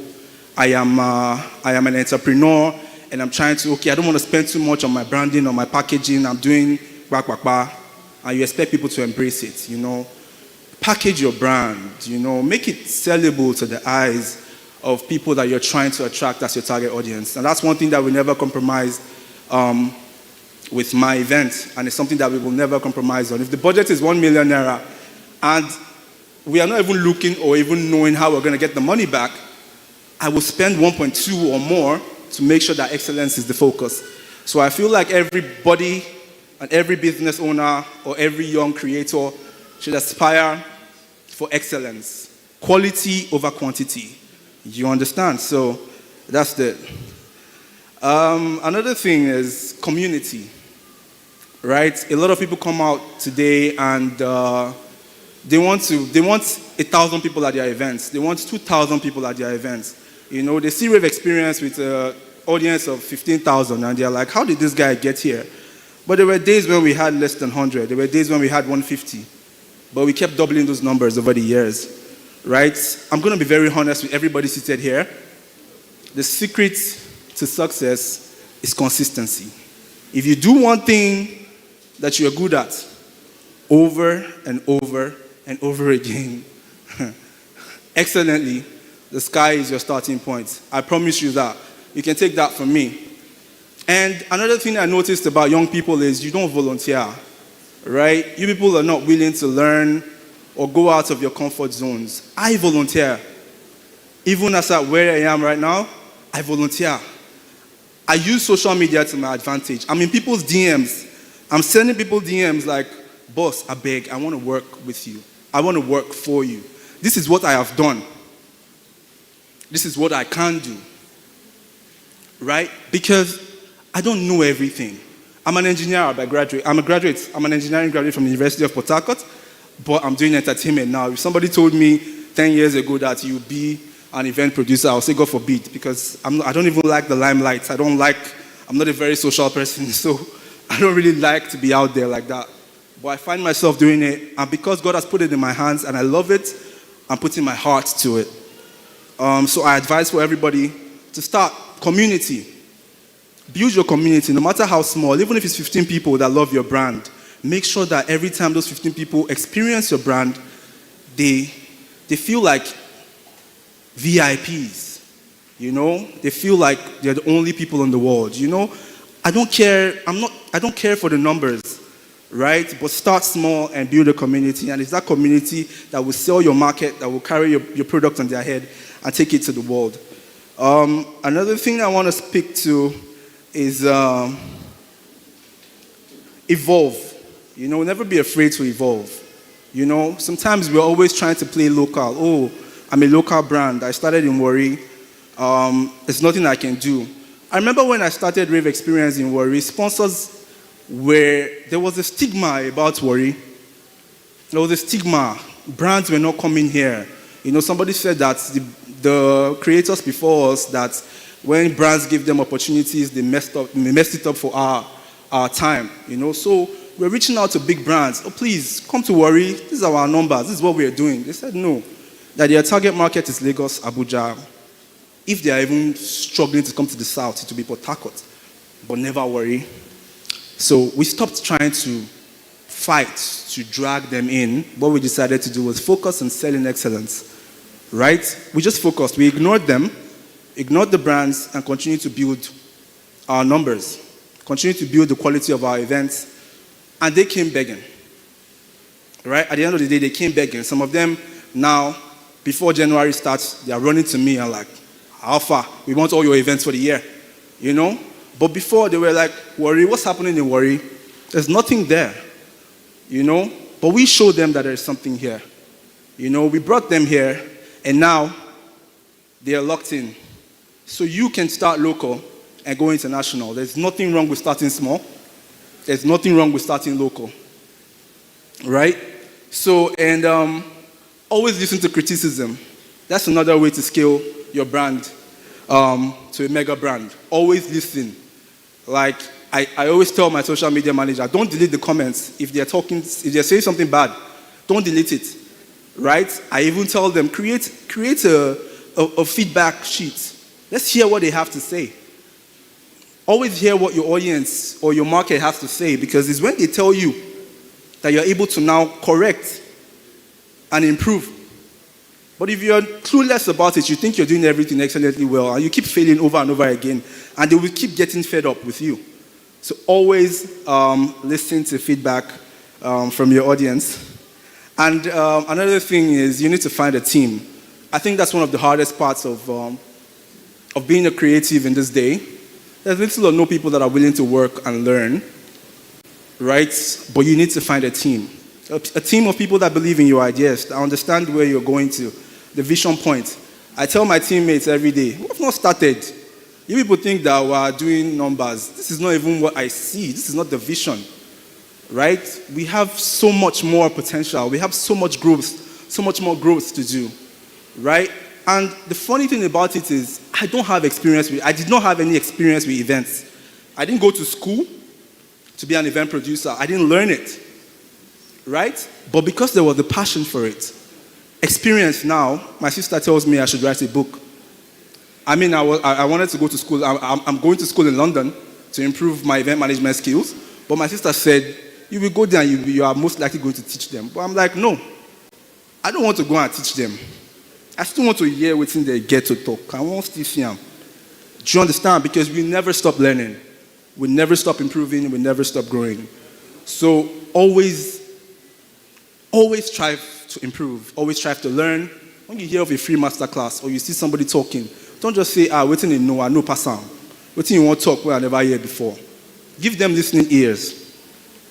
I am an entrepreneur and I'm trying to, I don't want to spend too much on my branding, on my packaging, I'm doing and you expect people to embrace it, you know. Package your brand, you know, make it sellable to the eyes of people that you're trying to attract as your target audience. And that's one thing that we never compromise with my event, and it's something that we will never compromise on. If the budget is 1 million naira and we are not even looking or even knowing how we're going to get the money back, I will spend 1.2 or more to make sure that excellence is the focus. So I feel like everybody and every business owner or every young creator should aspire for excellence. Quality over quantity. You understand? So that's it. Another thing is community, right? A lot of people come out today and they want 1,000 people at their events. They want 2,000 people at their events. You know, they see Rave Experience with an audience of 15,000 and they're like, how did this guy get here? But there were days when we had less than 100. There were days when we had 150. But we kept doubling those numbers over the years, right? I'm going to be very honest with everybody seated here. The secret to success is consistency. If you do one thing that you're good at over and over and over again, excellently, the sky is your starting point. I promise you that. You can take that from me. And another thing I noticed about young people is you don't volunteer, right? You people are not willing to learn or go out of your comfort zones. I volunteer. Even as at where I am right now, I volunteer. I use social media to my advantage. I'm in people's DMs. I'm sending people DMs like, boss, I beg, I want to work with you. I want to work for you. This is what I have done. This is what I can do. Right? Because I don't know everything. I'm an engineer by graduate. I'm an engineering graduate from the University of Port Harcourt, but I'm doing entertainment now. If somebody told me 10 years ago that you'd be an event producer, I'll say God forbid, because I don't even like the limelight. I'm not a very social person, so I don't really like to be out there like that. But I find myself doing it, and because God has put it in my hands and I love it, I'm putting my heart to it. So I advise for everybody to start community. Build your community, no matter how small, even if it's 15 people that love your brand. Make sure that every time those 15 people experience your brand, they feel like VIPs. You know, they feel like they're the only people in the world. You know, I don't care for the numbers, right? But start small and build a community, and it's that community that will sell your market, that will carry your product on their head and take it to the world. Another thing I want to speak to is evolve. You know, never be afraid to evolve. You know, sometimes we're always trying to play local. Oh, I'm a local brand. I started in Warri. There's nothing I can do. I remember when I started Rave Experience in Warri, sponsors there was a stigma about Warri. There was a stigma. Brands were not coming here. You know, somebody said that the creators before us, that when brands give them opportunities, they messed it up for our time, you know. So we're reaching out to big brands. Oh, please, come to Warri. These are our numbers. This is what we're doing. They said no, that their target market is Lagos, Abuja. If they are even struggling to come to the south, it will be Port Harcourt, but never Warri. So we stopped trying to fight to drag them in. What we decided to do was focus on selling excellence, right? We just focused. We ignored them, ignored the brands, and continued to build our numbers, continued to build the quality of our events, and they came begging, right? At the end of the day, they came begging. Some of them now, before January starts, they are running to me and like, how far? We want all your events for the year, you know? But before, they were like, Warri, what's happening in Warri? There's nothing there, you know? But we showed them that there's something here. You know, we brought them here, and now they are locked in. So you can start local and go international. There's nothing wrong with starting small. There's nothing wrong with starting local, right? So, and always listen to criticism. That's another way to scale your brand to a mega brand. Always listen. Like, I always tell my social media manager, don't delete the comments. If they're saying something bad, don't delete it, right? I even tell them, create a feedback sheet. Let's hear what they have to say. Always hear what your audience or your market has to say, because it's when they tell you that you're able to now correct and improve. But if you're clueless about it, you think you're doing everything excellently well, and you keep failing over and over again, and they will keep getting fed up with you. So always listen to feedback from your audience. And another thing is you need to find a team. I think that's one of the hardest parts of being a creative in this day. There's little or no people that are willing to work and learn, right? But you need to find a team. A team of people that believe in your ideas, that understand where you're going to, the vision point. I tell my teammates every day, we have not started. You people think that we are doing numbers. This is not even what I see. This is not the vision, right? We have so much more potential. We have so much growth, so much more growth to do, right? And the funny thing about it is, I did not have any experience with events. I didn't go to school to be an event producer. I didn't learn it, right? But because there was a passion for it, experience now, my sister tells me I should write a book. I mean, I wanted to go to school. I'm going to school in London to improve my event management skills. But my sister said, you will go there and you are most likely going to teach them. But I'm like, no, I don't want to go and teach them. I still want to hear what's in they get to talk. I want to see them. Do you understand? Because we never stop learning. We never stop improving. We never stop growing. So always strive to improve. Always strive to learn. When you hear of a free masterclass or you see somebody talking, don't just say, waiting in no, I know pass on. What you want to talk where I never hear before. Give them listening ears,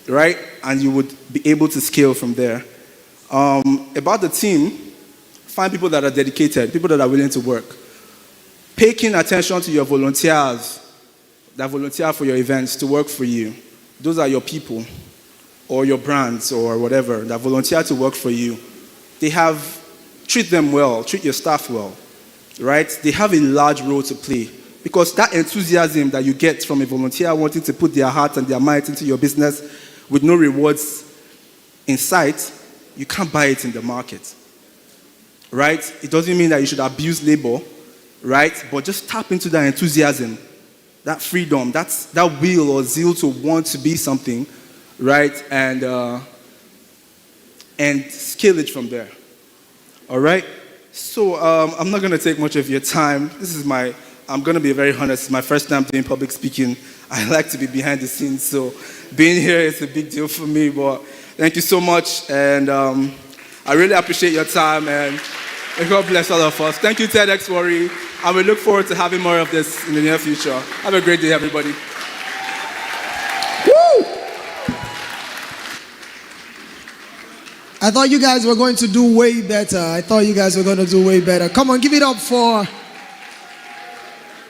right? And you would be able to scale from there. About the team, find people that are dedicated, people that are willing to work. Pay keen attention to your volunteers that volunteer for your events to work for you. Those are your people or your brands or whatever that volunteer to work for you. Treat them well, treat your staff well, right? They have a large role to play because that enthusiasm that you get from a volunteer wanting to put their heart and their might into your business with no rewards in sight, you can't buy it in the market, right? It doesn't mean that you should abuse labor, right? But just tap into that enthusiasm, that freedom, that will or zeal to want to be something, right? And scale it from there. All right? So I'm not going to take much of your time. I'm going to be very honest, it's my first time doing public speaking. I like to be behind the scenes, so being here is a big deal for me. But thank you so much, and I really appreciate your time, and God bless all of us. Thank you, TEDx Warri, and we look forward to having more of this in the near future. Have a great day, everybody. Woo! I thought you guys were going to do way better. Come on, give it up for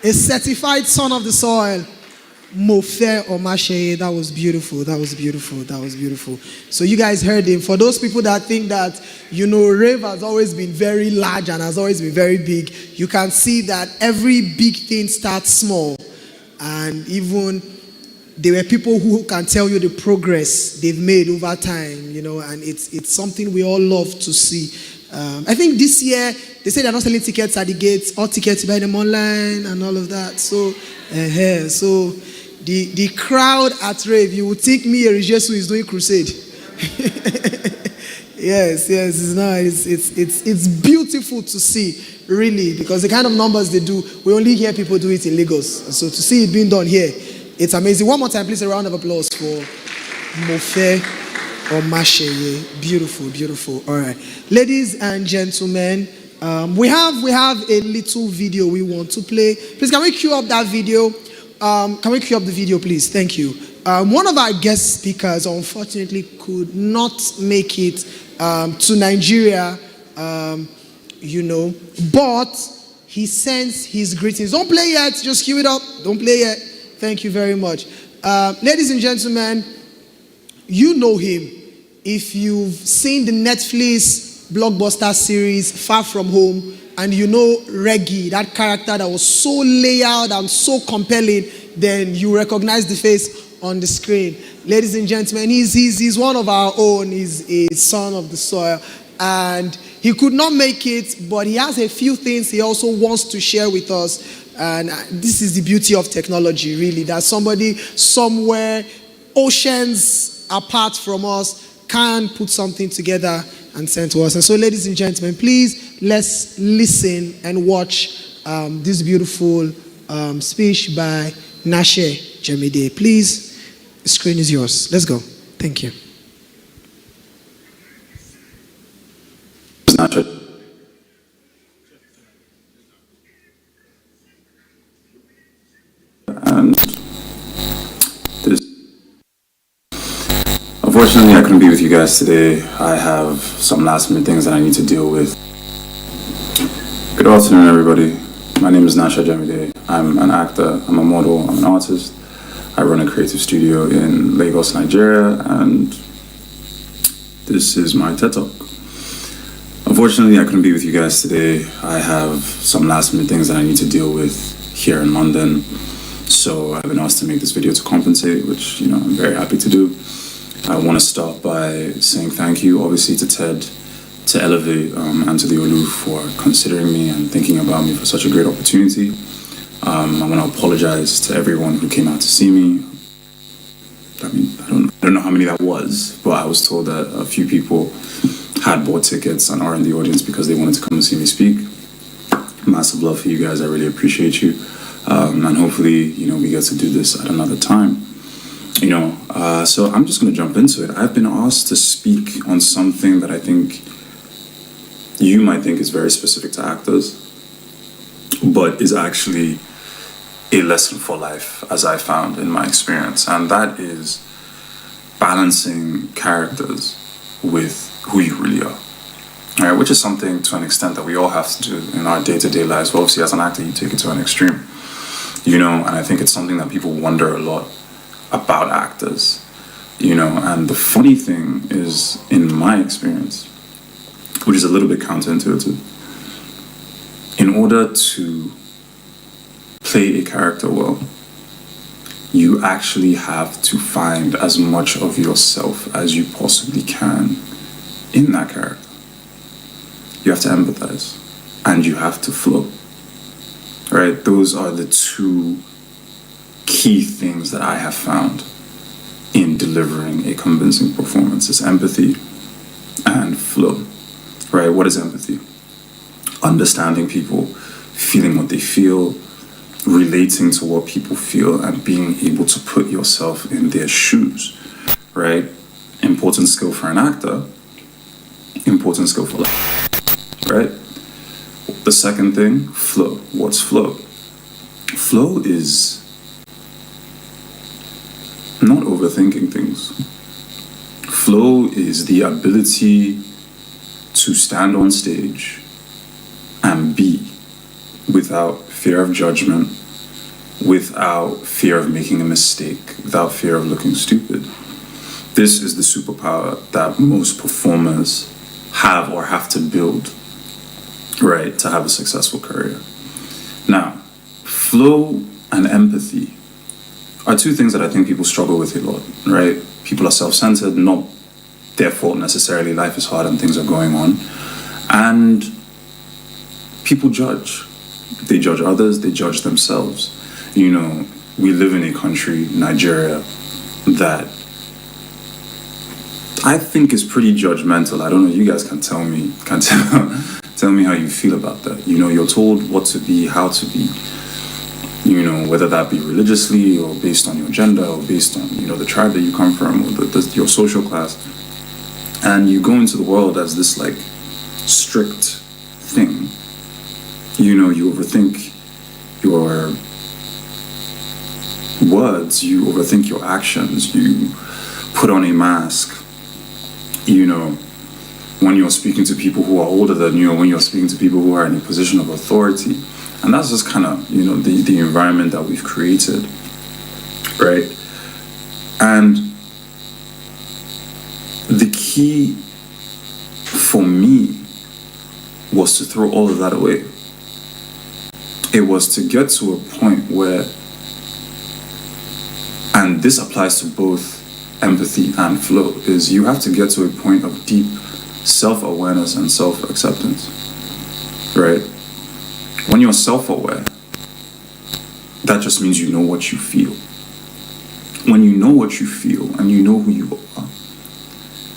a certified son of the soil, Mofe Omashe. That was beautiful. So you guys heard him. For those people that think that, rave has always been very large and has always been very big, you can see that every big thing starts small. And even there were people who can tell you the progress they've made over time, and it's something we all love to see. I think this year, they say they're not selling tickets at the gates, all tickets, you buy them online and all of that. So, so the crowd at rave, you would think me, Erijesu, is doing crusade. Yes, it's nice. It's beautiful to see, really, because the kind of numbers they do, we only hear people do it in Lagos. So to see it being done here, it's amazing. One more time, please, a round of applause for Mofe Omashe. Beautiful. All right, ladies and gentlemen, we have a little video we want to play. Please, can we cue up that video? Can we cue up the video, please? Thank you. One of our guest speakers, unfortunately, could not make it to Nigeria, but he sends his greetings. Don't play yet. Just cue it up. Don't play yet. Thank you very much. Ladies and gentlemen, you know him. If you've seen the Netflix blockbuster series Far From Home, and you know Reggie, that character that was so layered and so compelling, then you recognize the face on the screen. Ladies and gentlemen, he's one of our own. He's a son of the soil. And he could not make it, but he has a few things he also wants to share with us. And this is the beauty of technology, really, that somebody somewhere, oceans apart from us, can put something together and send to us. And so, ladies and gentlemen, please, let's listen and watch this beautiful speech by Nashe Jemide. Please, the screen is yours. Let's go. Thank you. And this, unfortunately, I couldn't be with you guys today. I have some last minute things that I need to deal with. Good afternoon, everybody. My name is Nasha Jemide. I'm an actor, I'm a model, I'm an artist. I run a creative studio in Lagos, Nigeria, and this is my TED Talk. Unfortunately, I couldn't be with you guys today. I have some last minute things that I need to deal with here in London. So I've been asked to make this video to compensate, which, I'm very happy to do. I want to start by saying thank you, obviously, to TED, to Elevate, and to the Olu for considering me and thinking about me for such a great opportunity. I want to apologize to everyone who came out to see me. I mean, I don't know how many that was, but I was told that a few people had bought tickets and are in the audience because they wanted to come and see me speak. Massive love for you guys. I really appreciate you. And hopefully, we get to do this at another time. So I'm just going to jump into it. I've been asked to speak on something that I think you might think is very specific to actors, but is actually a lesson for life, as I found in my experience, and that is balancing characters with who you really are. Right, which is something to an extent that we all have to do in our day-to-day lives. But obviously, as an actor, you take it to an extreme, and I think it's something that people wonder a lot about actors, and the funny thing is, in my experience, which is a little bit counterintuitive, in order to play a character well, you actually have to find as much of yourself as you possibly can in that character. You have to empathize and you have to flow. Right? Those are the two key things that I have found in delivering a convincing performance: is empathy and flow. Right? What is empathy? Understanding people, feeling what they feel, relating to what people feel, and being able to put yourself in their shoes. Right? Important skill for an actor, important skill for life. Right? The second thing, flow. What's flow? Flow is not overthinking things. Flow is the ability to stand on stage and be without fear of judgment, without fear of making a mistake, without fear of looking stupid. This is the superpower that most performers have or have to build, right, to have a successful career. Now, flow and empathy are two things that I think people struggle with a lot, right? People are self-centered, not their fault necessarily. Life is hard and things are going on. And people judge. They judge others, they judge themselves. We live in a country, Nigeria, that I think is pretty judgmental. I don't know, you guys can tell me how you feel about that. You're told what to be, how to be, whether that be religiously or based on your gender or based on, the tribe that you come from or your social class. And you go into the world as this strict thing. You overthink your words, you overthink your actions, you put on a mask, when you're speaking to people who are older than you, or when you're speaking to people who are in a position of authority. And that's just kind of, the environment that we've created, right? And the key for me was to throw all of that away. It was to get to a point where, and this applies to both empathy and flow, is you have to get to a point of deep self-awareness and self-acceptance, right? When you're self-aware, that just means you know what you feel. When you know what you feel and you know who you are,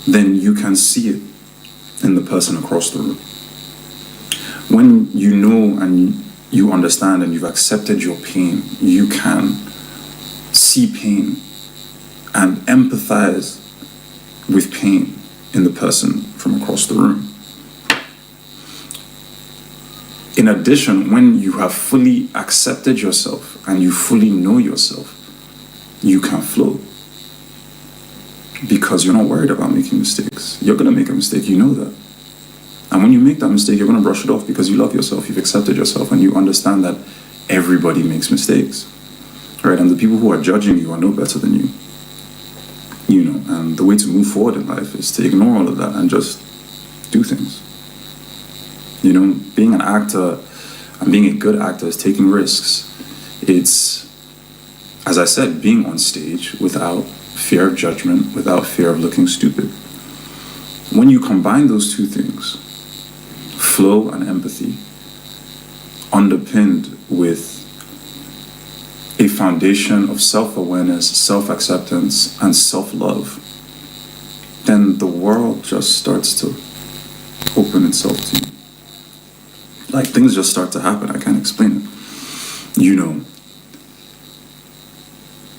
then you can see it in the person across the room. When you know and you understand and you've accepted your pain, you can see pain and empathize with pain in the person from across the room. In addition, when you have fully accepted yourself and you fully know yourself, you can flow. Because you're not worried about making mistakes. You're going to make a mistake, you know that. And when you make that mistake, you're going to brush it off because you love yourself, you've accepted yourself, and you understand that everybody makes mistakes. Right? And the people who are judging you are no better than you. And the way to move forward in life is to ignore all of that and just do things. Being an actor and being a good actor is taking risks. It's, as I said, being on stage without fear of judgment, without fear of looking stupid. When you combine those two things, flow and empathy, underpinned with a foundation of self-awareness, self-acceptance, and self-love, then the world just starts to open itself to you. Things just start to happen. I can't explain it.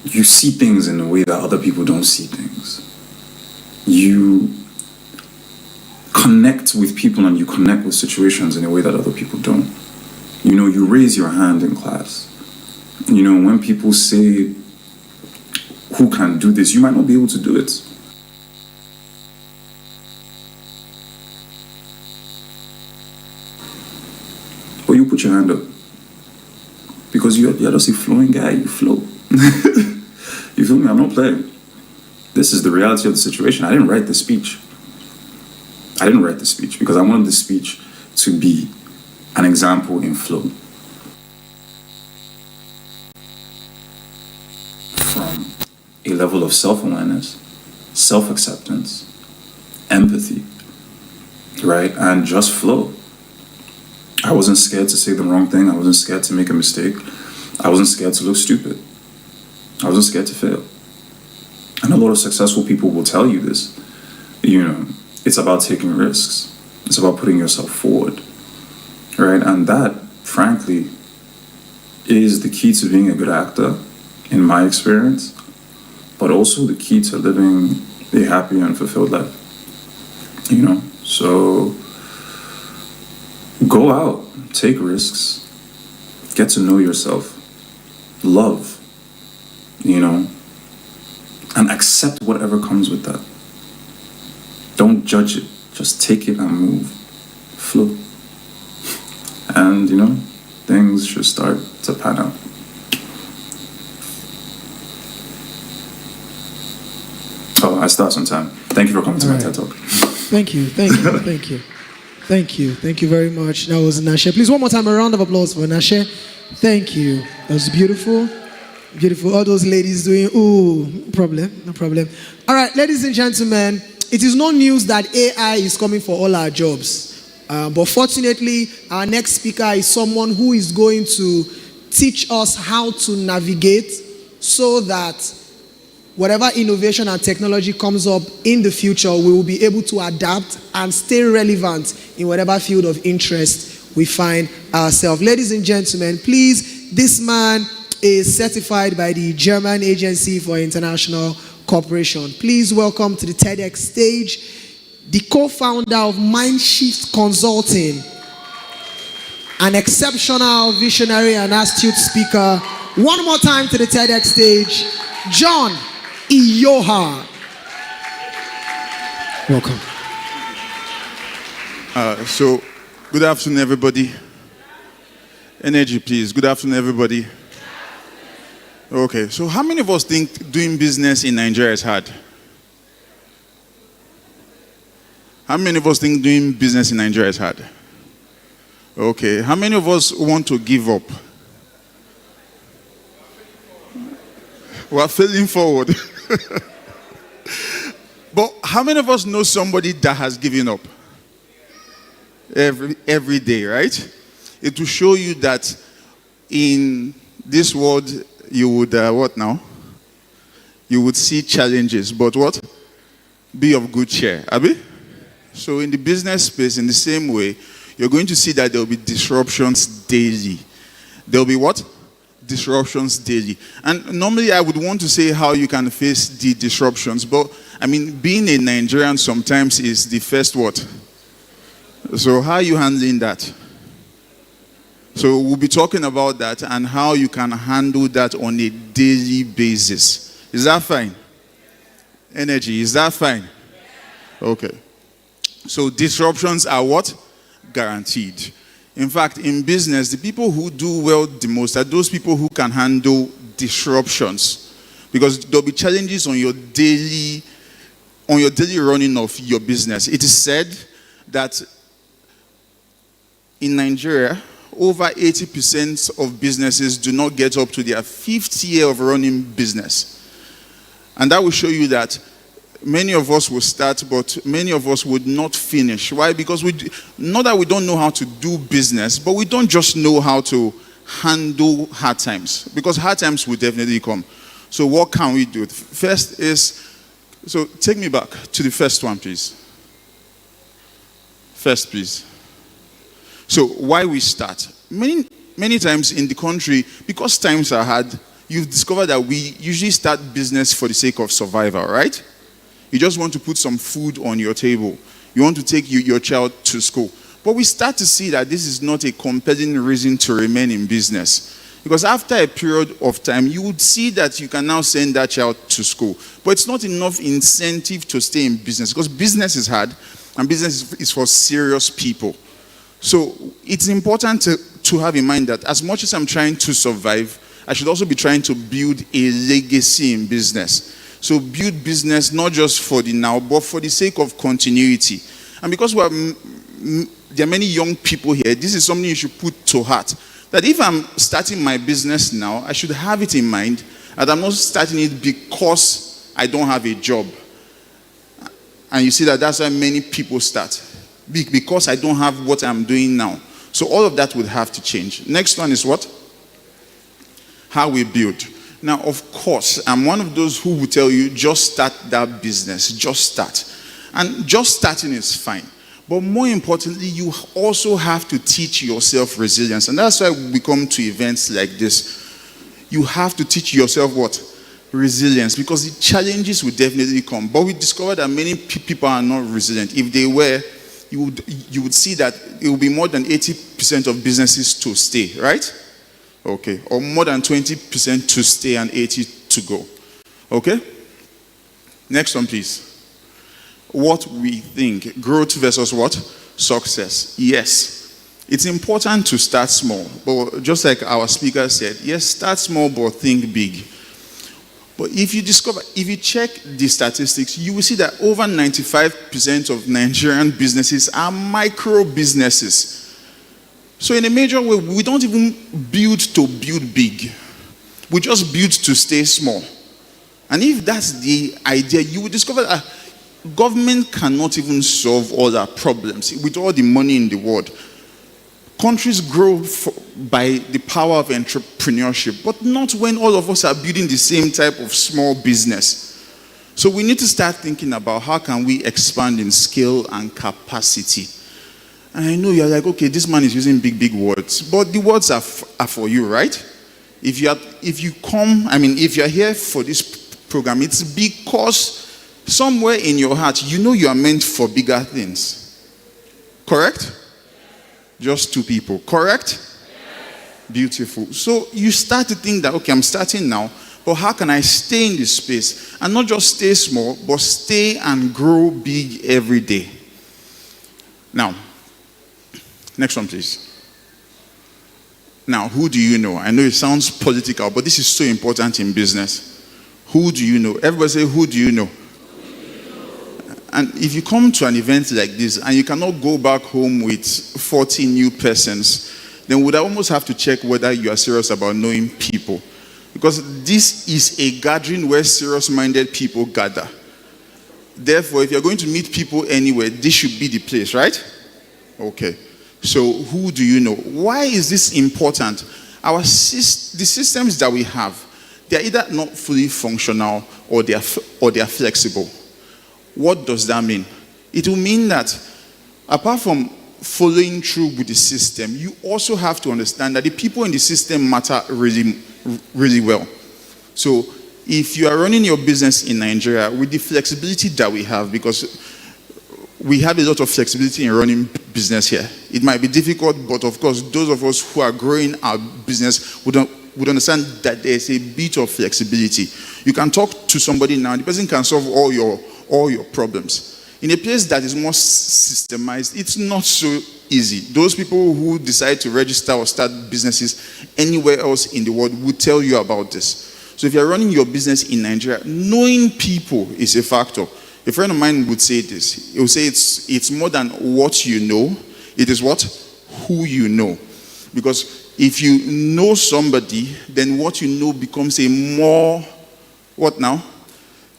You see things in a way that other people don't see things. You connect with people and you connect with situations in a way that other people don't. You raise your hand in class. You know, when people say, who can do this, you might not be able to do it. But you put your hand up. Because you're just a flowing guy, you flow. You feel me? I'm not playing. This is the reality of the situation. I didn't write the speech. I didn't write the speech because I wanted the speech to be an example in flow. From a level of self-awareness, self-acceptance, empathy, right? And just flow. I wasn't scared to say the wrong thing. I wasn't scared to make a mistake. I wasn't scared to look stupid. I wasn't scared to fail. And a lot of successful people will tell you this. You know, it's about taking risks. It's about putting yourself forward, right? And that, frankly, is the key to being a good actor, in my experience, but also the key to living a happy and fulfilled life. You know, so go out, take risks, get to know yourself, love, you know, and accept whatever comes with that. Don't judge it, just take it and move, flow. And, you know, things should start to pan out. Oh, I start on time. Thank you for coming to my TED Talk. Thank you. Thank you very much. That was Nashe. Please, one more time, a round of applause for Nashe. Thank you. That was beautiful. Beautiful. All those ladies doing, no problem. All right, ladies and gentlemen, it is no news that AI is coming for all our jobs. But fortunately, our next speaker is someone who is going to teach us how to navigate so that whatever innovation and technology comes up in the future, we will be able to adapt and stay relevant in whatever field of interest we find ourselves. Ladies and gentlemen, please, this man is certified by the German Agency for International Cooperation. Please welcome to the TEDx stage the co-founder of Mindshift Consulting, an exceptional visionary and astute speaker. One more time to the TEDx stage, John Iyoha. Welcome. So, good afternoon, everybody. Energy, please. Good afternoon, everybody. Okay, so how many of us think doing business in Nigeria is hard? How many of us think doing business in Nigeria is hard? Okay, how many of us want to give up? We're failing forward. But how many of us know somebody that has given up? Every day, right? It will show you that in this world, you would, what now? You would see challenges, but what? Be of good cheer. Abi? So in the business space, in the same way, you're going to see that there will be disruptions daily. There will be what? Disruptions daily. And normally I would want to say how you can face the disruptions, but I mean, being a Nigerian sometimes is the first what? So how are you handling that? So we'll be talking about that and how you can handle that on a daily basis. Is that fine? Energy, is that fine? Okay. So disruptions are what? Guaranteed. In fact, in business, the people who do well the most are those people who can handle disruptions. Because there'll be challenges on your daily running of your business. It is said that in Nigeria, over 80% of businesses do not get up to their 5th year of running business. And that will show you that many of us will start, but many of us would not finish. Why? Because not that we don't know how to do business, but we don't just know how to handle hard times. Because hard times will definitely come. So what can we do? First is, so take me back to the first one, please. First, please. So why we start? Many times in the country, because times are hard, you've discovered that we usually start business for the sake of survival, right? You just want to put some food on your table. You want to take your child to school. But we start to see that this is not a compelling reason to remain in business. Because after a period of time, you would see that you can now send that child to school. But it's not enough incentive to stay in business, because business is hard and business is for serious people. So it's important to have in mind that as much as I'm trying to survive, I should also be trying to build a legacy in business. So build business not just for the now, but for the sake of continuity. And because there are many young people here, this is something you should put to heart. That if I'm starting my business now, I should have it in mind that I'm not starting it because I don't have a job. And you see that that's why many people start. Because I don't have what I'm doing now. So all of that would have to change. Next one is what? How we build. Now, of course, I'm one of those who will tell you, just start that business. Just start. And just starting is fine. But more importantly, you also have to teach yourself resilience. And that's why we come to events like this. You have to teach yourself what? Resilience. Because the challenges will definitely come. But we discovered that many people are not resilient. If they were, you would see that it will be more than 80% of businesses to stay, right? Okay. Or more than 20% to stay and 80% to go. Okay? Next one, please. What we think. Growth versus what? Success. Yes. It's important to start small. But just like our speaker said, yes, start small but think big. But if you check the statistics, you will see that over 95% of Nigerian businesses are micro businesses. So in a major way, we don't even build to build big. We just build to stay small. And if that's the idea, you will discover that government cannot even solve all our problems with all the money in the world. Countries grow by the power of entrepreneurship, but not when all of us are building the same type of small business. So we need to start thinking about how can we expand in scale and capacity. And I know you're like, okay, this man is using big words, but the words are for you, right? If you're here for this program, it's because somewhere in your heart, you know you are meant for bigger things. Correct? Just two people. Correct? Yes. Beautiful. So you start to think that, okay, I'm starting now, but how can I stay in this space? And not just stay small, but stay and grow big every day. Now, next one, please. Now, who do you know? I know it sounds political, but this is so important in business. Who do you know? Everybody say, who do you know? And if you come to an event like this and you cannot go back home with 40 new persons, then we'd almost have to check whether you are serious about knowing people. Because this is a gathering where serious-minded people gather. Therefore, if you're going to meet people anywhere, this should be the place, right? Okay. So who do you know? Why is this important? The systems that we have, they're either not fully functional or they are flexible. What does that mean? It will mean that apart from following through with the system, you also have to understand that the people in the system matter really, really well. So if you are running your business in Nigeria with the flexibility that we have, because we have a lot of flexibility in running business here. It might be difficult, but of course, those of us who are growing our business would understand that there's a bit of flexibility. You can talk to somebody now, the person can solve all your problems. In a place that is more systemized, it's not so easy. Those people who decide to register or start businesses anywhere else in the world will tell you about this. So if you're running your business in Nigeria, knowing people is a factor. A friend of mine would say this. He would say it's more than what you know. It is what? Who you know. Because if you know somebody, then what you know becomes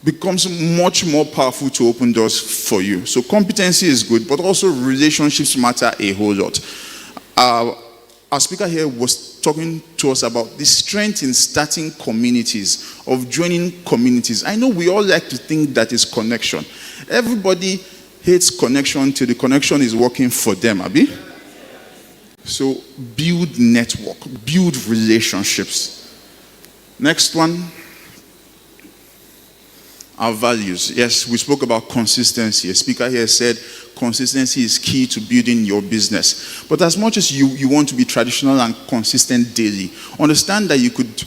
becomes much more powerful to open doors for you. So competency is good, but also relationships matter a whole lot. Our speaker here was talking to us about the strength in starting communities, of joining communities. I know we all like to think that is connection. Everybody hates connection till the connection is working for them, Abi? So build network, build relationships. Next one. our values. Yes, we spoke about consistency. A speaker here said consistency is key to building your business. But as much as you want to be traditional and consistent daily, understand that you could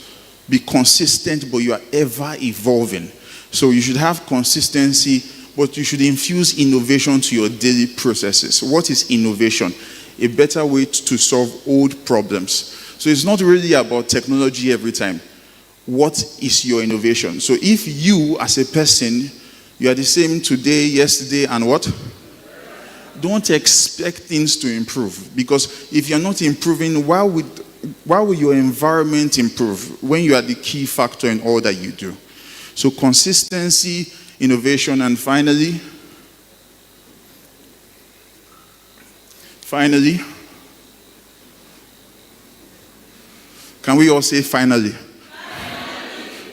be consistent, but you are ever evolving. So you should have consistency, but you should infuse innovation to your daily processes. What is innovation? A better way to solve old problems. So it's not really about technology every time. What is your innovation? So if you, as a person, you are the same today, yesterday, and what? Don't expect things to improve. Because if you're not improving, why would your environment improve when you are the key factor in all that you do? So consistency, innovation, and finally, can we all say finally?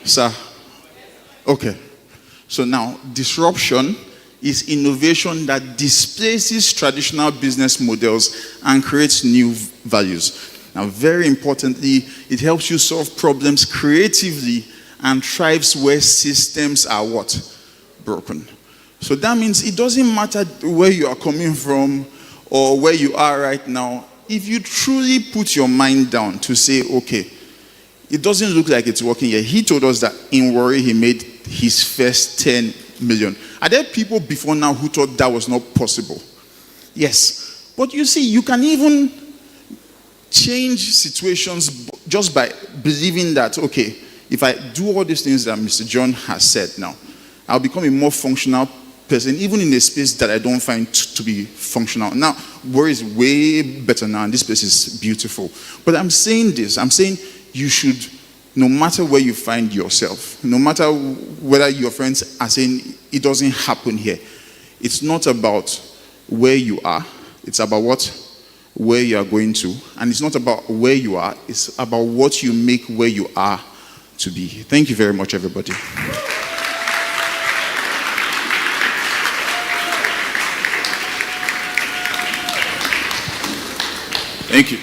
Sir? Okay. So now, disruption is innovation that displaces traditional business models and creates new values. Now, very importantly, it helps you solve problems creatively and thrives where systems are what? Broken. So that means it doesn't matter where you are coming from or where you are right now. If you truly put your mind down to say, okay, it doesn't look like it's working yet. He told us that in Warri he made his first 10 million. Are there people before now who thought that was not possible? Yes. But you see, you can even change situations just by believing that, okay, if I do all these things that Mr. John has said now, I'll become a more functional person, even in a space that I don't find to be functional. Now, Warri is way better now, and this place is beautiful. But I'm saying this, I'm saying you should, no matter where you find yourself, no matter whether your friends are saying it doesn't happen here, it's not about where you are, it's about where you are going to. And it's not about where you are, it's about what you make where you are to be. Thank you very much, everybody. Thank you.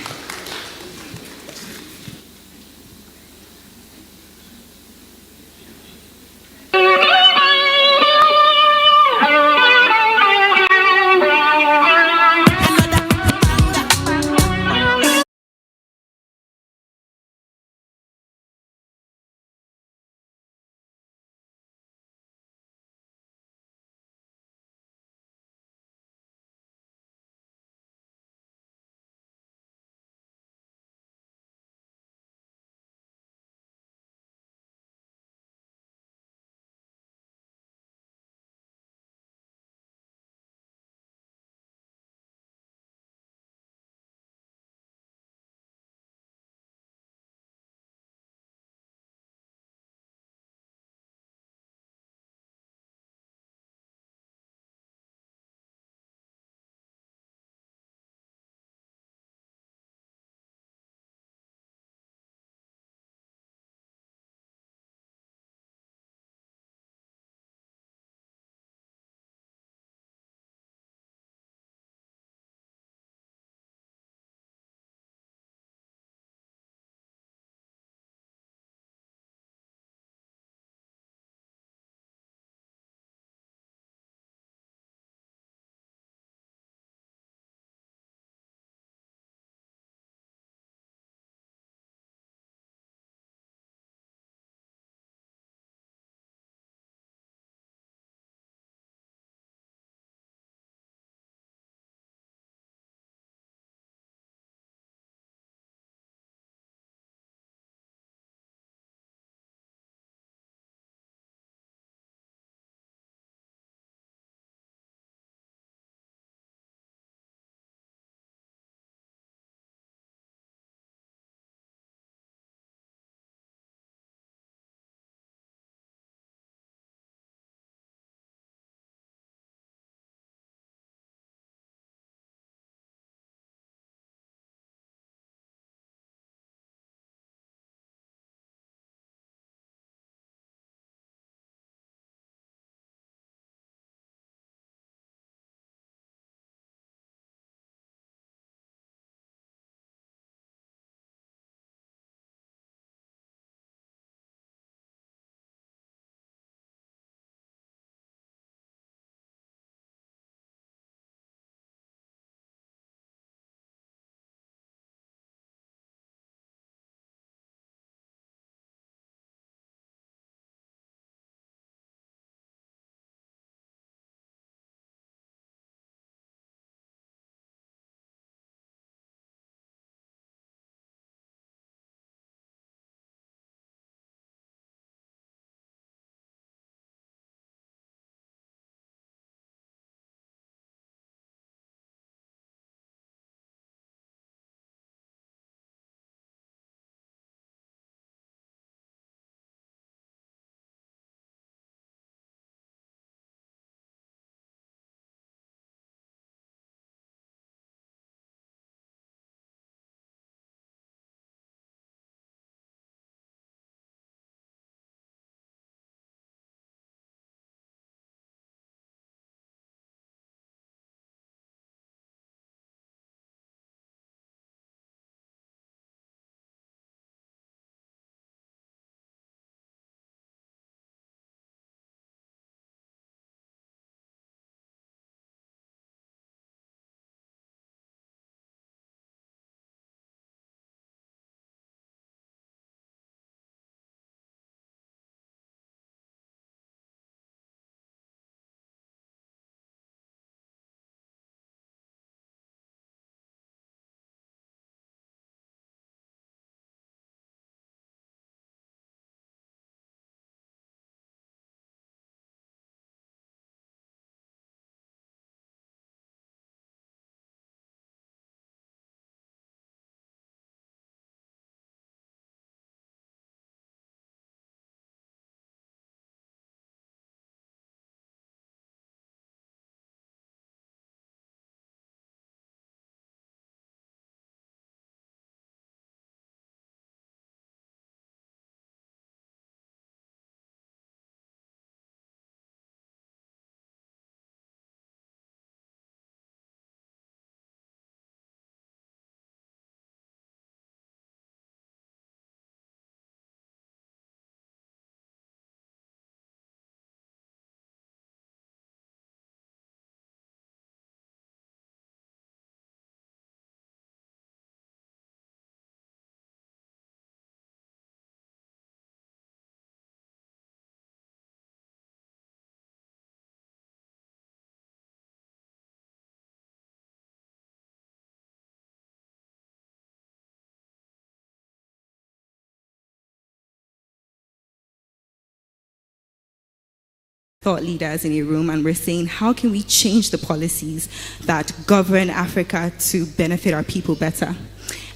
thought leaders in a room, and we're saying, how can we change the policies that govern Africa to benefit our people better?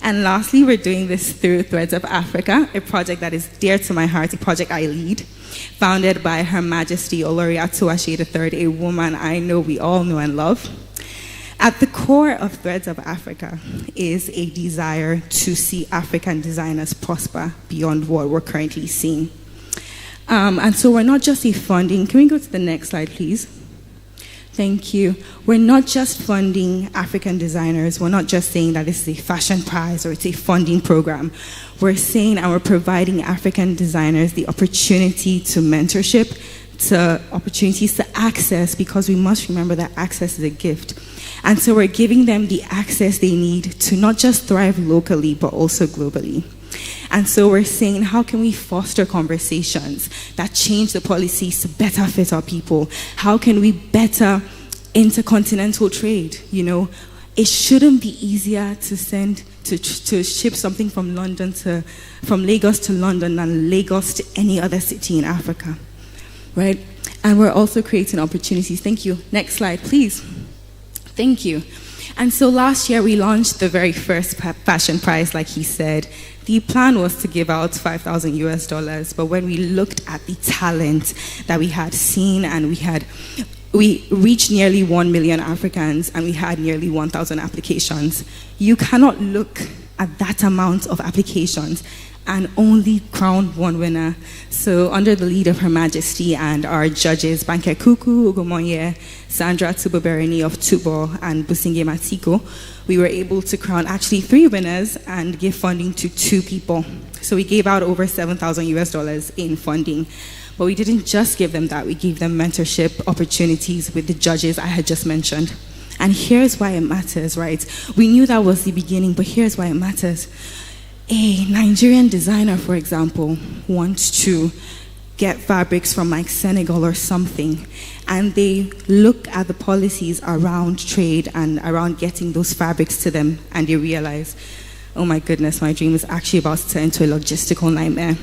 And lastly, we're doing this through Threads of Africa, a project that is dear to my heart, a project I lead, founded by Her Majesty Olori Atuashe III, a woman I know we all know and love. At the core of Threads of Africa is a desire to see African designers prosper beyond what we're currently seeing. And so we're not just a funding, can we go to the next slide, please? Thank you. We're not just funding African designers. We're not just saying that this is a fashion prize or it's a funding program. We're saying and we're providing African designers the opportunity to mentorship, to opportunities to access, because we must remember that access is a gift. And so we're giving them the access they need to not just thrive locally, but also globally. And so we're saying, how can we foster conversations that change the policies to better fit our people? How can we better intercontinental trade? You know, it shouldn't be easier to ship something from Lagos to London than Lagos to any other city in Africa, right? And we're also creating opportunities. Thank you. Next slide, please. Thank you. And so last year we launched the very first fashion prize, like he said. The plan was to give out $5,000 US, but when we looked at the talent that we had seen, and we reached nearly 1 million Africans, and we had nearly 1,000 applications. You cannot look at that amount of applications and only crown one winner. So under the lead of Her Majesty and our judges, Banke Kuku, Ugomonye, Sandra Tubobereni of Tubo, and Businge Matiko, we were able to crown actually 3 winners and give funding to 2 people. So we gave out over $7,000 US in funding. But we didn't just give them that, we gave them mentorship opportunities with the judges I had just mentioned. And here's why it matters, right? We knew that was the beginning, but here's why it matters. A Nigerian designer, for example, wants to get fabrics from like Senegal or something, and they look at the policies around trade and around getting those fabrics to them, and they realize, oh my goodness, my dream is actually about to turn into a logistical nightmare.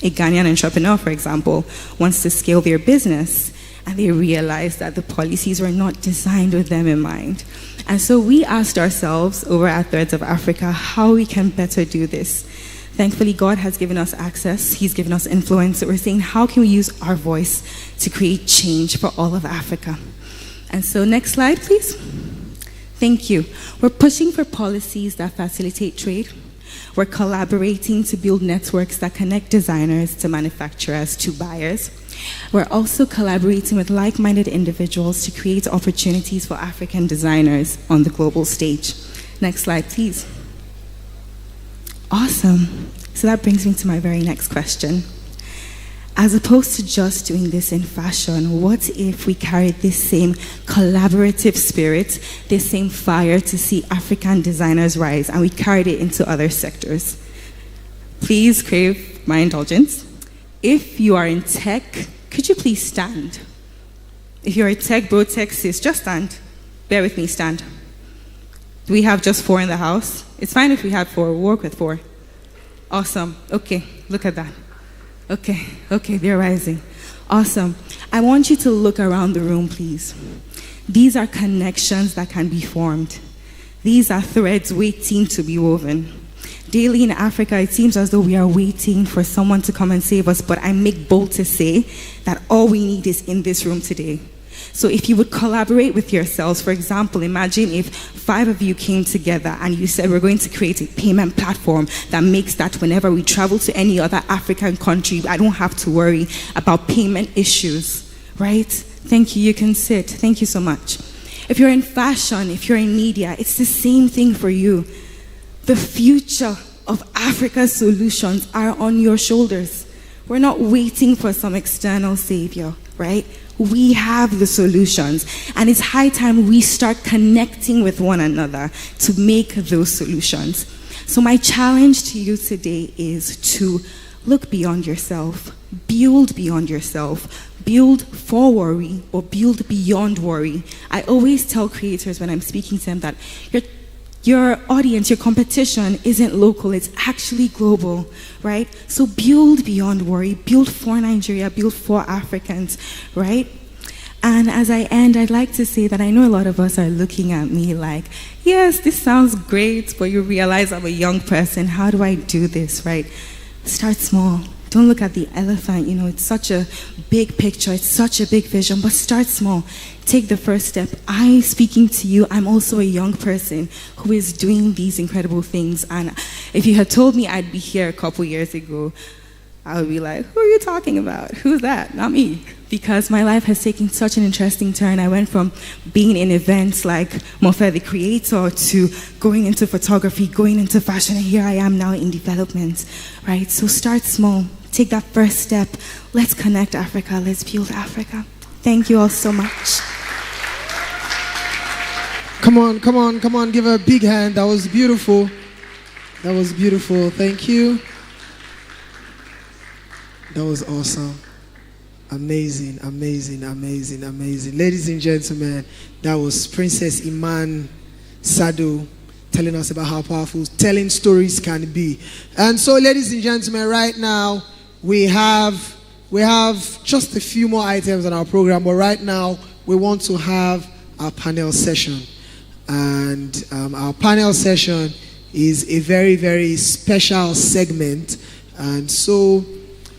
A Ghanaian entrepreneur, for example, wants to scale their business, and they realize that the policies were not designed with them in mind. And so we asked ourselves over at Threads of Africa how we can better do this. Thankfully, God has given us access. He's given us influence. So we're saying, how can we use our voice to create change for all of Africa? And so next slide, please. Thank you. We're pushing for policies that facilitate trade. We're collaborating to build networks that connect designers to manufacturers to buyers. We're also collaborating with like-minded individuals to create opportunities for African designers on the global stage. Next slide, please. Awesome. So that brings me to my very next question. As opposed to just doing this in fashion, what if we carried this same collaborative spirit, this same fire to see African designers rise, and we carried it into other sectors? Please crave my indulgence. If you are in tech, could you please stand? If you're a tech bro, tech sis, just stand. Bear with me, stand. Do we have just 4 in the house? It's fine if we have 4, we'll work with 4. Awesome, okay, look at that. Okay, they're rising. Awesome. I want you to look around the room, please. These are connections that can be formed. These are threads waiting to be woven. Daily in Africa, it seems as though we are waiting for someone to come and save us, but I make bold to say that all we need is in this room today. So if you would collaborate with yourselves, for example, imagine if 5 of you came together and you said, we're going to create a payment platform that makes that whenever we travel to any other African country, I don't have to worry about payment issues, right? Thank you, you can sit. Thank you so much. If you're in fashion, if you're in media, it's the same thing for you. The future of Africa's solutions are on your shoulders. We're not waiting for some external savior, right? We have the solutions, and it's high time we start connecting with one another to make those solutions. So my challenge to you today is to look beyond yourself, build beyond yourself, build for worry or build beyond worry. I always tell creators when I'm speaking to them that your audience, your competition isn't local, it's actually global, right? So build beyond worry, build for Nigeria, build for Africans, right? And as I end, I'd like to say that I know a lot of us are looking at me like, yes, this sounds great, but you realize I'm a young person. How do I do this, right? Start small. Don't look at the elephant. You know, it's such a big picture. It's such a big vision, but start small. Take the first step. Speaking to you, I'm also a young person who is doing these incredible things. And if you had told me I'd be here a couple years ago, I would be like, who are you talking about? Who's that? Not me. Because my life has taken such an interesting turn. I went from being in events like Mofe the Creator to going into photography, going into fashion, and here I am now in development, right? So start small. Take that first step. Let's connect Africa. Let's build Africa. Thank you all so much. Come on, come on, come on. Give her a big hand. That was beautiful. That was beautiful. Thank you. That was awesome. Amazing, amazing, amazing, amazing. Ladies and gentlemen, that was Princess Iman Sado telling us about how powerful telling stories can be. And so, ladies and gentlemen, right now, we have just a few more items on our program, but right now, we want to have our panel session. And our panel session is a very, very special segment. And so,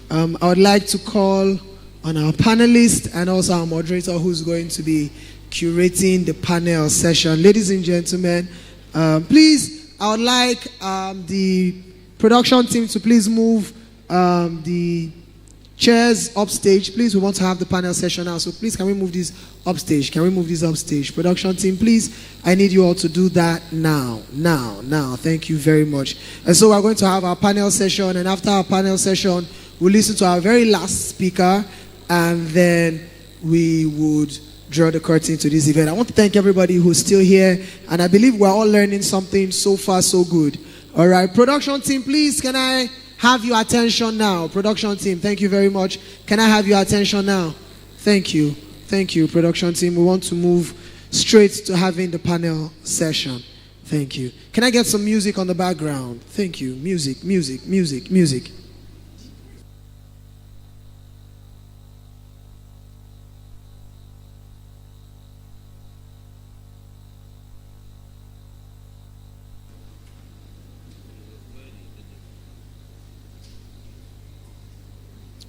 I would like to call on our panelist and also our moderator who's going to be curating the panel session. Ladies and gentlemen, please, I would like the production team to please move the chairs upstage. Please, we want to have the panel session now. So please, can we move this upstage? Can we move this upstage? Production team, please, I need you all to do that now. Thank you very much. And so we're going to have our panel session, and after our panel session, we'll listen to our very last speaker, and then we would draw the curtain to this event. I want to thank everybody who's still here, and I believe we're all learning something so far, so good. All right, production team, please, can I have your attention now? Production team, thank you very much. Can I have your attention now? Thank you. Thank you, production team. We want to move straight to having the panel session. Thank you. Can I get some music on the background? Thank you. Music, music, music, music.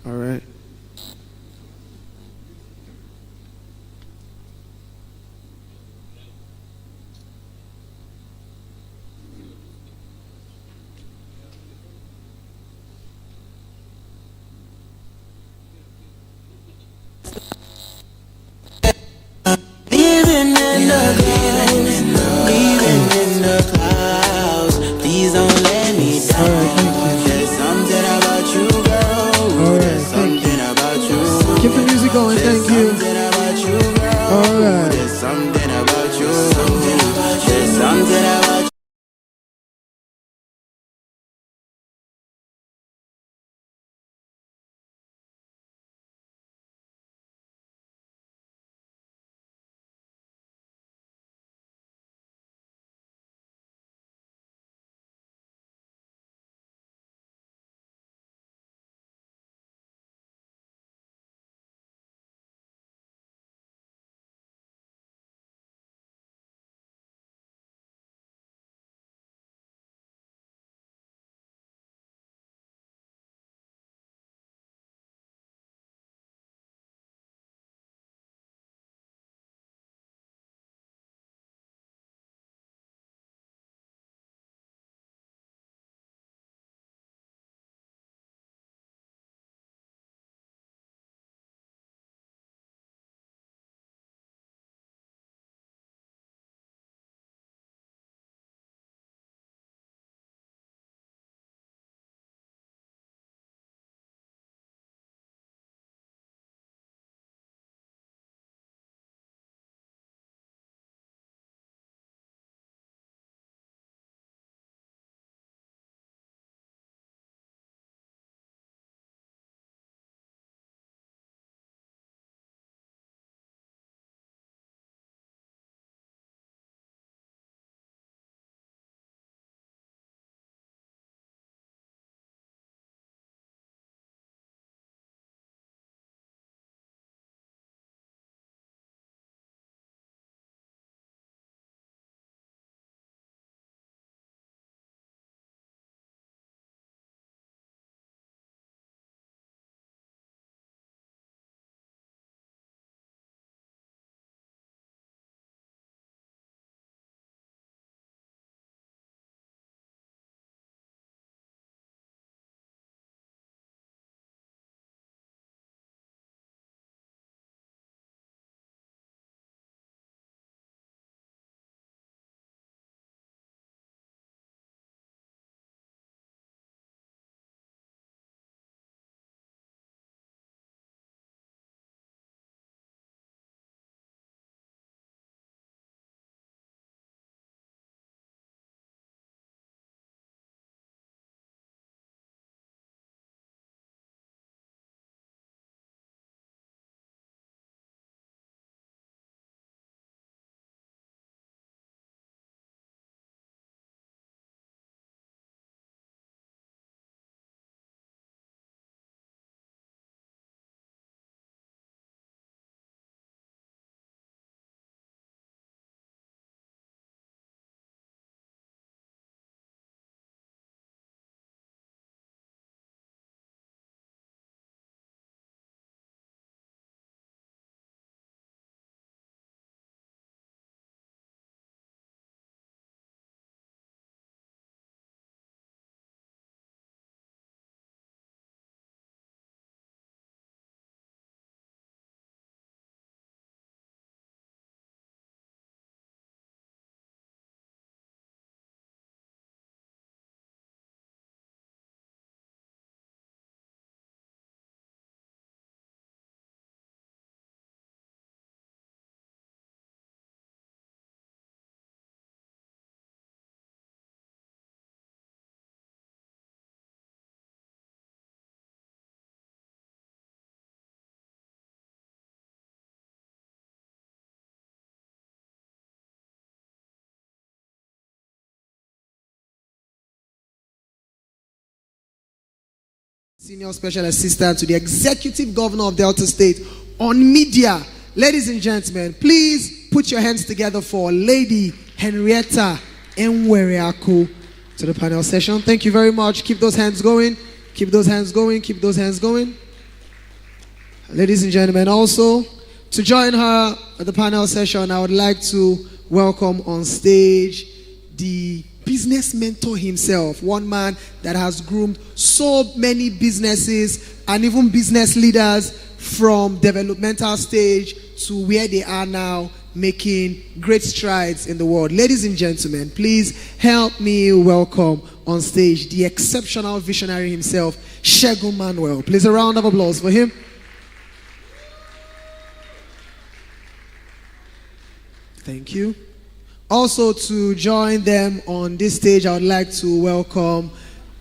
All right. Living in the clouds. Please don't let me down. There's something about you, girl. There's something Senior Special Assistant to the Executive Governor of Delta State on media. Ladies and gentlemen, please put your hands together for Lady Henrietta Enwereaku to the panel session. Thank you very much. Keep those hands going. Keep those hands going. Keep those hands going. Ladies and gentlemen, also to join her at the panel session, I would like to welcome on stage the business mentor himself, one man that has groomed so many businesses and even business leaders from developmental stage to where they are now, making great strides in the world. Ladies and gentlemen, please help me welcome on stage the exceptional visionary himself, Segun Manuel. Please a round of applause for him. Thank you. Also, to join them on this stage, I would like to welcome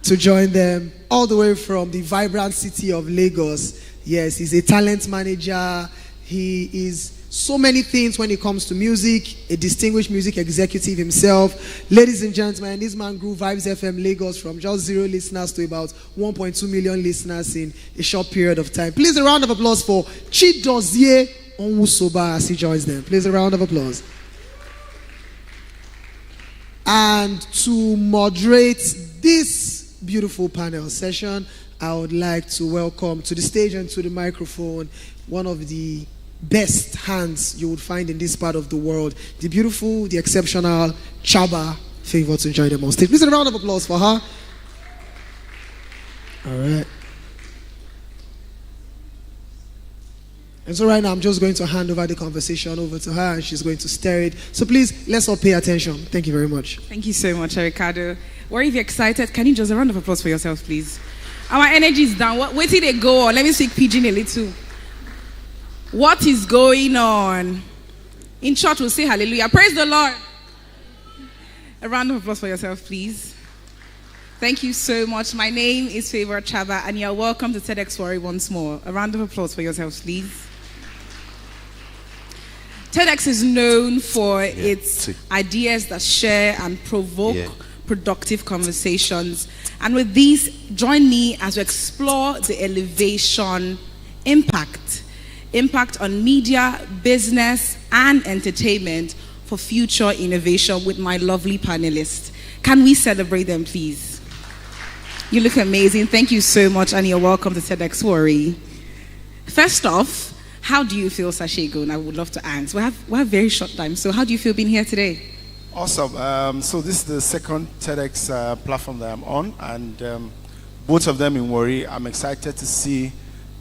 to join them all the way from the vibrant city of Lagos. Yes, he's a talent manager. He is so many things when it comes to music, a distinguished music executive himself. Ladies and gentlemen, this man grew Vibes FM Lagos from just 0 listeners to about 1.2 million listeners in a short period of time. Please a round of applause for Chidozie Onwusoba as he joins them. Please a round of applause. And to moderate this beautiful panel session, I would like to welcome to the stage and to the microphone one of the best hands you would find in this part of the world, the beautiful, the exceptional Chaba Favor, to join them on stage. Please a round of applause for her. All right. And so right now, I'm just going to hand over the conversation over to her, and she's going to steer it. So please, let's all pay attention. Thank you very much. Thank you so much, Ricardo. Warri, if you're excited, can you just a round of applause for yourself, please? Our energy is down. Wait till they go on. Let me speak pidgin a little. What is going on? In church, we'll say hallelujah. Praise the Lord. A round of applause for yourself, please. Thank you so much. My name is Favor Chaba, and you're welcome to TEDx Warri once more. A round of applause for yourselves, please. TEDx is known for its ideas that share and provoke productive conversations. And with these, join me as we explore the elevation impact on media, business, and entertainment for future innovation with my lovely panelists. Can we celebrate them, please? You look amazing. Thank you so much, and you're welcome to TEDx Warri. First off, how do you feel, Segun? I would love to answer. We have very short time. So how do you feel being here today? Awesome. So this is the second TEDx platform that I'm on, and both of them in Warri. I'm excited to see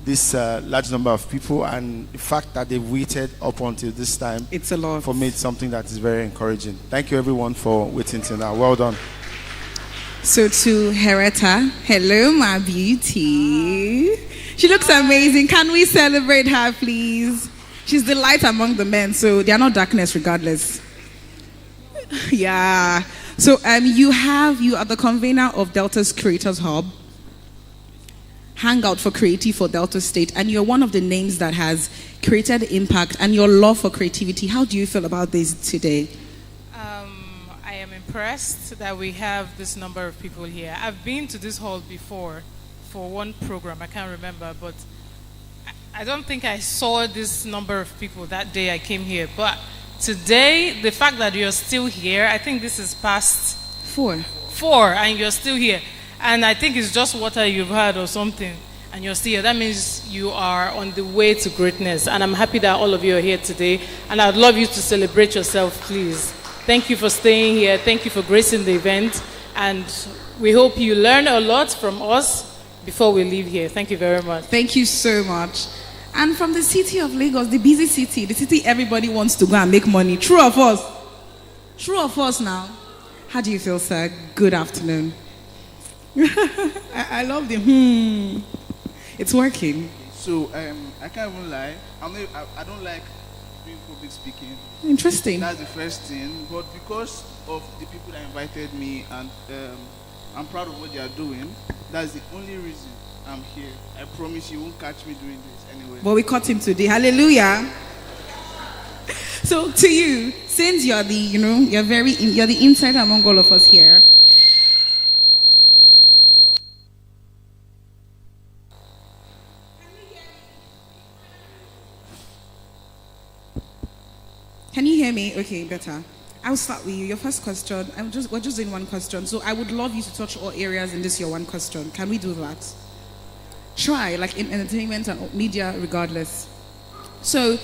this large number of people, and the fact that they've waited up until this time. It's a lot. For me, it's something that is very encouraging. Thank you, everyone, for waiting till now. Well done. So to Henrietta, hello, my beauty. She looks amazing. Can we celebrate her, please? She's the light among the men, so they are not darkness regardless. Yeah. So you are the convener of Delta's Creators Hub, Hangout for Creative for Delta State, and you're one of the names that has created impact and your love for creativity. How do you feel about this today? I am impressed that we have this number of people here. I've been to this hall before for one program, I can't remember, but I don't think I saw this number of people that day I came here. But today, the fact that you're still here, I think this is past 4, and you're still here. And I think it's just water you've had or something, and you're still here. That means you are on the way to greatness. And I'm happy that all of you are here today. And I'd love you to celebrate yourself, please. Thank you for staying here. Thank you for gracing the event. And we hope you learn a lot from us before we leave here. Thank you very much. Thank you so much. And from the city of Lagos, the busy city, the city everybody wants to go and make money. True of us? True of us now. How do you feel, sir? Good afternoon. I love the It's working. So I can't even lie. I don't like doing public speaking. Interesting. That's the first thing. But because of the people that invited me, and I'm proud of what they are doing, that's the only reason I'm here. I promise you won't catch me doing this anyway. But we caught him today. Hallelujah. So to you, since you're the, you're the insider among all of us here. Can you hear me? Okay, better. I'll start with you. Your first question. We're just doing one question. So I would love you to touch all areas in this your one question. Can we do that? Try, like in entertainment and media, regardless. So,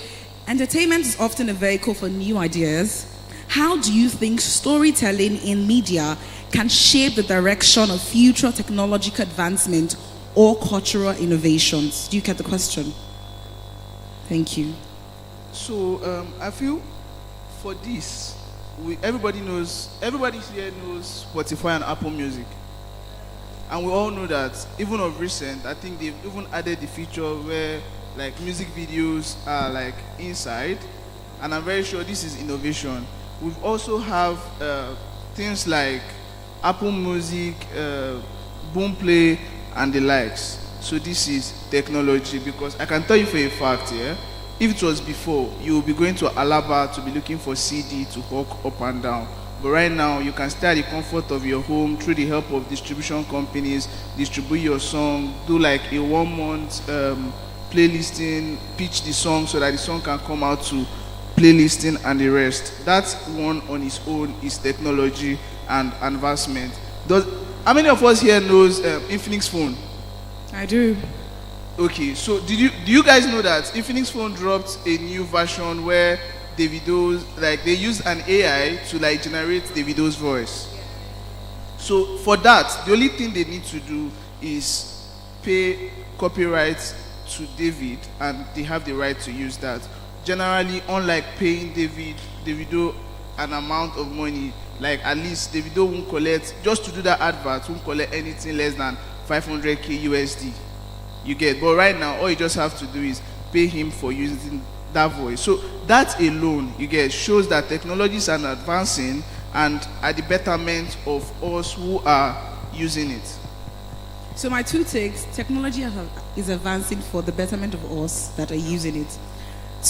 entertainment is often a vehicle for new ideas. How do you think storytelling in media can shape the direction of future technological advancement or cultural innovations? Do you get the question? Thank you. So I feel for this, everybody here knows Spotify and Apple Music. And we all know that even of recent, I think they've even added the feature where like music videos are like inside. And I'm very sure this is innovation. We've also have things like Apple Music, Boomplay, and the likes. So this is technology, because I can tell you for a fact, if it was before, you will be going to Alaba to be looking for CD to walk up and down. But right now, you can stay at the comfort of your home through the help of distribution companies, distribute your song, do like a 1 month playlisting, pitch the song so that the song can come out to playlisting and the rest. That one on its own is technology and advancement. How many of us here knows Infinix phone? I do. Okay, so do you guys know that Infinix phone dropped a new version where Davido's, like they use an AI to like generate Davido's voice. So for that, the only thing they need to do is pay copyright to David, and they have the right to use that. Generally, unlike paying Davido an amount of money, like at least Davido won't collect, just to do that advert, won't collect anything less than 500k USD. You get, but right now, all you just have to do is pay him for using that voice. So that alone, you get, shows that technologies are advancing and are the betterment of us who are using it. So my two takes: technology is advancing for the betterment of us that are using it.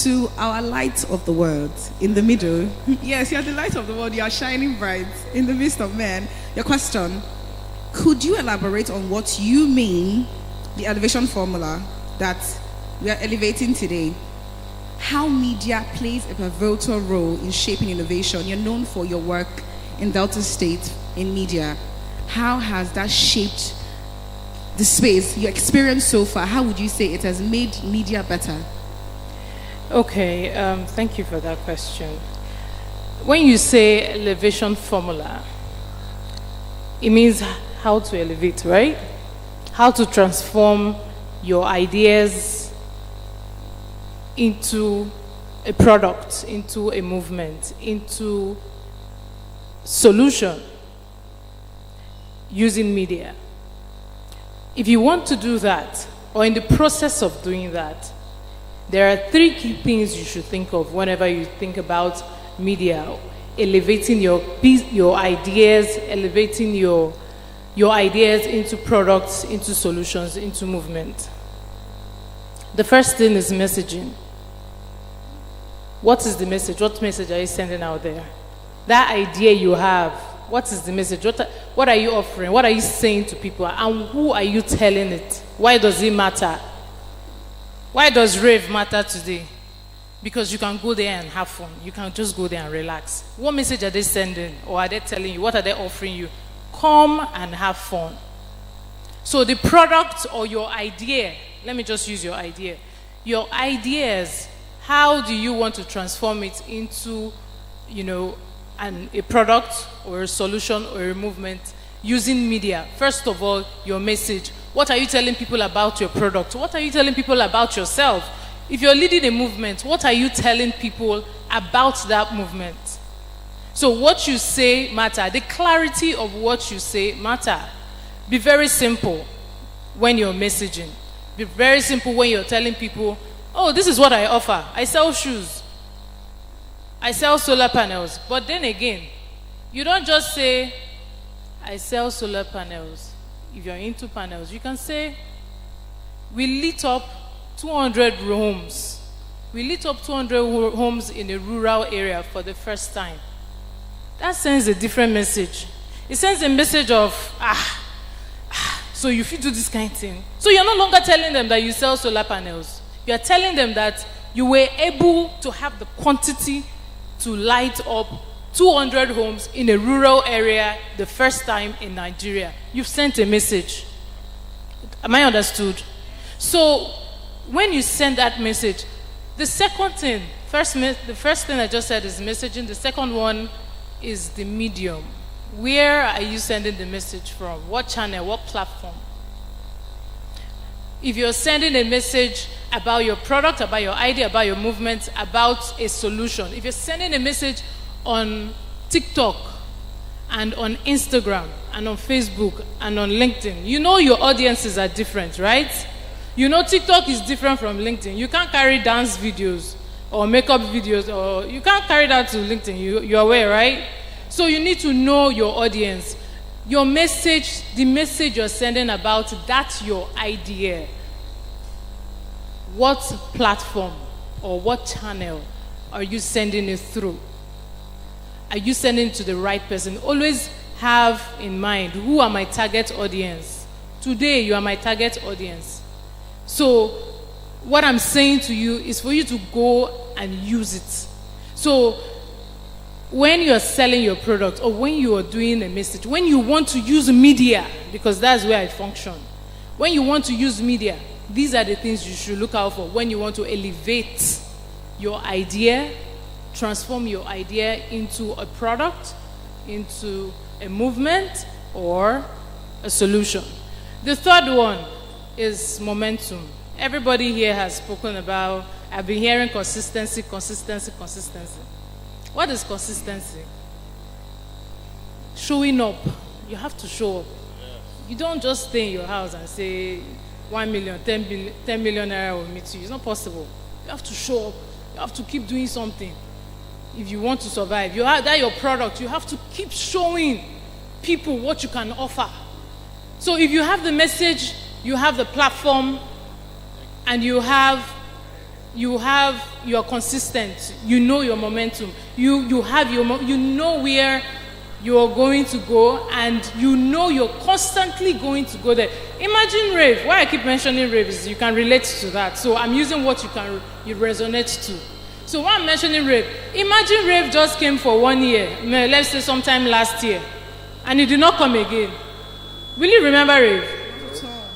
To our light of the world in the middle. Yes, you're the light of the world. You are shining bright in the midst of men. Your question: could you elaborate on what you mean, the elevation formula that we are elevating today? How media plays a pivotal role in shaping innovation? You're known for your work in Delta State in media. How has that shaped the space, your experience so far? How would you say it has made media better? Okay, thank you for that question. When you say elevation formula, it means how to elevate, right? How to transform your ideas into a product, into a movement, into solution using media. If you want to do that, or in the process of doing that, there are three key things you should think of whenever you think about media: elevating your ideas, elevating your ideas into products, into solutions, into movement. The first thing is messaging. What is the message? What message are you sending out there? That idea you have, what is the message? What are you offering? What are you saying to people? And who are you telling it? Why does it matter? Why does rave matter today? Because you can go there and have fun. You can just go there and relax. What message are they sending? Or are they telling you? What are they offering you? Come and have fun. So the product or your idea, let me just use your idea. Your ideas, how do you want to transform it into, a product or a solution or a movement using media? First of all, your message. What are you telling people about your product? What are you telling people about yourself? If you're leading a movement, what are you telling people about that movement? So what you say matter. The clarity of what you say matter. Be very simple when you're messaging. Be very simple when you're telling people, oh, this is what I offer. I sell shoes. I sell solar panels. But then again, you don't just say, I sell solar panels. If you're into panels, you can say, we lit up 200 homes. We lit up 200 homes in a rural area for the first time. That sends a different message. It sends a message of, so you feel do this kind of thing. So you're no longer telling them that you sell solar panels. You're telling them that you were able to have the quantity to light up 200 homes in a rural area the first time in Nigeria. You've sent a message. Am I understood? So when you send that message, the second thing, the first thing I just said is messaging. The second one is the medium. Where are you sending the message from? What channel? What platform? If you're sending a message about your product, about your idea, about your movement, about a solution, if you're sending a message on TikTok and on Instagram and on Facebook and on LinkedIn, you know your audiences are different, right? You know TikTok is different from LinkedIn. You can't carry dance videos or makeup videos, or you can't carry that to LinkedIn. You're aware, right? So you need to know your audience. Your message, the message you're sending about, that's your idea. What platform or what channel are you sending it through? Are you sending it to the right person? Always have in mind, who are my target audience? Today, you are my target audience. So what I'm saying to you is for you to go and use it. So when you're selling your product or when you are doing a message, when you want to use media, because that's where I function, when you want to use media, these are the things you should look out for when you want to elevate your idea, transform your idea into a product, into a movement, or a solution. The third one is momentum. Everybody here has spoken about, I've been hearing consistency, consistency, consistency. What is consistency? Showing up. You have to show up. You don't just stay in your house and say 1 million, 10 million naira will meet you. It's not possible. You have to show up. You have to keep doing something if you want to survive. You have that your product. You have to keep showing people what you can offer. So if you have the message, you have the platform, and you are consistent, you know your momentum, you know where you are going to go, and you know you're constantly going to go there. Imagine rave. Why I keep mentioning rave is you can relate to that. So I'm using what you resonate to. So when I'm mentioning rave, imagine rave just came for 1 year, let's say sometime last year, and it did not come again. Will you remember rave?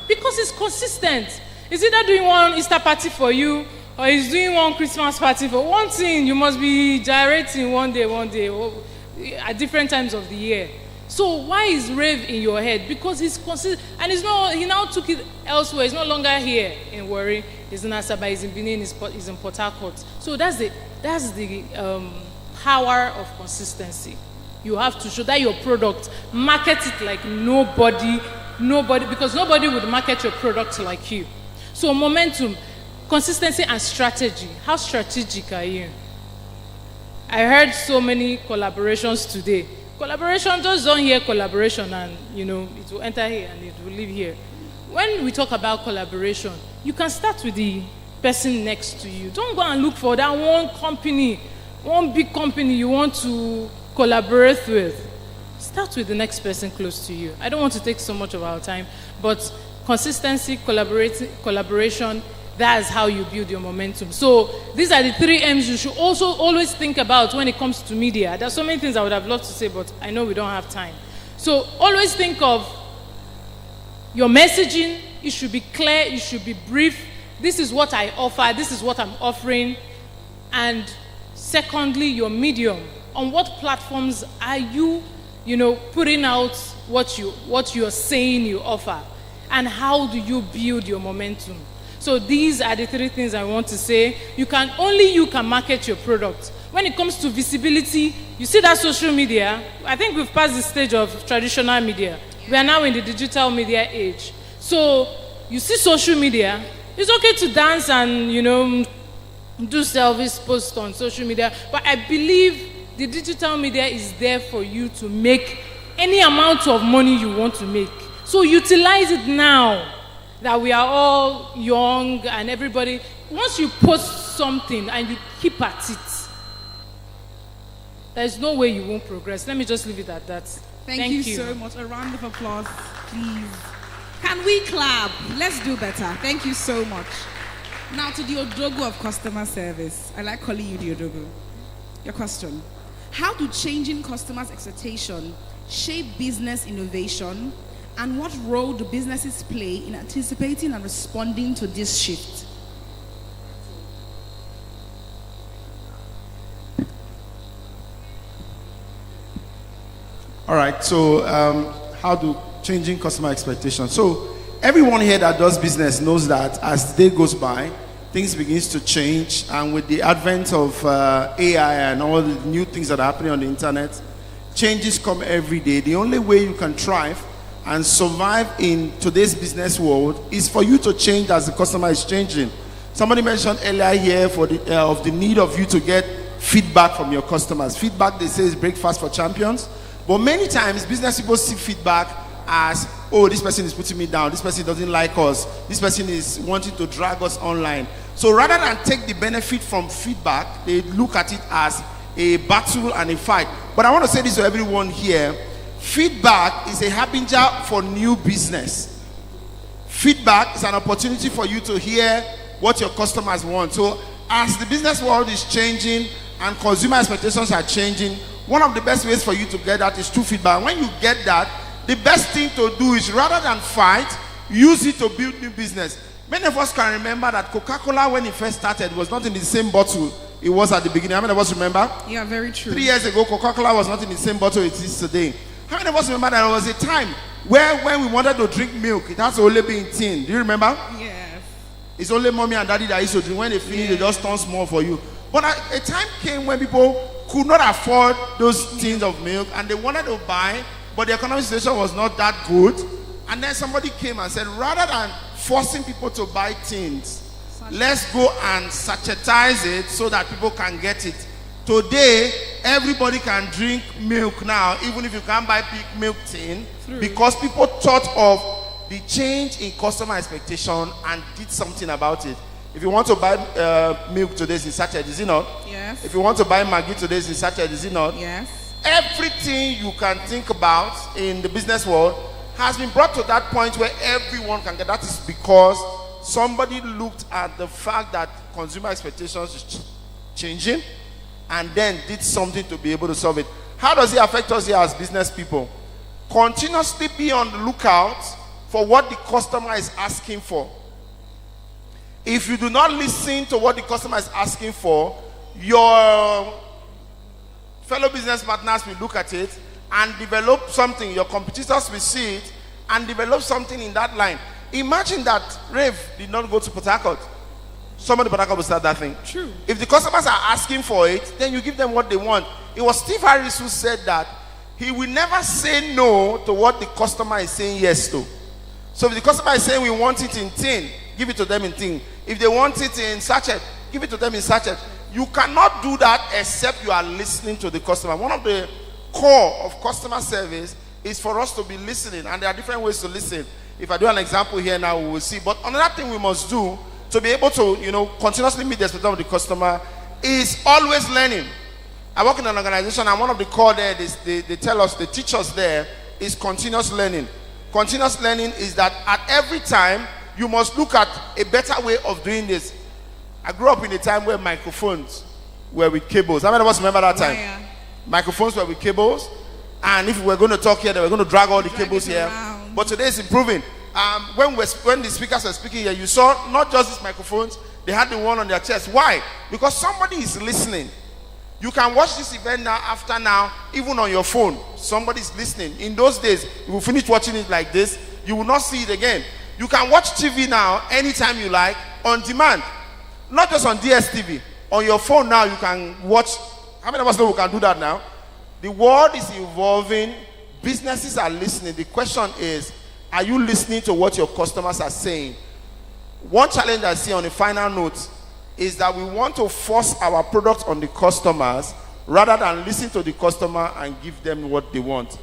Because it's consistent. Is either doing one Easter party for you, or is doing one Christmas party for one thing. You must be gyrating one day, at different times of the year. So why is rave in your head? Because he's consistent, and he now took it elsewhere. He's no longer here in Warri. He's in Asaba, he's in Benin, he's in Port Harcourt. So that's the power of consistency. You have to show that your product, market it like nobody, because nobody would market your product like you. So momentum, consistency, and strategy. How strategic are you? I heard so many collaborations today. Collaboration, just don't hear collaboration and, it will enter here and it will leave here. When we talk about collaboration, you can start with the person next to you. Don't go and look for that one big company you want to collaborate with. Start with the next person close to you. I don't want to take so much of our time, but consistency, collaboration, that's how you build your momentum. So these are the 3 M's you should also always think about when it comes to media. There's so many things I would have loved to say, but I know we don't have time. So always think of your messaging. It should be clear, it should be brief. This is what I offer, this is what I'm offering. And secondly, your medium. On what platforms are you, putting out what you're saying you offer? And how do you build your momentum? So these are the 3 things I want to say. You can market your product. When it comes to visibility, you see that social media, I think we've passed the stage of traditional media. We are now in the digital media age. So you see social media, it's okay to dance and, do service posts on social media, but I believe the digital media is there for you to make any amount of money you want to make. So utilize it now that we are all young and everybody. Once you post something and you keep at it, there's no way you won't progress. Let me just leave it at that. Thank you so much. A round of applause, please. Can we clap? Let's do better. Thank you so much. Now to the Odogu of customer service. I like calling you the Odogu. Your question. How do changing customers' expectation shape business innovation, and what role do businesses play in anticipating and responding to this shift? All right, so how do changing customer expectations? So everyone here that does business knows that as the day goes by, things begins to change, and with the advent of AI and all the new things that are happening on the internet, changes come every day. The only way you can thrive and survive in today's business world is for you to change as the customer is changing. Somebody mentioned earlier here of the need of you to get feedback from your customers. Feedback, they say, is breakfast for champions. But many times, business people see feedback as, oh, this person is putting me down, this person doesn't like us, this person is wanting to drag us online. So rather than take the benefit from feedback, they look at it as a battle and a fight. But I want to say this to everyone here. Feedback is a harbinger for new business. Feedback is an opportunity for you to hear what your customers want. So as the business world is changing and consumer expectations are changing, one of the best ways for you to get that is through feedback. When you get that, the best thing to do is, rather than fight, use it to build new business. Many of us can remember that Coca-Cola, when it first started, was not in the same bottle it was at the beginning. How many of us remember? Yeah, very true. 3 years ago, Coca-Cola was not in the same bottle it is today. How many of us remember that there was a time where when we wanted to drink milk, it has to only be in tin? Do you remember? Yes. It's only mommy and daddy that used to drink. When they finish, they just turn small for you. But a time came when people could not afford those tins of milk and they wanted to buy, but the economic situation was not that good. And then somebody came and said, rather than forcing people to buy tins, let's go and sachetize it so that people can get it. Today, everybody can drink milk now, even if you can't buy big milk tin, because people thought of the change in customer expectation and did something about it. If you want to buy milk today, it's in sachet, is it not? Yes. If you want to buy Maggi today, it's in sachet, is it not? Yes. Everything you can think about in the business world has been brought to that point where everyone can get. That is because somebody looked at the fact that consumer expectations is changing and then did something to be able to solve it. How does it affect us here as business people? Continuously be on the lookout for what the customer is asking for. If you do not listen to what the customer is asking for, your fellow business partners will look at it and develop something. Your competitors will see it and develop something in that line. Imagine that Rave did not go to Port Harcourt. Somebody in Port Harcourt will start that thing. True. If the customers are asking for it, then you give them what they want. It was Steve Harris who said that he will never say no to what the customer is saying yes to. So if the customer is saying we want it in tin, give it to them in tin. If they want it in sachet, give it to them in sachet. You cannot do that except you are listening to the customer. One of the core of customer service is for us to be listening, and there are different ways to listen. If I do an example here now, we will see. But another thing we must do to be able to, continuously meet the expectation of the customer is always learning. I work in an organization, and one of the core there, they tell us, they teach us there, is continuous learning. Continuous learning is that at every time, you must look at a better way of doing this. I grew up in a time where microphones were with cables. How many of us remember that time? Yeah. Microphones were with cables, and if we were going to talk here, they were going to drag all the cables here. Around. But today it's improving. When the speakers were speaking here, you saw not just these microphones, they had the one on their chest. Why? Because somebody is listening. You can watch this event now, even on your phone. Somebody's listening. In those days, you will finish watching it like this, you will not see it again. You can watch TV now anytime you like, on demand. Not just on DSTV. On your phone now, you can watch. How many of us know we can do that now? The world is evolving. Businesses are listening. The question is, are you listening to what your customers are saying? One challenge I see on the final note is that we want to force our product on the customers rather than listen to the customer and give them what they want.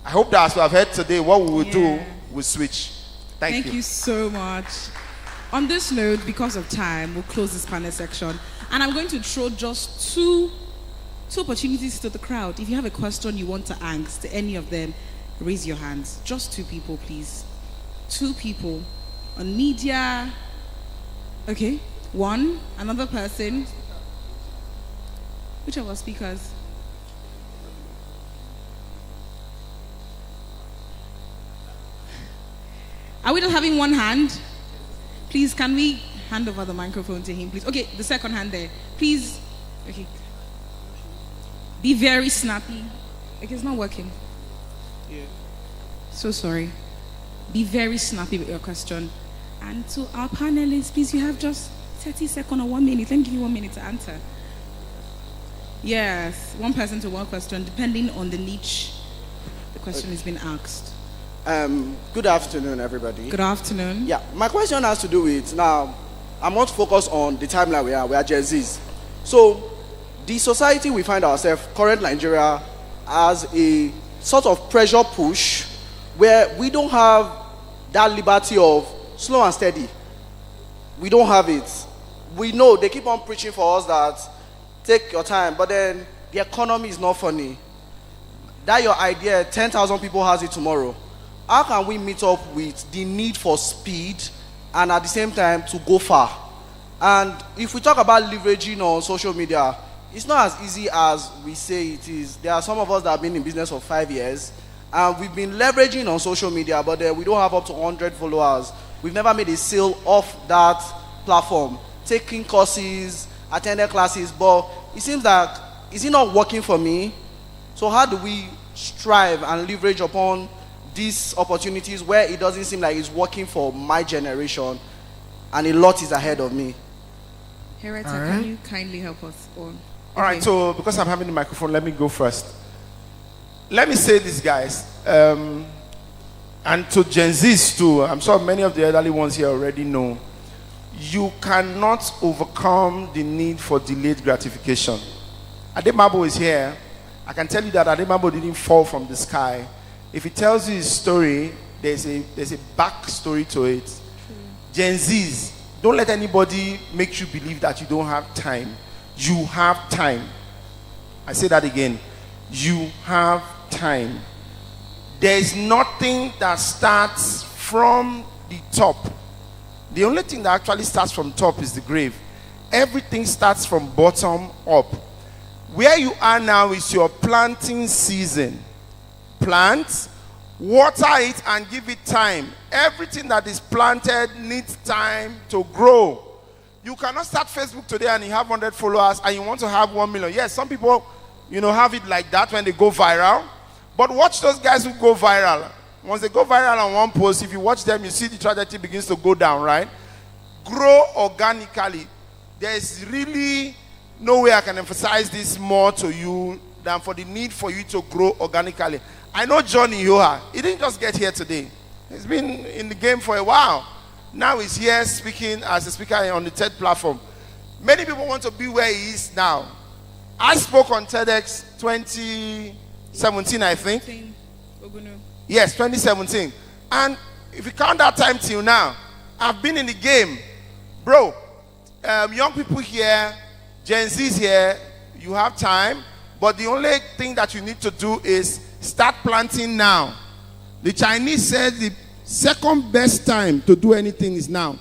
I hope that as we have heard today, what we will do, we'll switch. Thank you. Thank you so much. On this note, because of time, we'll close this panel section. And I'm going to throw just two opportunities to the crowd. If you have a question you want to ask to any of them, raise your hands. Just 2 people, please. 2 people. On media. Okay. 1. Another person. Which of our speakers? Are we just having one hand? Please, can we hand over the microphone to him, please? Okay, the second hand there. Please. Okay. Be very snappy. Okay, it's not working. Yeah. So sorry. Be very snappy with your question. And to our panelists, please, you have just 30 seconds or 1 minute. Let me give you 1 minute to answer. Yes, one person to one question, depending on the niche the question is being asked. Good afternoon, everybody. Good afternoon. Yeah, my question has to do with, now, I'm not focused on the timeline we are Gen Zs. So, the society we find ourselves, current Nigeria, has a sort of pressure push where we don't have that liberty of slow and steady. We don't have it. We know they keep on preaching for us that take your time, but then the economy is not funny. That your idea, 10,000 people has it tomorrow. How can we meet up with the need for speed and at the same time to go far? And if we talk about leveraging on social media, it's not as easy as we say it is. There are some of us that have been in business for 5 years, and we've been leveraging on social media, but we don't have up to 100 followers. We've never made a sale off that platform, taking courses, attended classes, but it seems like, is it not working for me? So how do we strive and leverage upon these opportunities where it doesn't seem like it's working for my generation and a lot is ahead of me? Hereta, can you kindly help us? All right, so because I'm having the microphone, let me go first. Let me say this, guys, and to Gen Zs too, I'm sure many of the elderly ones here already know, you cannot overcome the need for delayed gratification. Ademabo is here. I can tell you that Ademabo didn't fall from the sky. If he tells you his story, there's a back story to it. Gen Zs, don't let anybody make you believe that you don't have time. You have time. I say that again. You have time. There's nothing that starts from the top. The only thing that actually starts from top is the grave. Everything starts from bottom up. Where you are now is your planting season. Plant, water it, and give it time. Everything that is planted needs time to grow. You cannot start Facebook today and you have 100 followers and you want to have 1 million. Yes, some people, have it like that when they go viral. But watch those guys who go viral. Once they go viral on one post, if you watch them, you see the trajectory begins to go down, right? Grow organically. There's really no way I can emphasize this more to you than for the need for you to grow organically. I know Johnny Yoha. He didn't just get here today. He's been in the game for a while. Now he's here speaking as a speaker on the TED platform. Many people want to be where he is now. I spoke on TEDx 2017, I think. Yes, 2017. And if you count that time till now, I've been in the game. Bro, young people here, Gen Z's here, you have time. But the only thing that you need to do is start planting now. The Chinese said the second best time to do anything is now.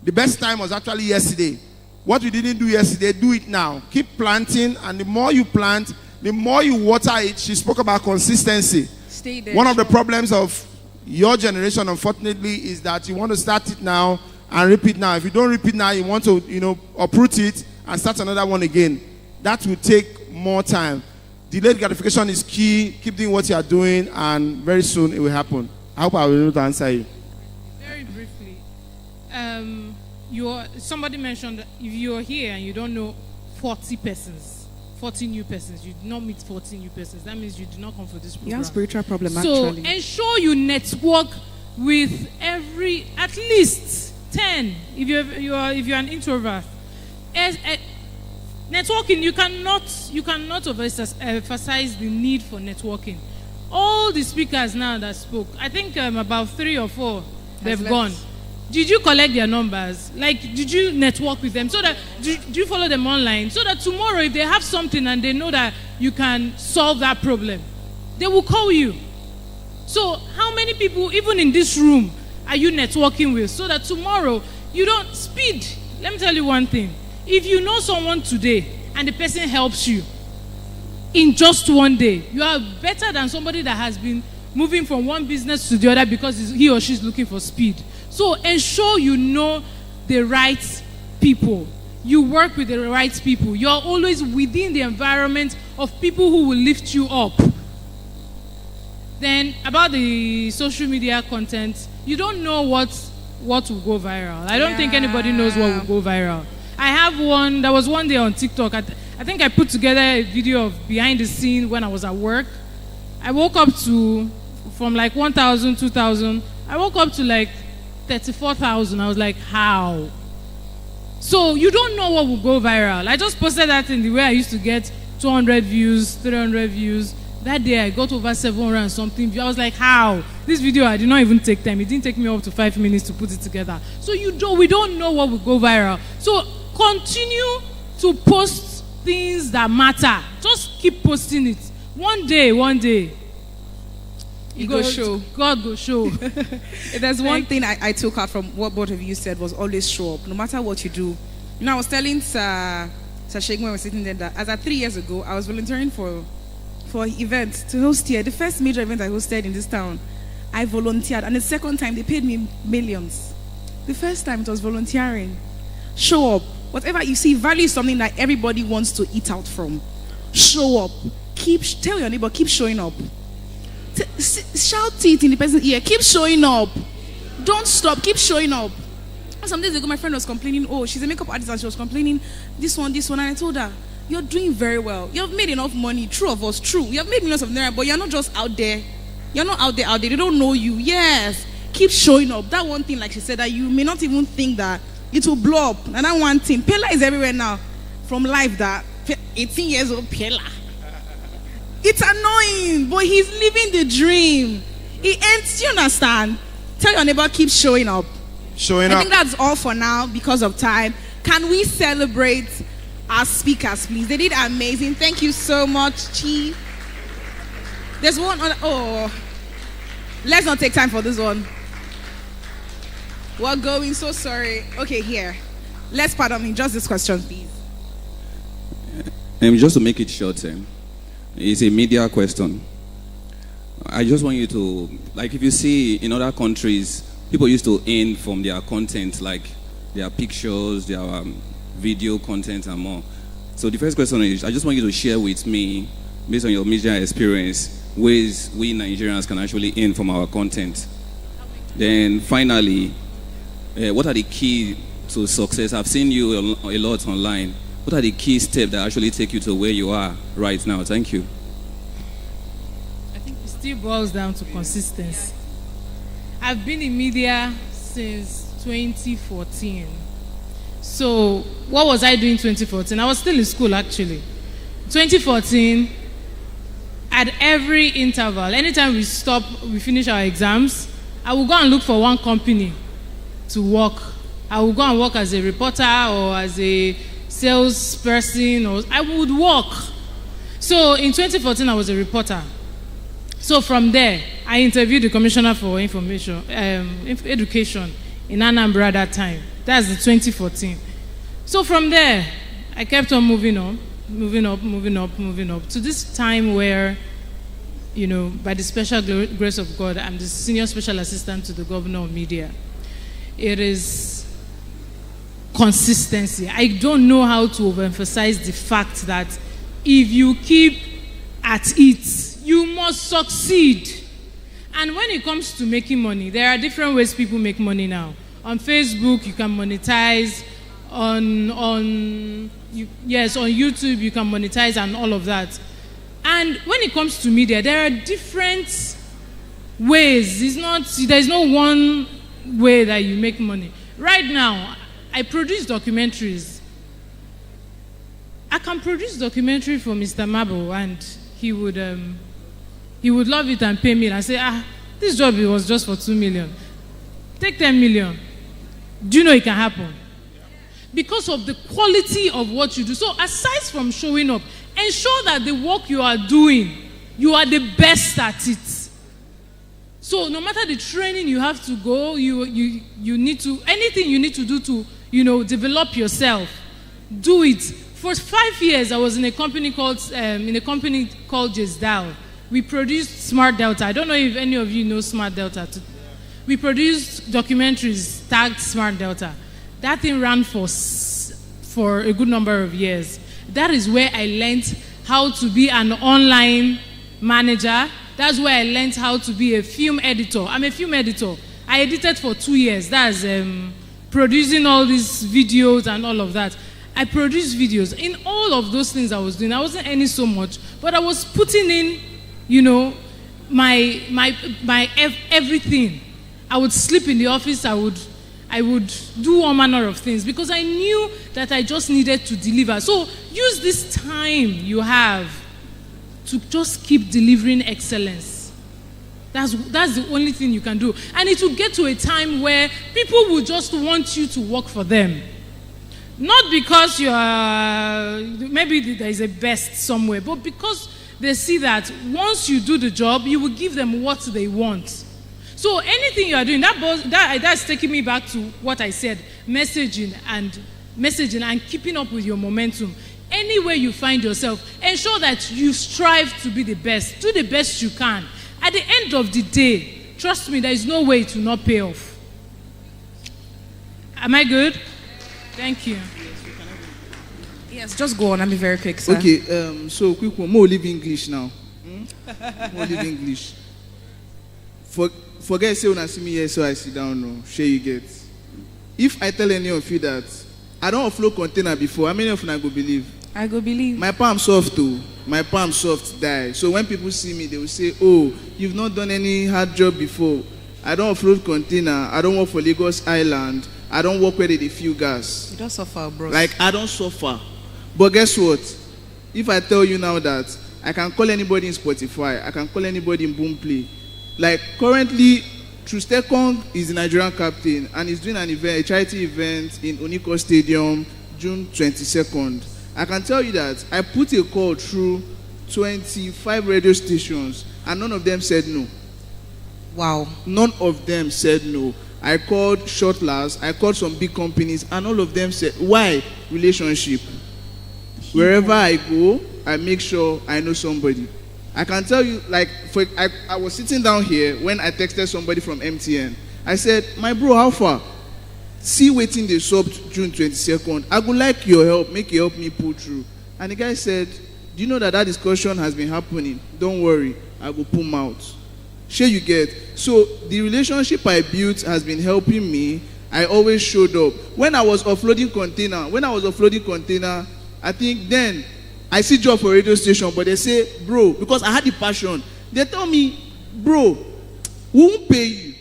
The best time was actually yesterday. What you didn't do yesterday, do it now. Keep planting, and the more you plant, the more you water it. She spoke about consistency. Stay there. One of the problems of your generation, unfortunately, is that you want to start it now and repeat now. If you don't repeat now, you want to, uproot it and start another one again. That will take more time. Delayed gratification is key. Keep doing what you are doing, and very soon it will happen. I hope I will be able to answer you. Very briefly, somebody mentioned that if you're here and you don't know 40 persons, 40 new persons, you do not meet 40 new persons, that means you do not come for this program. You have spiritual problem, so actually. ensure you network with at least 10 if you're an introvert. Networking, you cannot emphasize the need for networking. All the speakers now that spoke, I think about 3 or 4 they've gone. Did you collect their numbers? Did you network with them? So that did you follow them online? So that tomorrow, if they have something and they know that you can solve that problem, they will call you. So how many people, even in this room, are you networking with? So that tomorrow you don't speed. Let me tell you one thing. If you know someone today and the person helps you in just one day, you are better than somebody that has been moving from one business to the other because he or she is looking for speed. So ensure you know the right people. You work with the right people. You are always within the environment of people who will lift you up. Then about the social media content, you don't know what will go viral. I don't think anybody knows what will go viral. I have one, there was one day on TikTok, I think I put together a video of behind the scene when I was at work. I woke up to, from like 1,000, 2,000, I woke up to like 34,000. I was like, how? So you don't know what will go viral. I just posted that in the way I used to get 200 views, 300 views. That day I got over 700 and something views. I was like, how? This video, I did not even take time. It didn't take me up to 5 minutes to put it together. So we don't know what will go viral. So continue to post things that matter. Just keep posting it. One day. You go show. God go show. If there's one thing I took out from what both of you said was always show up, no matter what you do. You know, I was telling Sir Sheikh when we were sitting there that as at 3 years ago, I was volunteering for events to host here. The first major event I hosted in this town, I volunteered. And the second time, they paid me millions. The first time, it was volunteering. Show up. Whatever you see, value is something that everybody wants to eat out from. Show up. Tell your neighbor, keep showing up. Shout it in the person's ear. Keep showing up. Don't stop. Keep showing up. Some days ago, my friend was complaining, oh, she's a makeup artist, and she was complaining, this one. And I told her, you're doing very well. You've made enough money. True of us, true. You have made millions of naira, but you're not just out there. You're not out there. They don't know you. Yes. Keep showing up. That one thing, like she said, that you may not even think that it will blow up. And that one thing, Pella is everywhere now. From life that 18 years old Pella. It's annoying, but he's living the dream. He ends, you understand? Tell your neighbor, keep showing up. Showing I up. think that's all for now because of time. Can we celebrate our speakers, please? They did amazing. Thank you so much, Chief. There's one other. Oh, let's not take time for this one. We're going, so sorry. Okay, here. Let's pardon me. Just this question, please. Just to make it short, it's a media question. I just want you to, like, if you see in other countries, people used to earn from their content, like their pictures, their video content, and more. So the first question is, I just want you to share with me, based on your media experience, ways we Nigerians can actually earn from our content. Then finally, what are the key to success? I've seen you a lot online. What are the key steps that actually take you to where you are right now? Thank you. I think it still boils down to consistency. I've been in media since 2014. So what was I doing in 2014? I was still in school, actually. 2014, at every interval, anytime we finish our exams, I will go and look for one company to work. I will go and work as a reporter or as a salesperson, or I would work. So in 2014, I was a reporter. So from there, I interviewed the Commissioner for Education in Anambra that time. That's the 2014. So from there, I kept on moving up to this time where, by the special grace of God, I'm the Senior Special Assistant to the Governor of Media. It is consistency. I don't know how to overemphasize the fact that if you keep at it, you must succeed. And when it comes to making money, there are different ways people make money now. On Facebook, you can monetize. On YouTube, you can monetize and all of that. And when it comes to media, there are different ways. There's no one way that you make money. Right now, I produce documentaries. I can produce documentary for Mr. Mabo, and he would love it and pay me and say, this job was just for 2 million. Take 10 million. Do you know it can happen? Because of the quality of what you do. So aside from showing up, ensure that the work you are doing, you are the best at it. So no matter the training you have to go, you need to, anything you need to do to, develop yourself, do it. For 5 years, I was in a company called Jesdal. We produced Smart Delta. I don't know if any of you know Smart Delta. We produced documentaries tagged Smart Delta. That thing ran for a good number of years. That is where I learned how to be an online manager. That's where I learned how to be a film editor. I'm a film editor. I edited for 2 years. That's producing all these videos and all of that. I produced videos. In all of those things I was doing, I wasn't earning so much, but I was putting in, my everything. I would sleep in the office. I would do all manner of things because I knew that I just needed to deliver. So use this time you have to just keep delivering excellence. That's the only thing you can do. And it will get to a time where people will just want you to work for them. Not because maybe there is a best somewhere, but because they see that once you do the job, you will give them what they want. So anything you are doing, that's taking me back to what I said, messaging and keeping up with your momentum. Anywhere you find yourself, ensure that you strive to be the best. Do the best you can. At the end of the day, trust me, there is no way to not pay off. Am I good? Thank you. Yes, just go on and be very quick, sir. Okay, so quick one. More live English now. More live English. Forget say when I see me here, so I sit down. No, share you get. If I tell any of you that I don't offload container before, how many of you I go believe? I go believe. My palm soft too. My palm soft die. So when people see me, they will say, "Oh, you've not done any hard job before." I don't offload container. I don't work for Lagos Island. I don't work where they fuel gas. You don't suffer, bro. Like I don't suffer. But guess what? If I tell you now that I can call anybody in Spotify, I can call anybody in Boomplay. Like currently, Trustekong is the Nigerian captain and he's doing an event, a charity event in Oniko Stadium, June 22nd. I can tell you that I put a call through 25 radio stations and none of them said no. Wow. None of them said no. I called Shotlers, I called some big companies and all of them said, why? Relationship. Wherever I go, I make sure I know somebody. I can tell you, like, I was sitting down here when I texted somebody from MTN. I said, my bro, how far? See waiting the sub June 22nd. I would like your help, make you help me pull through. And the guy said, do you know that discussion has been happening? Don't worry, I will pull him out. Sure you get. So the relationship I built has been helping me. I always showed up. When I was offloading container, I think then I see job for radio station, but they say, bro, because I had the passion. They tell me, bro, we won't pay you.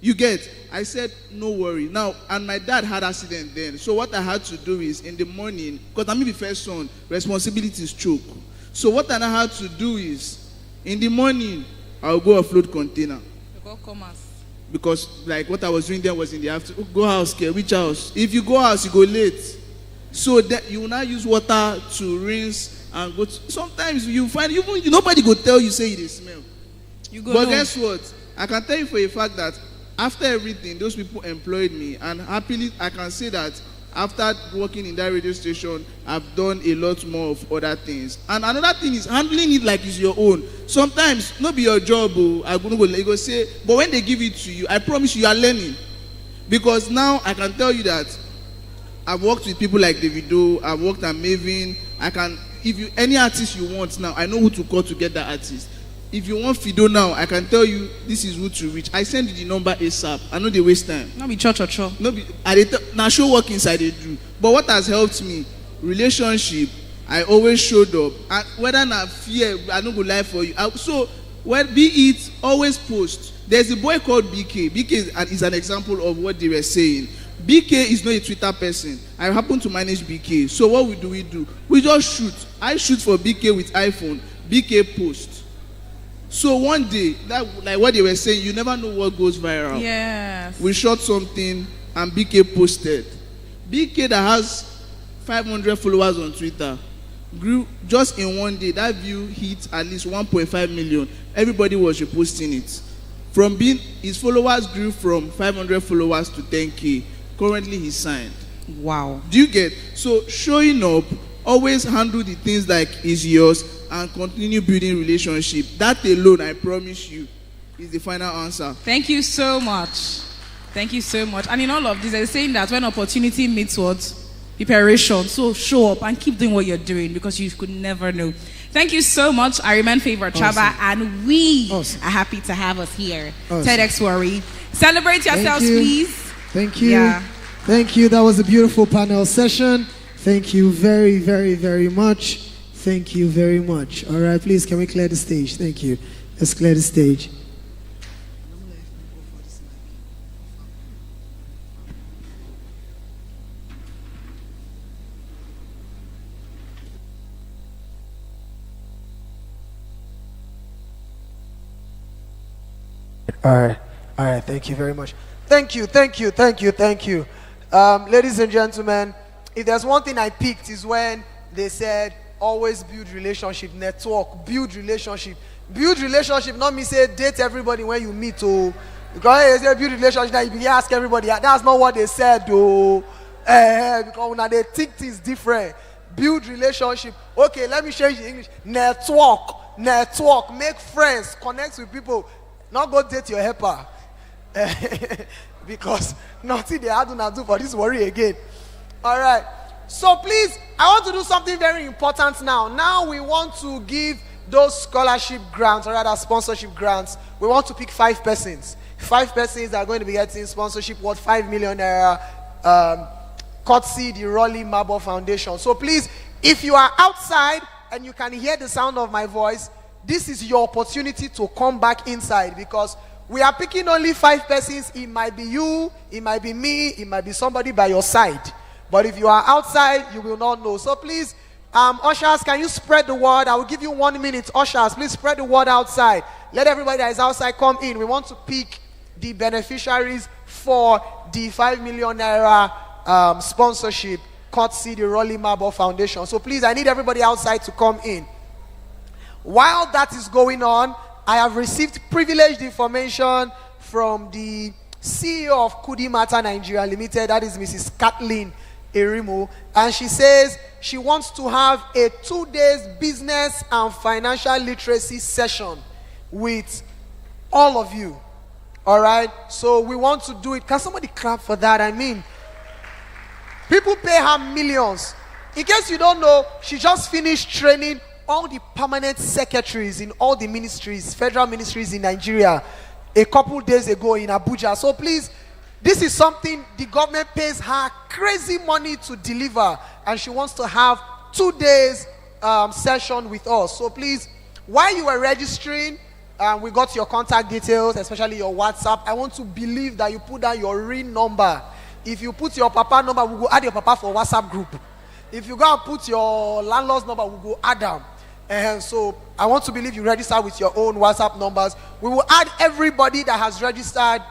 You get? I said, no worry. Now, and my dad had accident then. So what I had to do is in the morning, because I'm the first son, responsibilities choke. So what I now had to do is, in the morning, I'll go offload container. Because like what I was doing there was in the afternoon. Go house, care, which house? If you go house, you go late. So that you will now use water to rinse and go. Sometimes you find even nobody go tell you say it smell. But guess what? I can tell you for a fact that after everything, those people employed me, and happily I can say that after working in that radio station, I've done a lot more of other things. And another thing is handling it like it's your own. Sometimes not be your job. I go say, but when they give it to you, I promise you are learning. Because now I can tell you that I've worked with people like Davido, I've worked at Maven. If you any artist you want now, I know who to call to get that artist. If you want Fido now, I can tell you this is who to reach. I send you the number ASAP. I know they waste time. Not be cho. No be. Now show work inside they do. But what has helped me, relationship. I always showed up. And whether na fear, I don't go lie for you. So be it always post. There's a boy called BK. BK is an example of what they were saying. BK is not a Twitter person. I happen to manage BK. So what we do? We just shoot. I shoot for BK with iPhone. BK post. So one day, like what they were saying, you never know what goes viral. Yes. We shot something and BK posted. BK that has 500 followers on Twitter grew just in one day. That view hit at least 1.5 million. Everybody was reposting it. His followers grew from 500 followers to 10K. Currently, he's signed. Wow. Do you get? So showing up, always handle the things like is yours and continue building relationship. That alone, I promise you, is the final answer. Thank you so much. Thank you so much. And in all of this, they're saying that when opportunity meets what? Preparation. So show up and keep doing what you're doing because you could never know. Thank you so much. I remain Favorite Chaba, and we are happy to have us here. TEDx Warri. Celebrate yourselves, please. Thank you. Yeah. Thank you. That was a beautiful panel session. Thank you very, very, very much. Thank you very much. All right, please, can we clear the stage? Thank you. Let's clear the stage. All right, thank you very much. Thank you. Ladies and gentlemen, if there's one thing I picked is when they said, always build relationship, network, build relationship. Build relationship, not me say date everybody when you meet, oh. Because they say build relationship, now you ask everybody, that's not what they said, oh. Because now they think things different. Build relationship. Okay, let me change the English. Network, make friends, connect with people. Not go date your helper. Because nothing they had to do for this worry again. All right. So please, I want to do something very important now. Now we want to give those scholarship grants, or rather sponsorship grants. We want to pick 5 persons. 5 persons that are going to be getting sponsorship worth 5 million naira, courtesy the Rolly Marble Foundation. So please, if you are outside and you can hear the sound of my voice, this is your opportunity to come back inside, because we are picking only 5 persons. It might be you, it might be me, it might be somebody by your side. But if you are outside, you will not know. So please, ushers, can you spread the word? I will give you 1 minute. Ushers, please spread the word outside. Let everybody that is outside come in. We want to pick the beneficiaries for the 5 million naira sponsorship, courtesy the Rolly Marble Foundation. So please, I need everybody outside to come in. While that is going on, I have received privileged information from the CEO of Kudimata Nigeria Limited, that is Mrs. Kathleen Erimu, and she says she wants to have a 2-day business and financial literacy session with all of you. All right? So we want to do it. Can somebody clap for that? I mean, people pay her millions. In case you don't know, she just finished training all the permanent secretaries in all the ministries, federal ministries in Nigeria, a couple days ago in Abuja. So please, this is something the government pays her crazy money to deliver, and she wants to have 2 days session with us. So please, while you were registering, we got your contact details, especially your WhatsApp. I want to believe that you put down your real number. If you put your papa number, we'll go add your papa for WhatsApp group. If you go and put your landlord's number, we'll go add them. And so I want to believe you register with your own WhatsApp numbers. We will add everybody that has registered.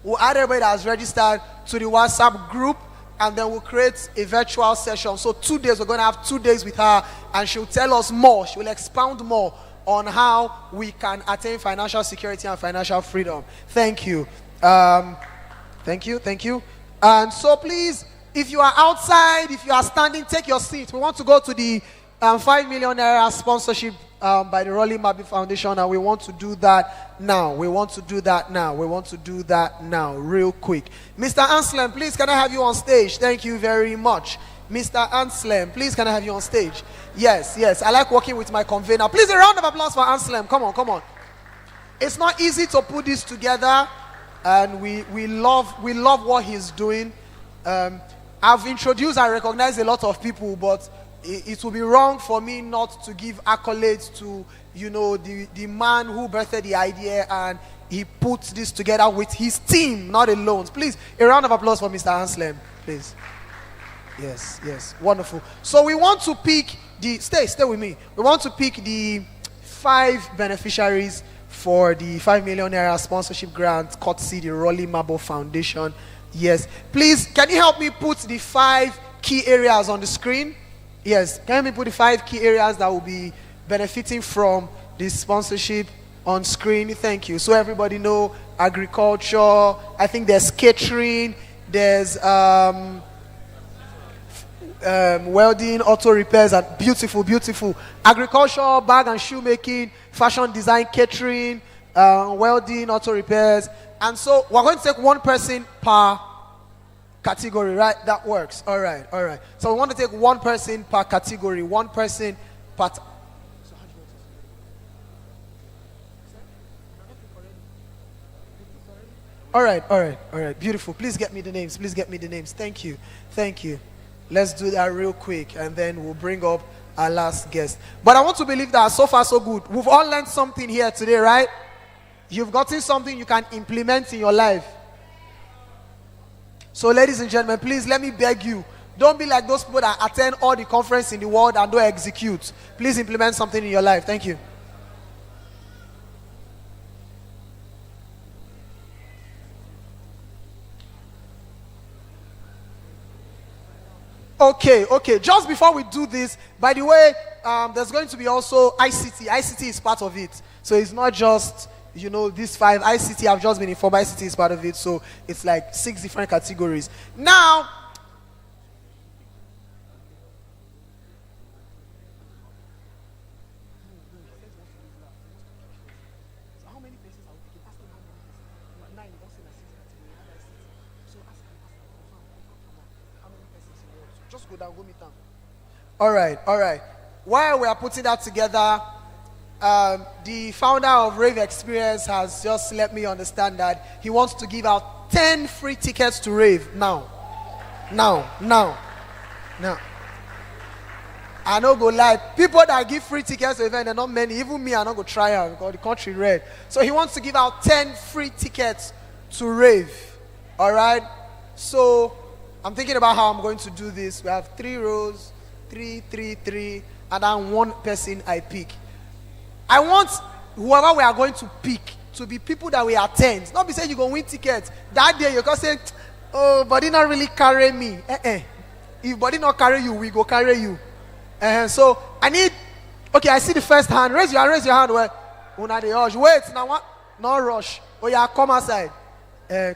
We'll add everybody that has registered to the WhatsApp group, and then we'll create a virtual session. So 2 days, we're going to have 2 days with her, and she'll tell us more. She will expound more on how we can attain financial security and financial freedom. Thank you. Thank you. And so please, if you are outside, if you are standing, take your seat. We want to go to the 5 million naira sponsorship by the Rolly Marble Foundation, and we want to do that now. We want to do that now, real quick. Mr. Anselm, please, can I have you on stage? Thank you very much. Mr. Anselm, please, can I have you on stage? Yes. I like working with my convener. Please, a round of applause for Anselm. Come on. It's not easy to put this together, and we love what he's doing. I've introduced and recognized a lot of people, but it will be wrong for me not to give accolades to, the man who birthed the idea, and he put this together with his team, not alone. Please, a round of applause for Mr. Anselm, please. Yes, wonderful. So we want to pick stay with me. We want to pick the 5 beneficiaries for the 5 million naira sponsorship grant, courtesy the Rolly Marble Foundation. Yes, please, can you help me put the 5 key areas on the screen? Yes, can you put the 5 key areas that will be benefiting from this sponsorship on screen? Thank you. So everybody know agriculture. I think there's catering. There's welding, auto repairs, and beautiful. Agriculture, bag and shoe making, fashion design, catering, welding, auto repairs. And so we're going to take one person per category, right? That works. All right. So we want to take one person per category, one person per. All right. Beautiful. Please get me the names. Thank you. Let's do that real quick, and then we'll bring up our last guest. But I want to believe that so far so good. We've all learned something here today, right? You've gotten something you can implement in your life. So ladies and gentlemen, please let me beg you. Don't be like those people that attend all the conference in the world and don't execute. Please implement something in your life. Thank you. Okay. Just before we do this, by the way, there's going to be also ICT. ICT is part of it. So it's not just, these 5. ICT, I've just been informed, ICT is part of it. So it's like 6 different categories. Now, just go down, go meet them. All right. While we are putting that together, the founder of Rave Experience has just let me understand that he wants to give out 10 free tickets to Rave now. I don't go lie. People that give free tickets to event, they're not many. Even me, I'm not going to try out because the country red. So he wants to give out 10 free tickets to Rave. All right? So I'm thinking about how I'm going to do this. We have 3 rows, 3, and then 1 person I pick. I want whoever we are going to pick to be people that we attend. Not be saying you go win tickets. That day you can say, oh, body not really carry me. If body not carry you, we go carry you. So I need, okay, I see the first hand. Raise your hand. Where? Una dey rush. Wait, now what? No rush. Oh yeah, come outside.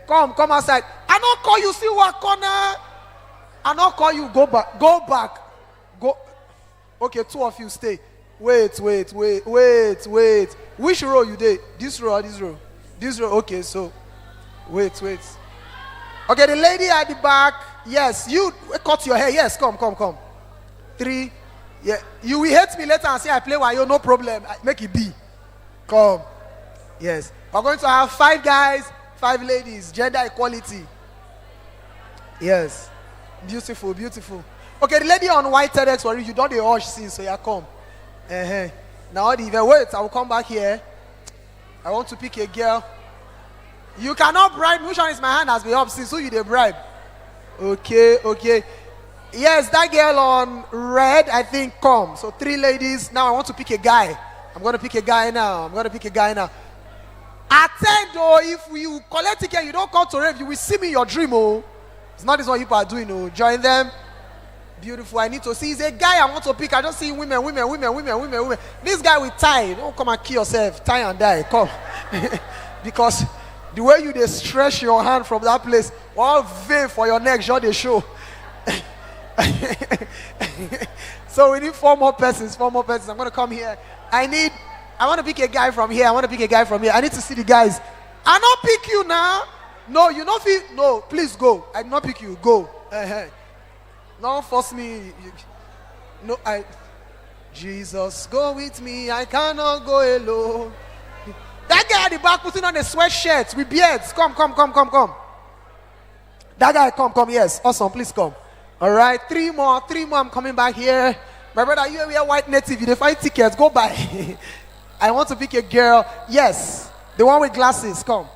Come outside. I don't call you, see what corner. I don't call you, go back. Go. Okay, 2 of you stay. Wait. Which row you did? This row or this row? This row. Okay, so wait. Okay, the lady at the back. Yes, you cut your hair. Yes, come. 3. Yeah, you will hate me later and say I play wayo. No problem. Make it be. Come. Yes, we're going to have 5 guys, 5 ladies. Gender equality. Yes, beautiful. Okay, the lady on white TEDx Warri, you don't the hush scene, so yeah, come. Now the event. Wait, I will come back here. I want to pick a girl. You cannot bribe. Which one is my hand has been up since? Who you they bribe? Okay. Yes, that girl on red, I think, come. So 3 ladies. Now I want to pick a guy. I'm going to pick a guy now. Attend, though. If you collect ticket, you don't come to rave. You will see me in your dream, oh. It's not this what people are doing, oh. Join them. Beautiful. I need to see. It's a guy I want to pick. I just see women. This guy with tie. Don't come and kill yourself. Tie and die. Come. Because the way you stretch your hand from that place, all vein for your neck, just they show. So we need 4 more persons. I'm going to come here. I want to pick a guy from here. I need to see the guys. I not pick you now. No, you not feel. No, please go. I not pick you. Go. Don't force me. No, Jesus, go with me. I cannot go alone. That guy at the back putting on a sweatshirt with beards. Come. That guy, come. Yes, awesome. Please come. All right, 3 more. I'm coming back here. My brother, you are white native. They find tickets. Go buy. I want to pick a girl. Yes, the one with glasses. Come.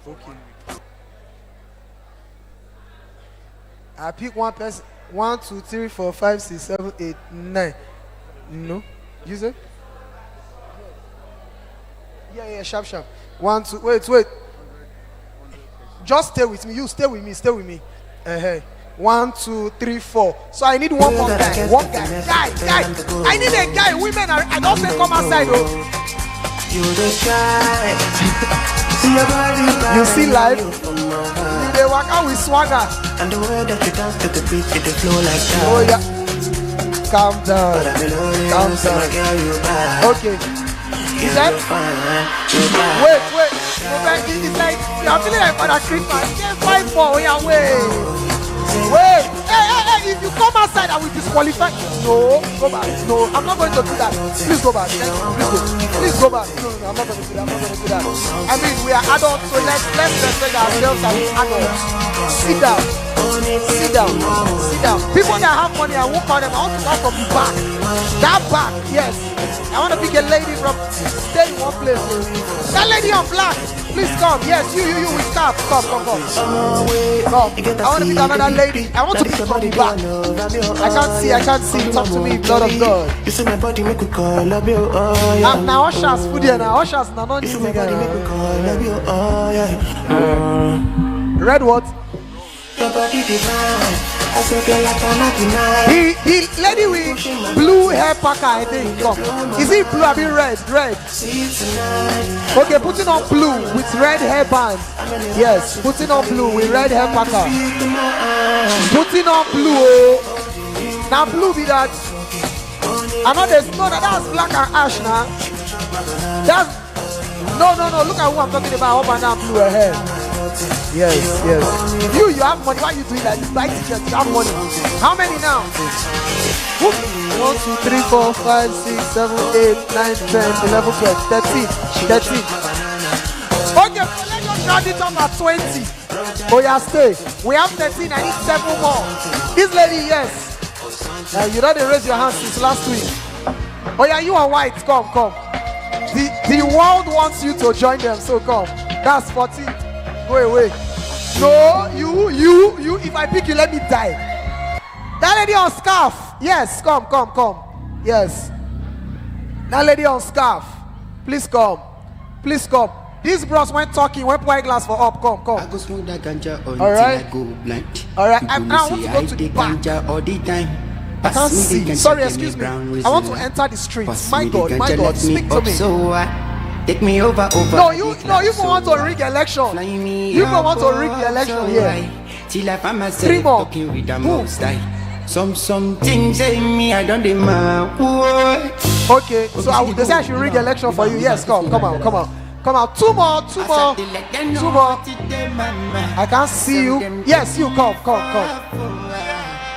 Okay. I pick one person. 1, 2, 3, 4, 5, 6, 7, 8, 9. No, use it. Yeah, sharp. 1, 2, wait. Just stay with me. You stay with me. 1, 2, 3, 4. So I need one more guy. Guy. I need a guy. Women are. I don't say come outside, oh. You see life? You dey walk out with swagger. And the way that you dance to the beat, to the flow like that. Oh yeah. Calm down. Calm down. Okay. Is that? Wait. It's like you're feeling like Father Christmas. Can't fight for where Wait. Hey, if you come outside, I will disqualify you. No, go back. No, I'm not going to do that. Please go back. Please go back. No, I'm not going to do that. I mean, we are adults, so let's respect ourselves as adults. Sit down. People that have money, I won't call them. I want to come from the back. That back, yes. I want to pick a lady from stay in one place. That lady on black, please come. Yes, you with scarf. Come. I want to pick another lady. I want to pick from the back. I can't see. Talk to me, blood of God. You see my body make me call love you, I'm now Ushers food here now. Ushers now not you see my body make me call love you, Red what? Your body divine. I say girl I cannot deny. The lady with blue hair packer, I think. Come. Is it blue? I mean red. Okay, putting on blue with red hairband. Yes, putting on blue with red hair packer. Putting on blue. Now blue be that. I know there's that's black and ash now. That's no. Look at who I'm talking about. Up and down blue hair. Yes. You have money. Why are you doing that? You buy t-shirts. You have money. How many now? 1, 2, 3, 4, 5, 6, 7, 8, 9, 10, 11, 12, 13. Okay, so let's just round it up at 20. Oh yeah, stay. We have 13. I need 7 more. This lady, yes. You know they raised your hand since last week. Oh yeah, you are white. Come. The world wants you to join them, so come. That's 14. Go away. No, you. If I pick you, let me die. That lady on scarf. Yes, come. Yes. That lady on scarf. Please come. These bros went talking, went white glass for up. Come. I go smoke that ganja until Alright. I go blind. Alright, I People want to say go I to the take back. ganja all the time. I can't Pass me the see. ganja, Sorry, give excuse me. brown I want to resin. enter the streets. Pass My me the God, ganja, let speak to up me. so take me over. No, you want to rig election. You want to rig the election here. Till I find myself 3 more. talking with the most high. Some things say me, I don't demand. Okay, so they say I should rig election for you. Yes, come out. 2 more. I can't see you. Yes, you come.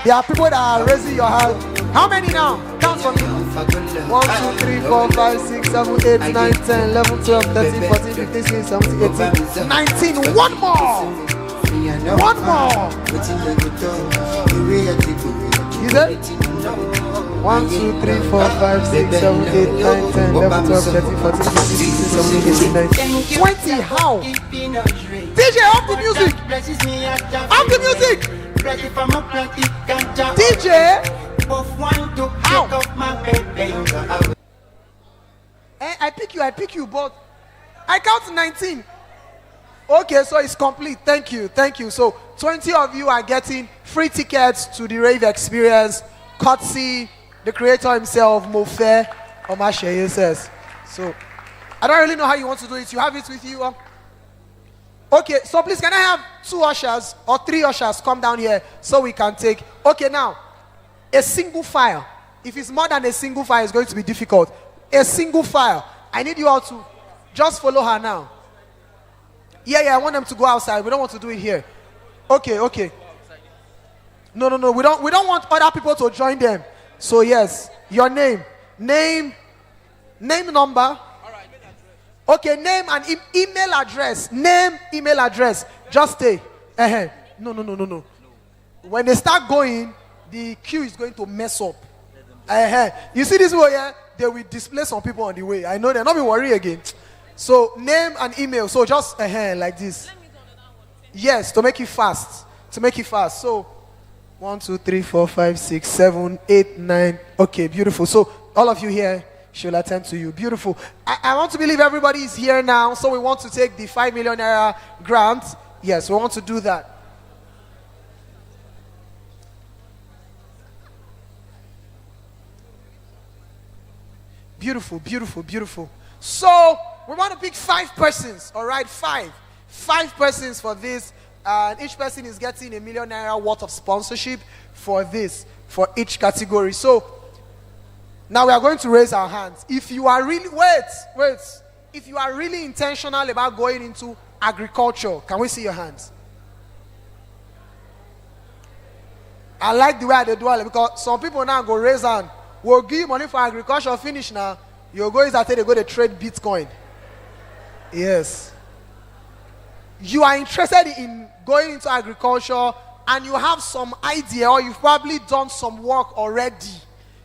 There are people that are raising your hand. How many now? Count for me. 1, 2, 3, 4, 5, 6, 7, 8, 9, 10, 11, 12, 13, 14, 15, 16, 17, 18, 19. One more. Is it? 1, 2, 3, 4, 5, 6, 7, 8, 9, 10, 11, 12, 13, 14, 15, 16, 17, 18, 19, 20. How? DJ, off the music. DJ. How? I pick you, but I count 19. Okay, so it's complete. Thank you. So 20 of you are getting free tickets to the rave experience, courtesy the creator himself, Mofe Omashe says. So I don't really know how you want to do it. You have it with you. Okay, so please can I have 2 ushers or 3 ushers come down here so we can take. Okay, now a single file. If it's more than a single file, it's going to be difficult. A single file. I need you all to just follow her now. Yeah, I want them to go outside. We don't want to do it here. Okay. No. We don't want other people to join them. So yes, your name, number. Okay, name and email address. Name, email address. Just stay. No. When they start going, the queue is going to mess up. You see this way here? They will display some people on the way. I know they're not be worried again. So name and email. So just like this. Yes, to make it fast. So 1, 2, 3, 4, 5, 6, 7, 8, 9. Okay, beautiful. So all of you here, she'll attend to you. Beautiful. I want to believe everybody is here now. So we want to take the 5 million naira grant. Yes, we want to do that. Beautiful. So we want to pick 5 persons, all right? 5 persons for this. And each person is getting £1 million worth of sponsorship for this, for each category. So now we are going to raise our hands. If you are really, wait. If you are really intentional about going into agriculture, can we see your hands? I like the way they do it because some people now go raise hand. We'll give you money for agriculture, finish now. You'll go is that they go to trade Bitcoin. Yes. You are interested in going into agriculture and you have some idea or you've probably done some work already.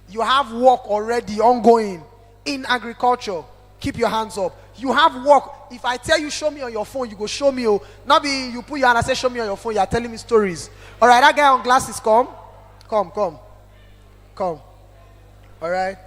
You have work already ongoing in agriculture. Keep your hands up. You have work. If I tell you show me on your phone, you go show me. Not be you put your hand and say show me on your phone. You are telling me stories. All right, that guy on glasses, come. All right.